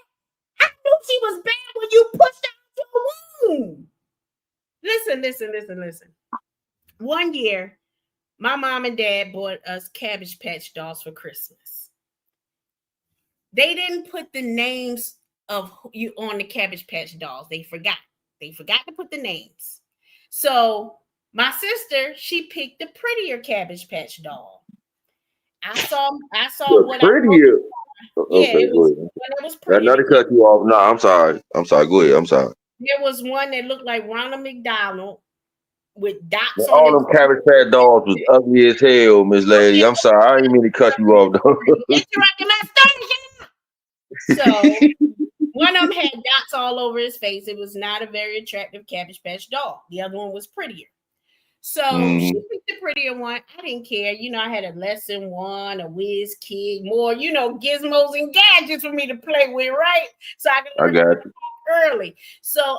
I knew she was bad when you pushed out your womb. Listen. One year, my mom and dad bought us Cabbage Patch dolls for Christmas. They didn't put the names of you on the Cabbage Patch dolls. They forgot. They forgot to put the names. So my sister, she picked the prettier Cabbage Patch doll. I saw You're what I prettier. yeah, Okay, it go was ahead. when it was pretty. Not to cut you off. No, I'm sorry. I'm sorry. Go ahead. I'm sorry. There was one that looked like Ronald McDonald with dots on All his. them Cabbage Patch dogs was ugly as hell, Miss Lady. I'm sorry. I didn't mean to cut you off, though. Interrupting my story. So one of them had dots all over his face. It was not a very attractive Cabbage Patch dog. The other one was prettier. So she picked the prettier one. I didn't care. You know, I had a lesson one, a whiz kid, more, you know, gizmos and gadgets for me to play with, right? So I could learn got you. early. So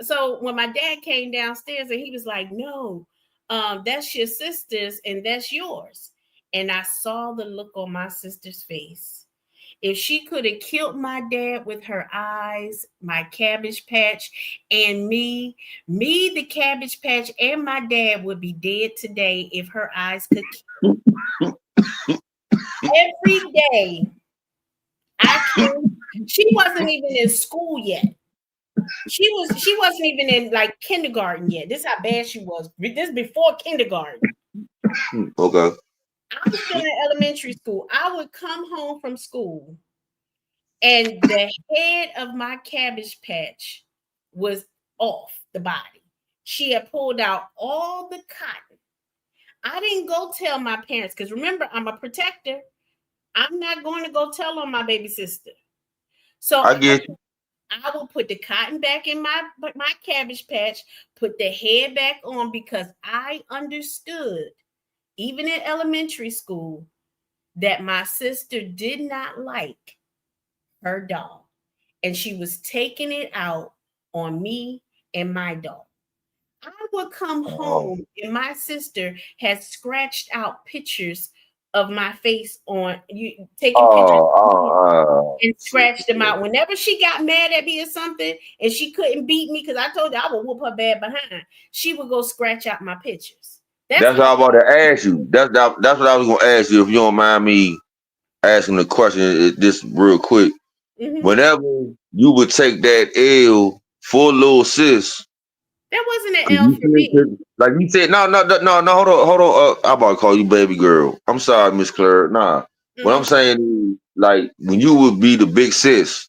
so when my dad came downstairs and he was like, no, that's your sister's and that's yours. And I saw the look on my sister's face. If she could have killed my dad with her eyes, my Cabbage Patch, and me, the Cabbage Patch, and my dad would be dead today if her eyes could kill. Every day, she wasn't even in school yet. She wasn't even in like kindergarten yet. This is how bad she was. This before kindergarten. Okay. I was still in elementary school. I would come home from school and the head of my Cabbage Patch was off the body. She had pulled out all the cotton. I didn't go tell my parents because remember, I'm a protector. I'm not going to go tell on my baby sister. So I get you. I will put the cotton back in my Cabbage Patch, put the head back on because I understood, even in elementary school, that my sister did not like her dog. And she was taking it out on me and my dog. I would come home and my sister had scratched out pictures of my face on you taking pictures and scratched them out. Whenever she got mad at me or something and she couldn't beat me because I told her I would whoop her bad behind, she would go scratch out my pictures. That's what I was about to ask you. That's what I was going to ask you if you don't mind me asking the question just real quick. Whenever you would take that L for little sis, that wasn't an L for me. Like you said, no, hold on. I'm about to call you baby girl. I'm sorry, Miss Claire. Nah. What I'm saying is, like, when you would be the big sis,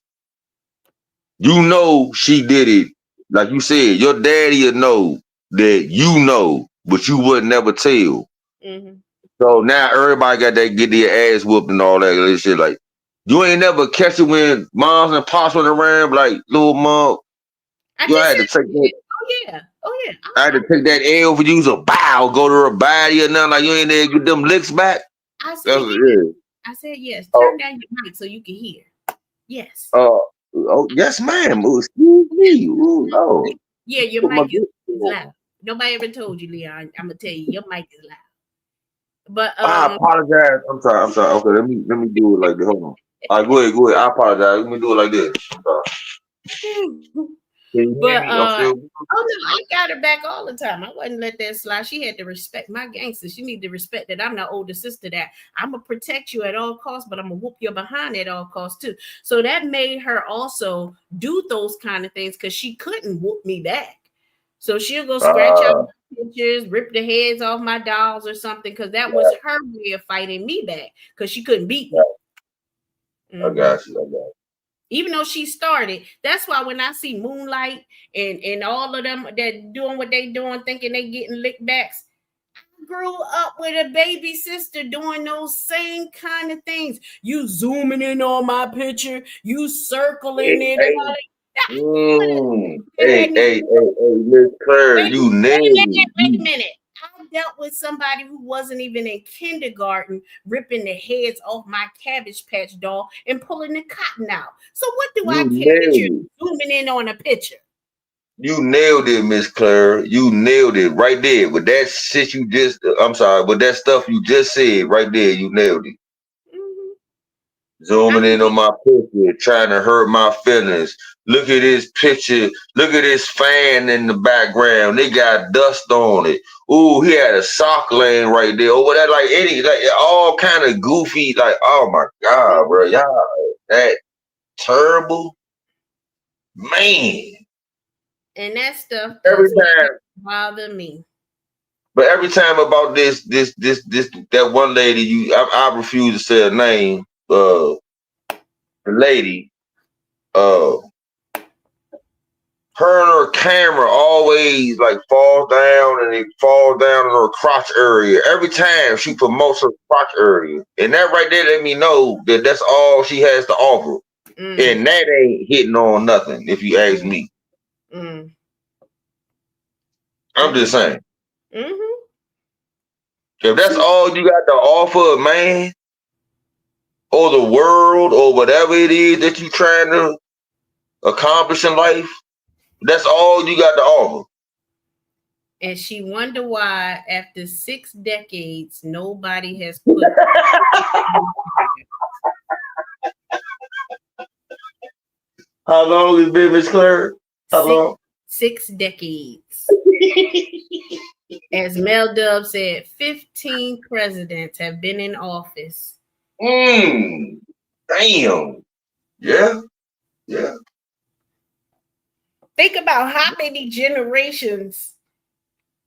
you know she did it. Like you said, your daddy would know that you know, but you would never tell. So now everybody got that get their ass whooped and all that shit. Like, you ain't never catch it when moms and pops went around, like, little mom. You had to take that. Oh yeah. I had to take that L for you, so bow, go to her body or nothing. Like, you ain't there to get them licks back. I said yes. Turn down your mic so you can hear. Yes. Oh, yes, ma'am. Excuse me. Ooh, no. Yeah, your mic is loud. Nobody ever told you, Leon. I'm gonna tell you, your mic is loud. But I apologize. I'm sorry. Okay, let me do it like this. Hold on. All right, go ahead. I apologize. Let me do it like this. I'm sorry. But oh no, I got her back all the time. I wouldn't let that slide. She had to respect my gangster. She need to respect that I'm the older sister, that I'm gonna protect you at all costs, but I'm gonna whoop your behind at all costs too. So that made her also do those kind of things because she couldn't whoop me back. So she'll go scratch out pictures, rip the heads off my dolls or something, because that was her way of fighting me back because she couldn't beat me. I got you. Even though she started, that's why when I see Moonlight and all of them that doing what they doing, thinking they getting licked backs, I grew up with a baby sister doing those same kind of things. You zooming in on my picture, you circling it. Hey, Miss Claire, you nailed it. Wait a minute. I dealt with somebody who wasn't even in kindergarten ripping the heads off my Cabbage Patch doll and pulling the cotton out. So what do I care that you're zooming in on a picture? You nailed it, Miss Claire. You nailed it right there. With that shit you just, I'm sorry, with that stuff you just said right there, you nailed it. Zooming in on my picture, trying to hurt my feelings. Look at this picture. Look at this fan in the background. They got dust on it. Ooh, he had a sock laying right there. Over that, like all kind of goofy. Like, oh my God, bro, y'all, that terrible, man. And that stuff every time bother me. But every time about this, that one lady, I refuse to say her name. The lady, her and her camera always like falls down, and it falls down in her crotch area. Every time she promotes her crotch area, and that right there let me know that that's all she has to offer, and that ain't hitting on nothing. If you ask me, I'm just saying. If that's all you got to offer a man or the world or whatever it is that you're trying to accomplish in life, that's all you got to offer. And she wonder why after 6 decades, nobody has put How long has been, Miss Claire? How long? 6 decades. As Mel Dub said, 15 presidents have been in office. Damn. Yeah. Think about how many generations.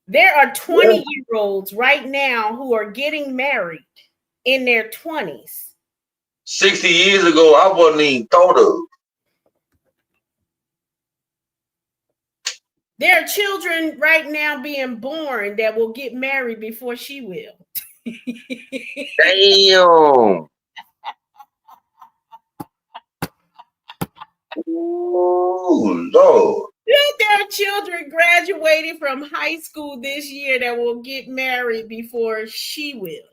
There are 20-year-olds right now who are getting married in their 20s. 60 years ago, I wasn't even thought of. There are children right now being born that will get married before she will. Damn. Ooh, Lord. There are children graduating from high school this year that will get married before she will.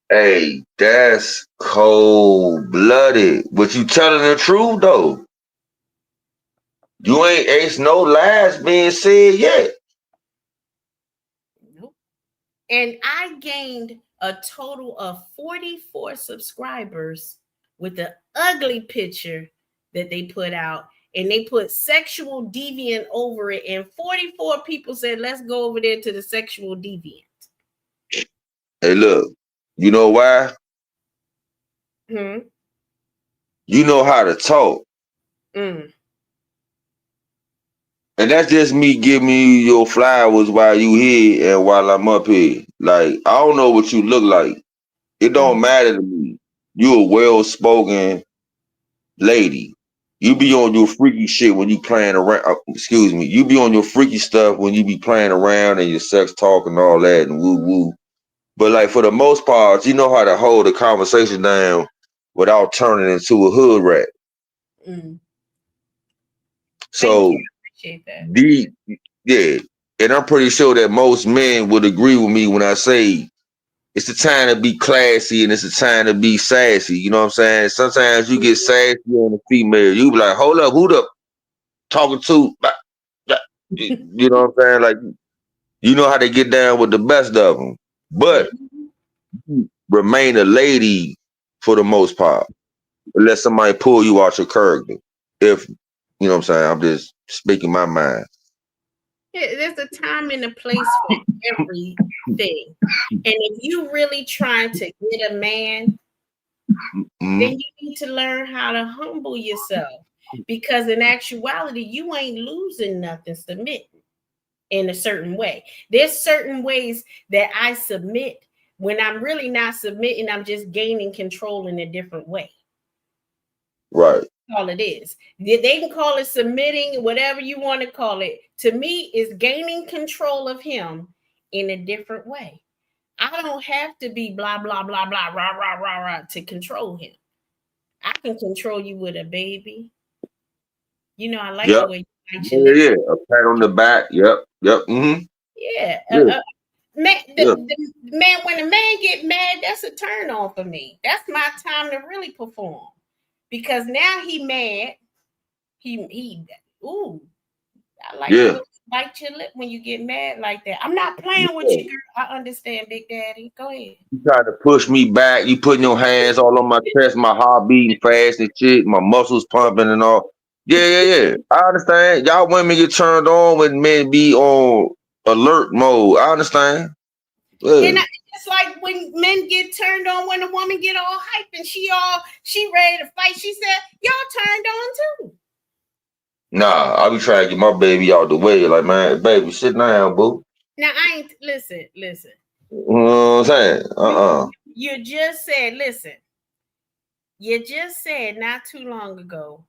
Hey, that's cold-blooded. But you telling the truth, though. You ain't no lies being said yet. Nope. And I gained a total of 44 subscribers with the ugly picture that they put out. And they put sexual deviant over it. And 44 people said, let's go over there to the sexual deviant. Hey, look. You know why? You know how to talk. And that's just me giving you your flowers while you here and while I'm up here. Like, I don't know what you look like. It don't matter to me. You a well-spoken lady. You be on your freaky shit when you playing around. Excuse me. You be on your freaky stuff when you be playing around and your sex talk and all that and woo-woo. But like for the most part, you know how to hold a conversation down without turning into a hood rat. So yeah, and I'm pretty sure that most men would agree with me when I say it's the time to be classy and it's the time to be sassy. You know what I'm saying? Sometimes you get sassy on a female. You be like, hold up, who the talking to? You know what I'm saying? Like, you know how to get down with the best of them. But remain a lady for the most part. Unless somebody pull you out your character. If, you know what I'm saying? I'm just speaking my mind. Yeah, there's a time and a place for everything. And if you really trying to get a man, then you need to learn how to humble yourself. Because in actuality, you ain't losing nothing submitting in a certain way. There's certain ways that I submit when I'm really not submitting, I'm just gaining control in a different way. Right. All it is. They can call it submitting, whatever you want to call it. To me, is gaining control of him in a different way. I don't have to be blah, blah, blah, blah, rah, rah, rah, rah to control him. I can control you with a baby. You know, I like the way you like your lips. A pat on the back. Yep. Yeah. Man, when a man get mad, that's a turn on for me. That's my time to really perform. Because now he mad. I like to bite your lip when you get mad like that. I'm not playing with you, girl. I understand, Big Daddy. Go ahead. You trying to push me back. You putting your hands all on my chest, my heart beating fast and shit, my muscles pumping and all. Yeah. I understand. Y'all women get turned on when men be on alert mode. I understand. And it's like when men get turned on when a woman get all hype and she ready to fight. She said, y'all turned on too. Nah, I be trying to get my baby out the way. Like, man, baby, sit down, boo. Now I ain't listen. You know what I'm saying? You just said, listen. You just said not too long ago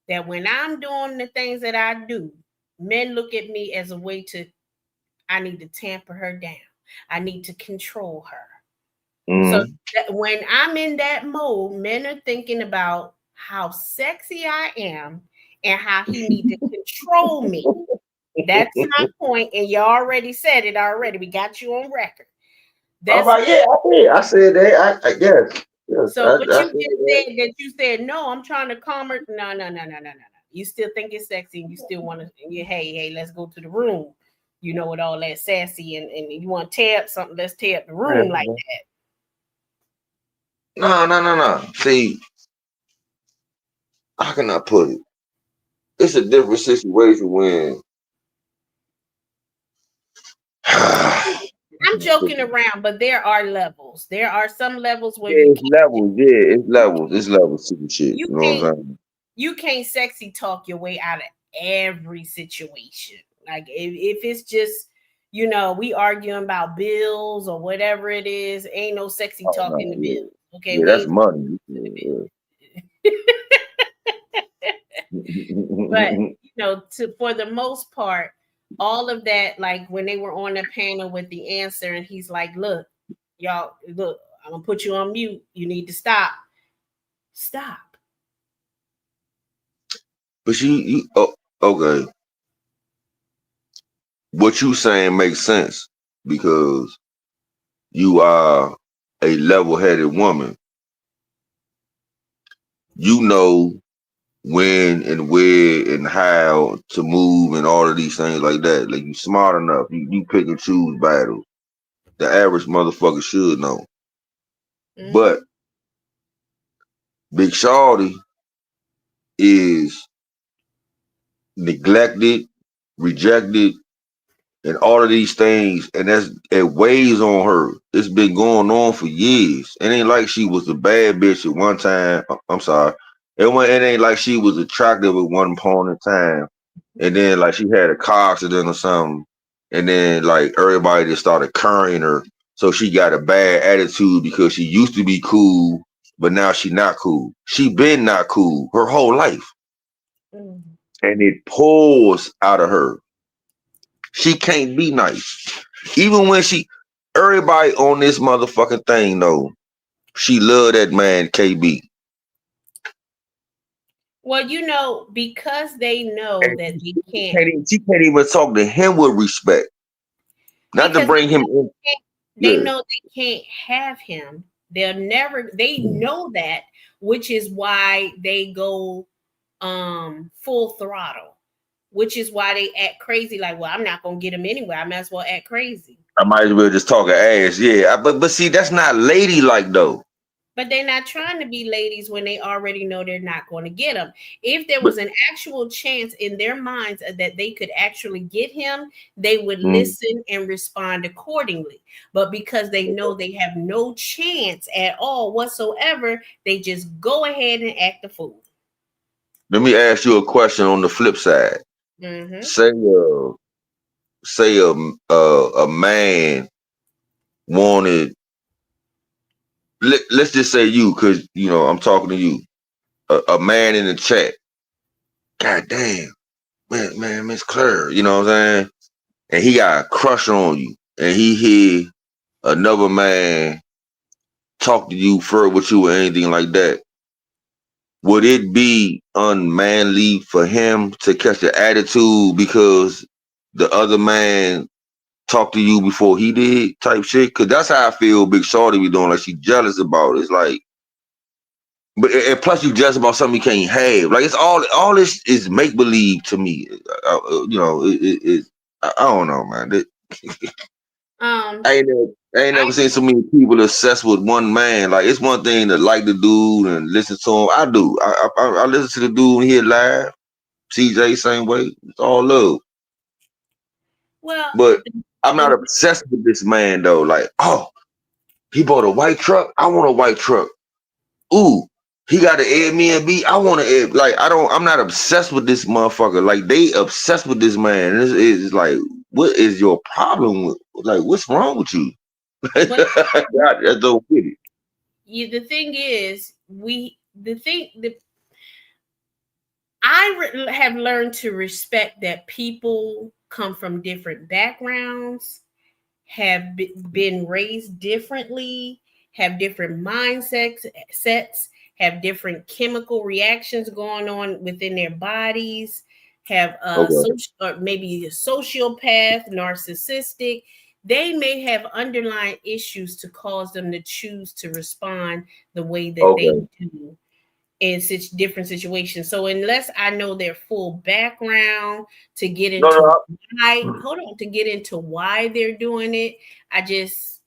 that when I'm doing the things that I do, men look at me as a way to, I need to tamper her down. I need to control her. So when I'm in that mode, men are thinking about how sexy I am and how he needs to control me. That's my point, and you already said it already. We got you on record. That's I said that. I guess. Yes, so what you just said that you said, no, I'm trying to calm her. No. You still think it's sexy and you still want to, hey, let's go to the room. You know, with all that sassy and you want to tear up something, let's tear up the room like that. No. See, how can I put it? It's a different situation when I'm joking around, but there are levels. There are some levels where it's levels to the shit. You know what I'm saying? You can't sexy talk your way out of every situation. Like if it's just, we arguing about bills or whatever it is, ain't no sexy talking the bills. Okay, that's money. But for the most part, all of that, like when they were on the panel with the answer, and he's like, look, y'all, I'm gonna put you on mute. You need to stop. But okay. What you saying makes sense because you are a level-headed woman. You know when and where and how to move and all of these things like that. Like you smart enough. You pick and choose battles. The average motherfucker should know. But Big Shawty is neglected, rejected, and all of these things, and it weighs on her. It's been going on for years. It ain't like she was a bad bitch at one time. I'm sorry. It ain't like she was attractive at one point in time, and then like she had a car accident or something, and then like everybody just started currying her, so she got a bad attitude because she used to be cool, but now she not cool. She been not cool her whole life, and it pours out of her. She can't be nice. Even when everybody on this motherfucking thing know she love that man KB. Well, because they know that they can't. She can't even talk to him with respect. Not to bring him in. They know they can't have him. They know that, which is why they go full throttle. Which is why they act crazy. Like, well, I'm not gonna get him anyway. I might as well act crazy. I might as well just talk ass. Yeah, but see, that's not ladylike though. But they're not trying to be ladies when they already know they're not going to get him. If there was an actual chance in their minds that they could actually get him, they would listen and respond accordingly. But because they know they have no chance at all whatsoever, they just go ahead and act the fool. Let me ask you a question on the flip side. Say a man wanted. Let's just say you, because I'm talking to you. A man in the chat. God damn, man, Miss Claire, you know what I'm saying? And he got a crush on you, and he hear another man talk to you, flirt with you, or anything like that. Would it be unmanly for him to catch the attitude because the other man talked to you before he did, type shit? Because that's how I feel Big Shawty be doing. Like, she jealous about it. It's like, and plus you jealous about something you can't have. Like, it's all this is make believe to me. I don't know, man. I ain't never seen so many people obsessed with one man. Like, it's one thing to like the dude and listen to him. I do. I listen to the dude and hear live. TJ same way. It's all love. Well, but I'm not obsessed with this man though. Like, oh, he bought a white truck. I want a white truck. Ooh, he got an Airbnb. I want to like. I'm not obsessed with this motherfucker. Like, they obsessed with this man. It's like, what is your problem with? Like, what's wrong with you? That's dope with it. The thing is, I have learned to respect that people come from different backgrounds, have been raised differently, have different mindsets, have different chemical reactions going on within their bodies, have or maybe a sociopath, narcissistic. They may have underlying issues to cause them to choose to respond the way that they do in such different situations. So unless I know their full background to get into to get into why they're doing it, I just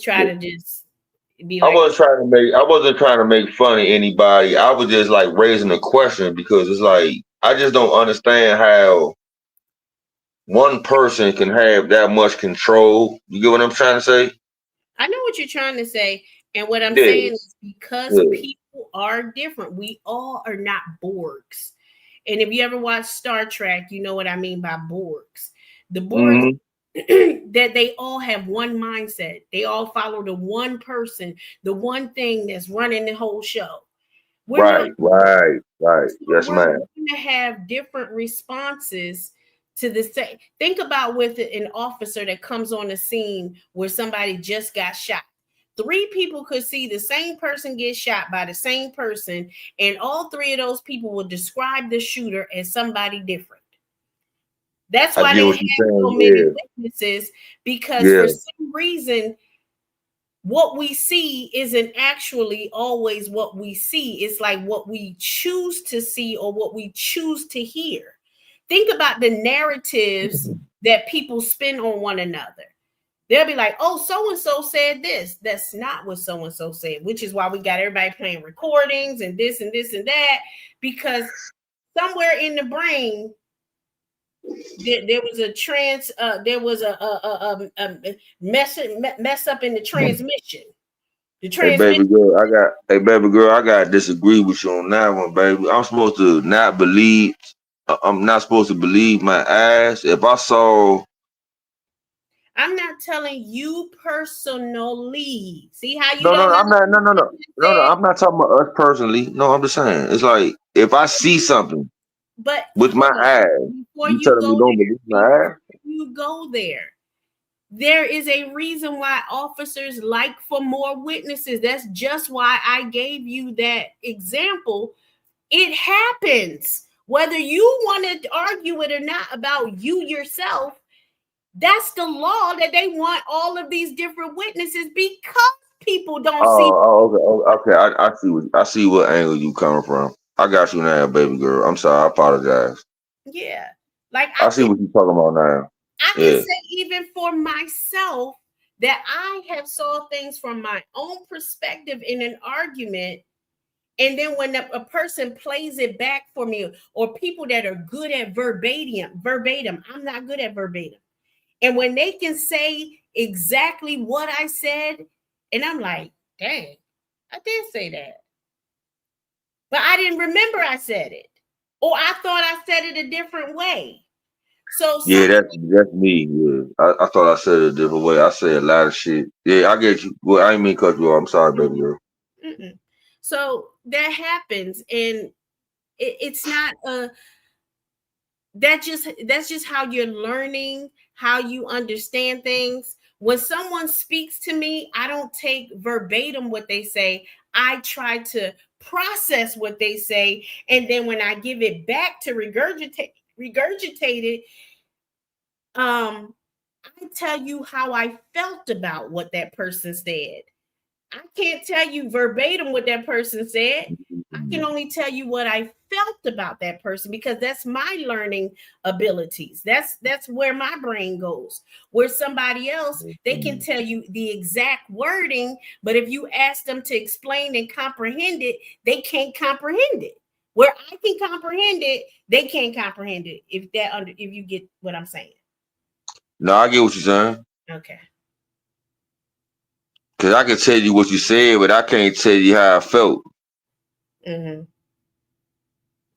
try to just be like, I wasn't trying to make fun of anybody. I was just like raising a question because it's like I just don't understand how one person can have that much control. You get what I'm trying to say? I know what you're trying to say. And what I'm saying is because people are different, we all are not Borgs. And if you ever watch Star Trek, you know what I mean by Borgs. The Borgs, that they all have one mindset. They all follow the one person, the one thing that's running the whole show. Right. Yes, ma'am. We're going to have different responses to the same. Think about with an officer that comes on the scene where somebody just got shot. 3 people could see the same person get shot by the same person, and all 3 of those people will describe the shooter as somebody different. That's why they have so many witnesses, because for some reason, what we see isn't actually always what we see. It's like what we choose to see or what we choose to hear. Think about the narratives that people spin on one another. They'll be like, oh, so-and-so said this. That's not what so-and-so said, which is why we got everybody playing recordings and this and this and that, because somewhere in the brain, there was a mess up in the transmission. Hey baby girl, I gotta disagree with you on that one, baby. I'm supposed to not believe. I'm not supposed to believe my eyes. If I saw. I'm not telling you personally. See how you No, I'm not. No, I'm not talking about us personally. No, I'm just saying it's like if I see something, but with my eyes, you telling me don't believe my eyes? You go there. There is a reason why officers like for more witnesses. That's just why I gave you that example. It happens. Whether you want to argue it or not about you yourself, that's the law that they want all of these different witnesses because people don't see. Okay. I see what angle you coming from. I got you now, baby girl. I'm sorry. I apologize. Yeah, like I see what you're talking about now. I can say even for myself that I have saw things from my own perspective in an argument. And then when a person plays it back for me, or people that are good at verbatim, I'm not good at verbatim. And when they can say exactly what I said, and I'm like, dang, I did say that. But I didn't remember I said it. Or I thought I said it a different way. So that's me. Yeah. I thought I said it a different way. I say a lot of shit. Yeah, I get you. Well, I didn't mean to cut you off. I'm sorry, baby girl. So that happens, and it's not that's just how you're learning, how you understand things. When someone speaks to me, I don't take verbatim what they say. I try to process what they say, and then when I give it back to regurgitate it, I tell you how I felt about what that person said. I can't tell you verbatim what that person said. I can only tell you what I felt about that person, because that's my learning abilities. That's where my brain goes. Where somebody else, they can tell you the exact wording, but if you ask them to explain and comprehend it, they can't comprehend it. Where I can comprehend it, they can't comprehend it. If you get what I'm saying. No, I get what you're saying. Okay. Because I can tell you what you said, but I can't tell you how I felt.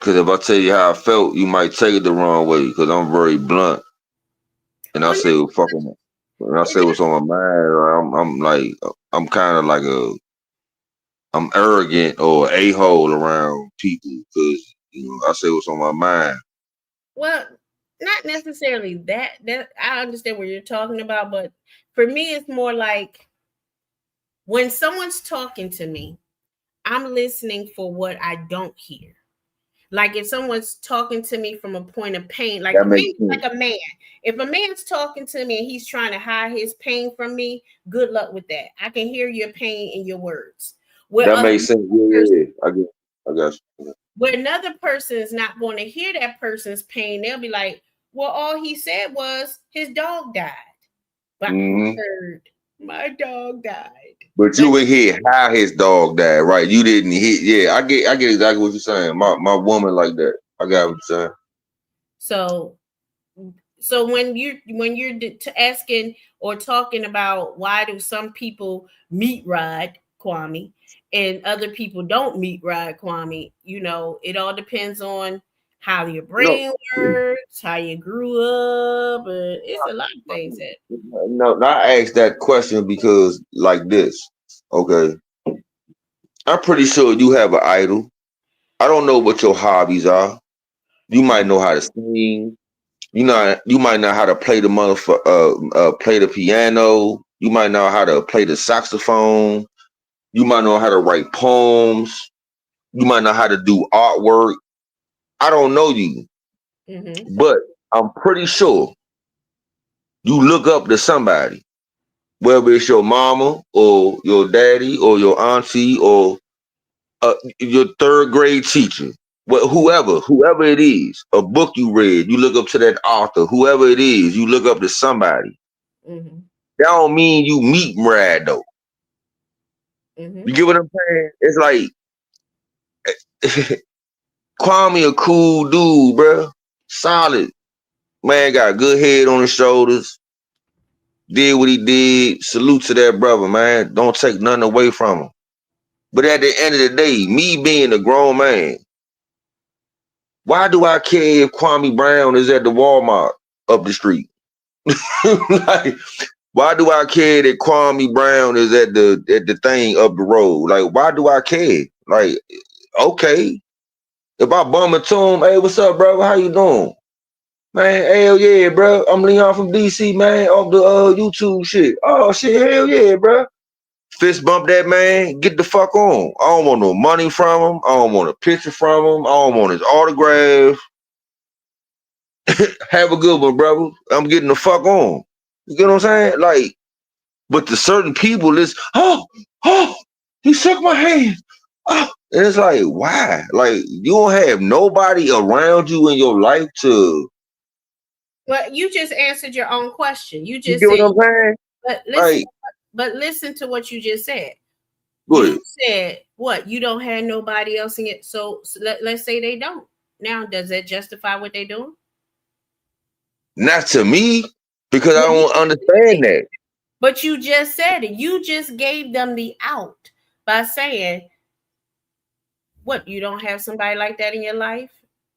Because if I tell you how I felt, you might take it the wrong way. Because I'm very blunt, and I say what fucking. When I say what's on my mind, I'm like I'm kind of like I'm arrogant or a-hole around people because I say what's on my mind. Well, not necessarily that. I understand what you're talking about, but for me, it's more like when someone's talking to me, I'm listening for what I don't hear. Like if someone's talking to me from a point of pain, like maybe like a man. If a man's talking to me and he's trying to hide his pain from me, good luck with that. I can hear your pain in your words. That makes sense. Yeah. I got you. Where another person is not going to hear that person's pain, they'll be like, well, all he said was his dog died. But I heard my dog died. But you would hear how his dog died, right? You didn't hear. Yeah, I get exactly what you're saying. My woman like that. I got what you're saying. So when you're asking or talking about why do some people meat ride Kwame and other people don't meat ride Kwame, it all depends on how your brain works, how you grew up. It's a lot of things that. No, I asked that question because like this. Okay, I'm pretty sure you have an idol. I don't know what your hobbies are. You might know how to sing. You might know how to play the play the piano. You might know how to play the saxophone. You might know how to write poems. You might know how to do artwork. I don't know you, but I'm pretty sure you look up to somebody, whether it's your mama or your daddy or your auntie or your third grade teacher. Whoever it is, a book you read, you look up to that author. Whoever it is, you look up to somebody. That don't mean you meet Murad though. You get what I'm saying? It's like Kwame a cool dude, bro. Solid. Man got a good head on his shoulders. Did what he did. Salute to that brother, man. Don't take nothing away from him. But at the end of the day, me being a grown man, why do I care if Kwame Brown is at the Walmart up the street? Like, why do I care that Kwame Brown is at the thing up the road? Like, why do I care? Like, okay. If I bum into him, hey, what's up, bro? How you doing? Man, hell yeah, bro. I'm Leon from DC, man, off the YouTube shit. Oh shit, hell yeah, bro. Fist bump that man, get the fuck on. I don't want no money from him. I don't want a picture from him. I don't want his autograph. Have a good one, brother. I'm getting the fuck on. You get what I'm saying? Like, but to certain people, it's he shook my hand. Oh. And it's like, why? Like, you don't have nobody around you in your life to. Well, you just answered your own question. You just said, what I'm saying? But listen to what you just said. Good. You said what? You don't have nobody else in it. So let's say they don't. Now, does that justify what they're doing? Not to me, because I don't understand that. But you just said it. You just gave them the out by saying, what? You don't have somebody like that in your life?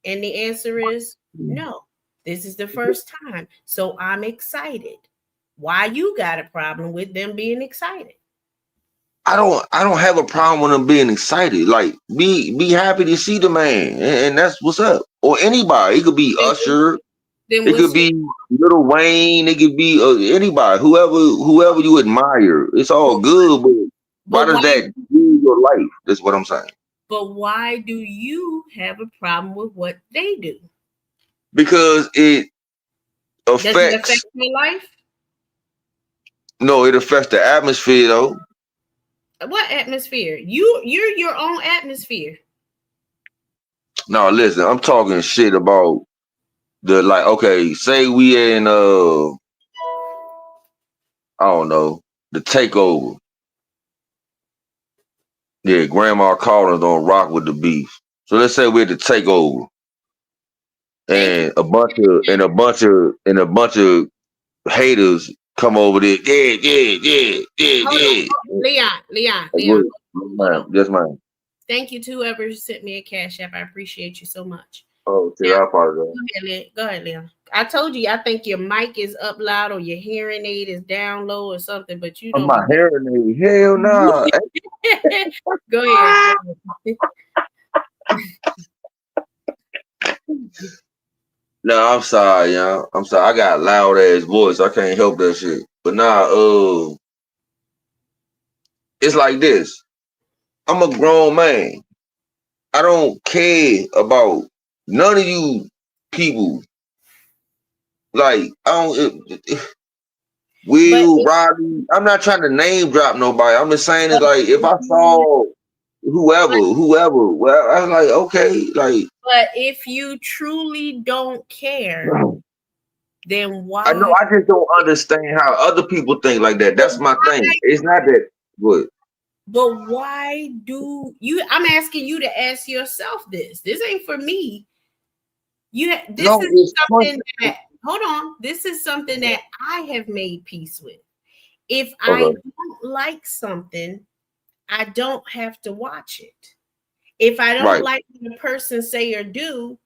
And the answer is no. This is the first time. So I'm excited. Why you got a problem with them being excited? I don't have a problem with them being excited. Like, be happy to see the man, and that's what's up. Or anybody. It could be Usher. It could be Lil Wayne. It could be anybody. Whoever you admire. It's all good. But why does that ruin your life? That's what I'm saying. But why do you have a problem with what they do? Because it affects. Does it affect your life? No, it affects the atmosphere though. What atmosphere? You're your own atmosphere. No, listen, I'm talking shit about okay, say we in I don't know, the takeover. Yeah, Grandma Collins don't rock with the beef. So let's say we're at the takeover. And a bunch of haters come over there. Yeah. Leon. Yes, ma'am. Thank you to whoever sent me a Cash App. I appreciate you so much. Oh, shit, Now, I apologize. go ahead, Leon. I told you, I think your mic is up loud or your hearing aid is down low or something, but you Oh, don't. my hearing aid. Hell no. Go ahead. No, I'm sorry, y'all. I'm sorry. I got a loud ass voice. I can't help that shit. But nah, it's like this. I'm a grown man. I don't care about none of you people. Like, I don't. Will, Robbie, I'm not trying to name drop nobody. I'm just saying it's like if I saw whoever, well, I was like, okay, like. But if you truly don't care, then why? I know. I just don't understand how other people think like that. That's my thing. It's not that good. But why do you? I'm asking you to ask yourself this. This ain't for me. This is something that. Hold on. This is something that I have made peace with. If I don't like something, I don't have to watch it. If I don't like what a person say or do,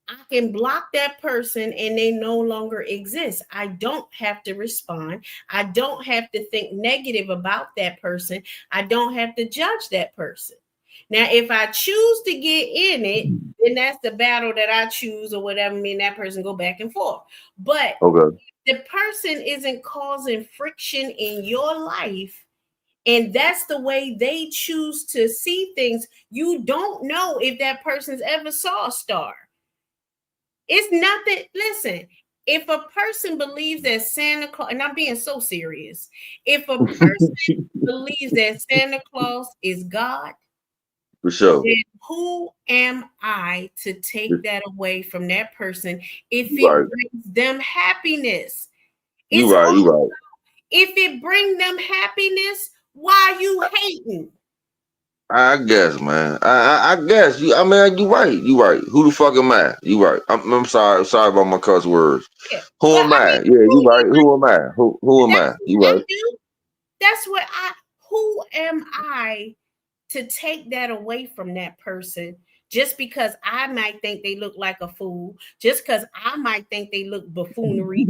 I can block that person and they no longer exist. I don't have to respond. I don't have to think negative about that person. I don't have to judge that person. Now, if I choose to get in it, then that's the battle that I choose or whatever. Me and that person go back and forth. But the person isn't causing friction in your life, and that's the way they choose to see things. You don't know if that person's ever saw a star. It's nothing. Listen, if a person believes that Santa Claus, and I'm being so serious, if a person believes that Santa Claus is God, for sure, then who am I to take that away from that person if it brings them happiness? You right. If it brings them happiness, why you hating? I guess, man. I guess you. I mean, you right. You right. Who the fuck am I? You right. I'm sorry. Sorry about my cuss words. Yeah. Who am I? Yeah, you right. Who am I? Who am I? You right. That's what who am I to take that away from that person just because I might think they look like a fool, just because I might think they look buffoonery.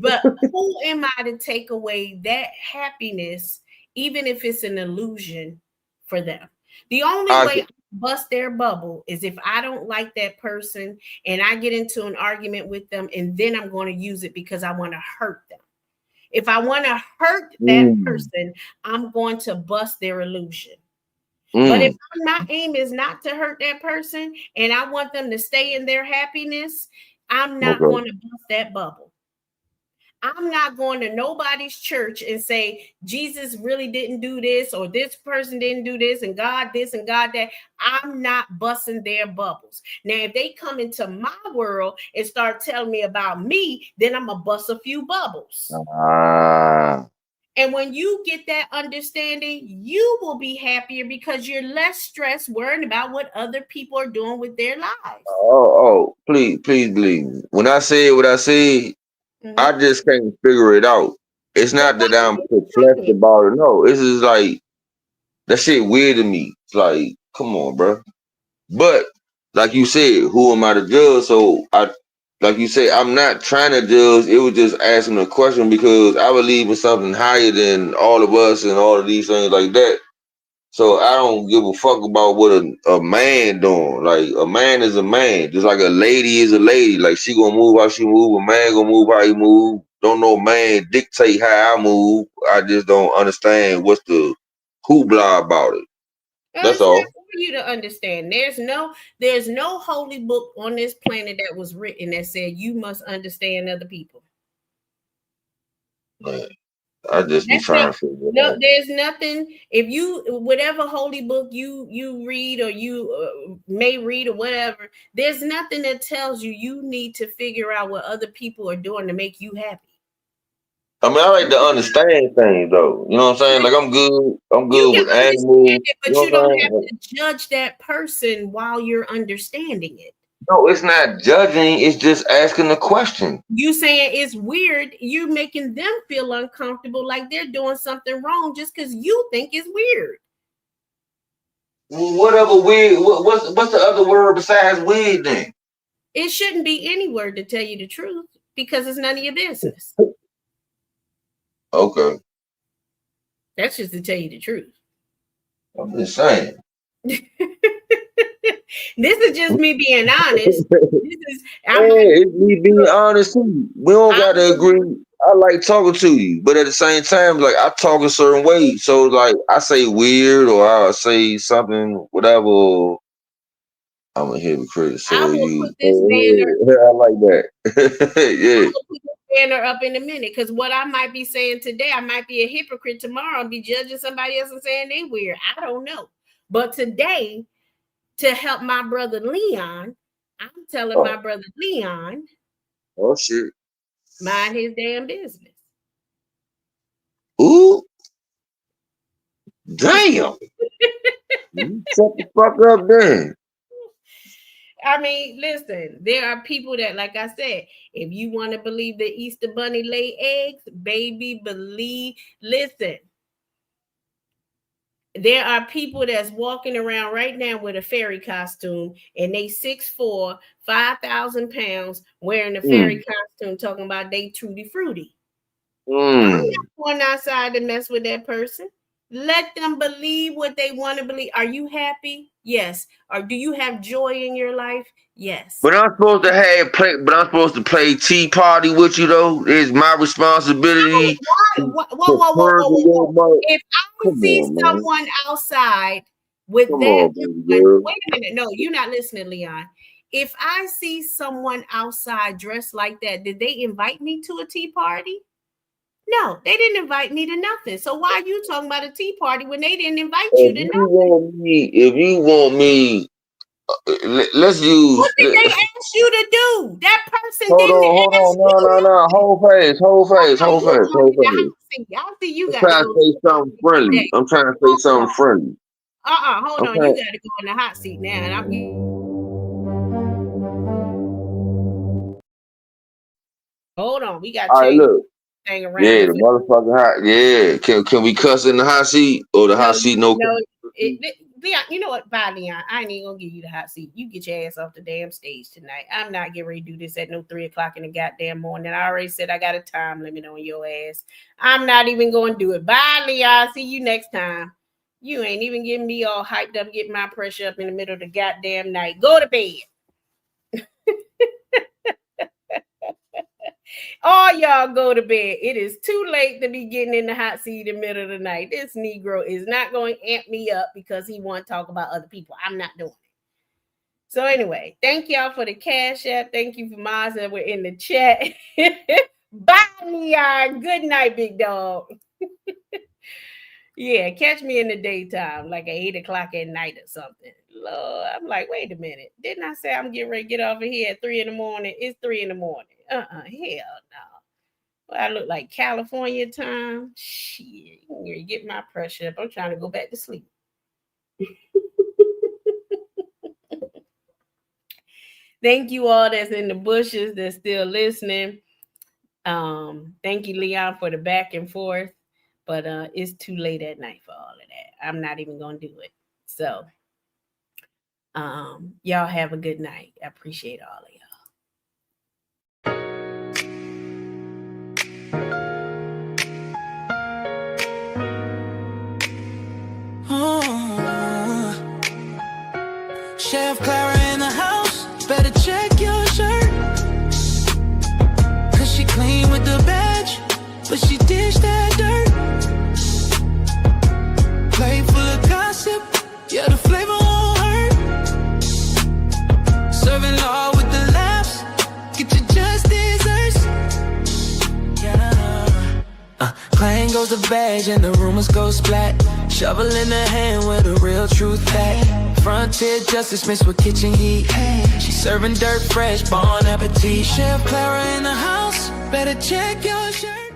But who am I to take away that happiness, even if it's an illusion for them? The only way I bust their bubble is if I don't like that person and I get into an argument with them, and then I'm going to use it because I want to hurt them. If I want to hurt that person, I'm going to bust their illusion. But if my aim is not to hurt that person and I want them to stay in their happiness, I'm not going to bust that bubble. I'm not going to nobody's church and say Jesus really didn't do this or this person didn't do this and God this and God that. I'm not busting their bubbles. Now, if they come into my world and start telling me about me, then I'm going to bust a few bubbles. And when you get that understanding, you will be happier because you're less stressed worrying about what other people are doing with their lives. Please believe me. When I say what I say, I just can't figure it out. It's not that I'm perplexed about it. No, it's just like that shit weird to me. It's like, come on, bro. But like you said, who am I to judge? So like you said, I'm not trying to judge. It was just asking a question because I believe in something higher than all of us and all of these things like that. So I don't give a fuck about what a man doing. Like a man is a man, just like a lady is a lady. Like she gonna move how she move. A man gonna move how he move. Don't no man dictate how I move. I just don't understand what's the hoopla about it. That's all. For you to understand, there's no holy book on this planet that was written that said you must understand other people. Man, I just be trying to figure it out. There's nothing. If you whatever holy book you read or you may read or whatever, there's nothing that tells you need to figure out what other people are doing to make you happy. I mean, I like to understand things, though. You know what I'm saying? Like, I'm good with animals. But you don't have to judge that person while you're understanding it. No, it's not judging. It's just asking a question. You saying it's weird. You're making them feel uncomfortable, like they're doing something wrong just because you think it's weird. Whatever wig. What's the other word besides wig then? It shouldn't be any word to tell you the truth because it's none of your business. Okay. That's just to tell you the truth. I'm just saying. This is just me being honest. It's me being honest too. We don't gotta agree. I like talking to you, but at the same time, like I talk a certain way. So like I say weird or I say something, whatever. I'm a hypocrite. So I like that. Yeah. I will put this banner up in a minute because what I might be saying today, I might be a hypocrite tomorrow and be judging somebody else and saying they weird. I don't know. But today, to help my brother Leon, I'm telling my brother Leon, oh shit, mind his damn business. Ooh, damn. Shut the fuck up then. I mean, listen, there are people that, like I said, if you want to believe the Easter Bunny lay eggs, baby, believe, listen. There are people that's walking around right now with a fairy costume and they 6'4", 5,000 pounds wearing a fairy costume talking about they tutti frutti. I'm not going outside to mess with that person. Let them believe what they want to believe. Are you happy? Yes. Or do you have joy in your life? Yes. But I'm supposed to play tea party with you though. It's my responsibility. Whoa. If I see someone outside with that, wait a minute. No, you're not listening, Leon. If I see someone outside dressed like that, did they invite me to a tea party? No, they didn't invite me to nothing. So why are you talking about a tea party when they didn't invite you to nothing? If you want me, let's use. What did they ask you to do? That person hold didn't on. No. Whole face. I see you got to say something friendly. I'm trying to say something friendly. Hold on. You got to go in the hot seat now. And hold on. We got to change. Look. Around the motherfucking hot. Yeah, can we cuss in the hot seat or the hot seat? No. Leon, you know what? Bye, Leon. I ain't even gonna give you the hot seat. You get your ass off the damn stage tonight. I'm not getting ready to do this at no 3:00 in the goddamn morning. I already said I got a time limit on your ass. I'm not even gonna do it. Bye, Leon. See you next time. You ain't even getting me all hyped up, getting my pressure up in the middle of the goddamn night. Go to bed. All y'all go to bed. It is too late to be getting in the hot seat in the middle of the night. This Negro is not going to amp me up because he want to talk about other people. I'm not doing it. So anyway, thank y'all for the cash app. Thank you for Maz that we're in the chat. Bye, Leon. Good night, big dog. Yeah, catch me in the daytime, like at 8:00 at night or something. Lord, I'm like, wait a minute. Didn't I say I'm getting ready to get off of here at 3 a.m? It's 3 a.m. Hell no. Well, I look like California time. Shit, you get my pressure up. I'm trying to go back to sleep. Thank you all that's in the bushes that's still listening. Thank you, Leon, for the back and forth. But it's too late at night for all of that. I'm not even going to do it. So y'all have a good night. I appreciate all of y'all. Chef Clara in the house, better check your shirt. Cause she clean with the badge, but she dished that dirt. Plate full of gossip, yeah, the flavor won't hurt. Serving law with the laughs, get your just desserts. Yeah. Clang goes the badge and the rumors go splat. Shovel in the hand with a real truth fact. Frontier justice mixed with kitchen heat. She serving dirt fresh, bon appetit. Chef Clara in the house, better check your shirt.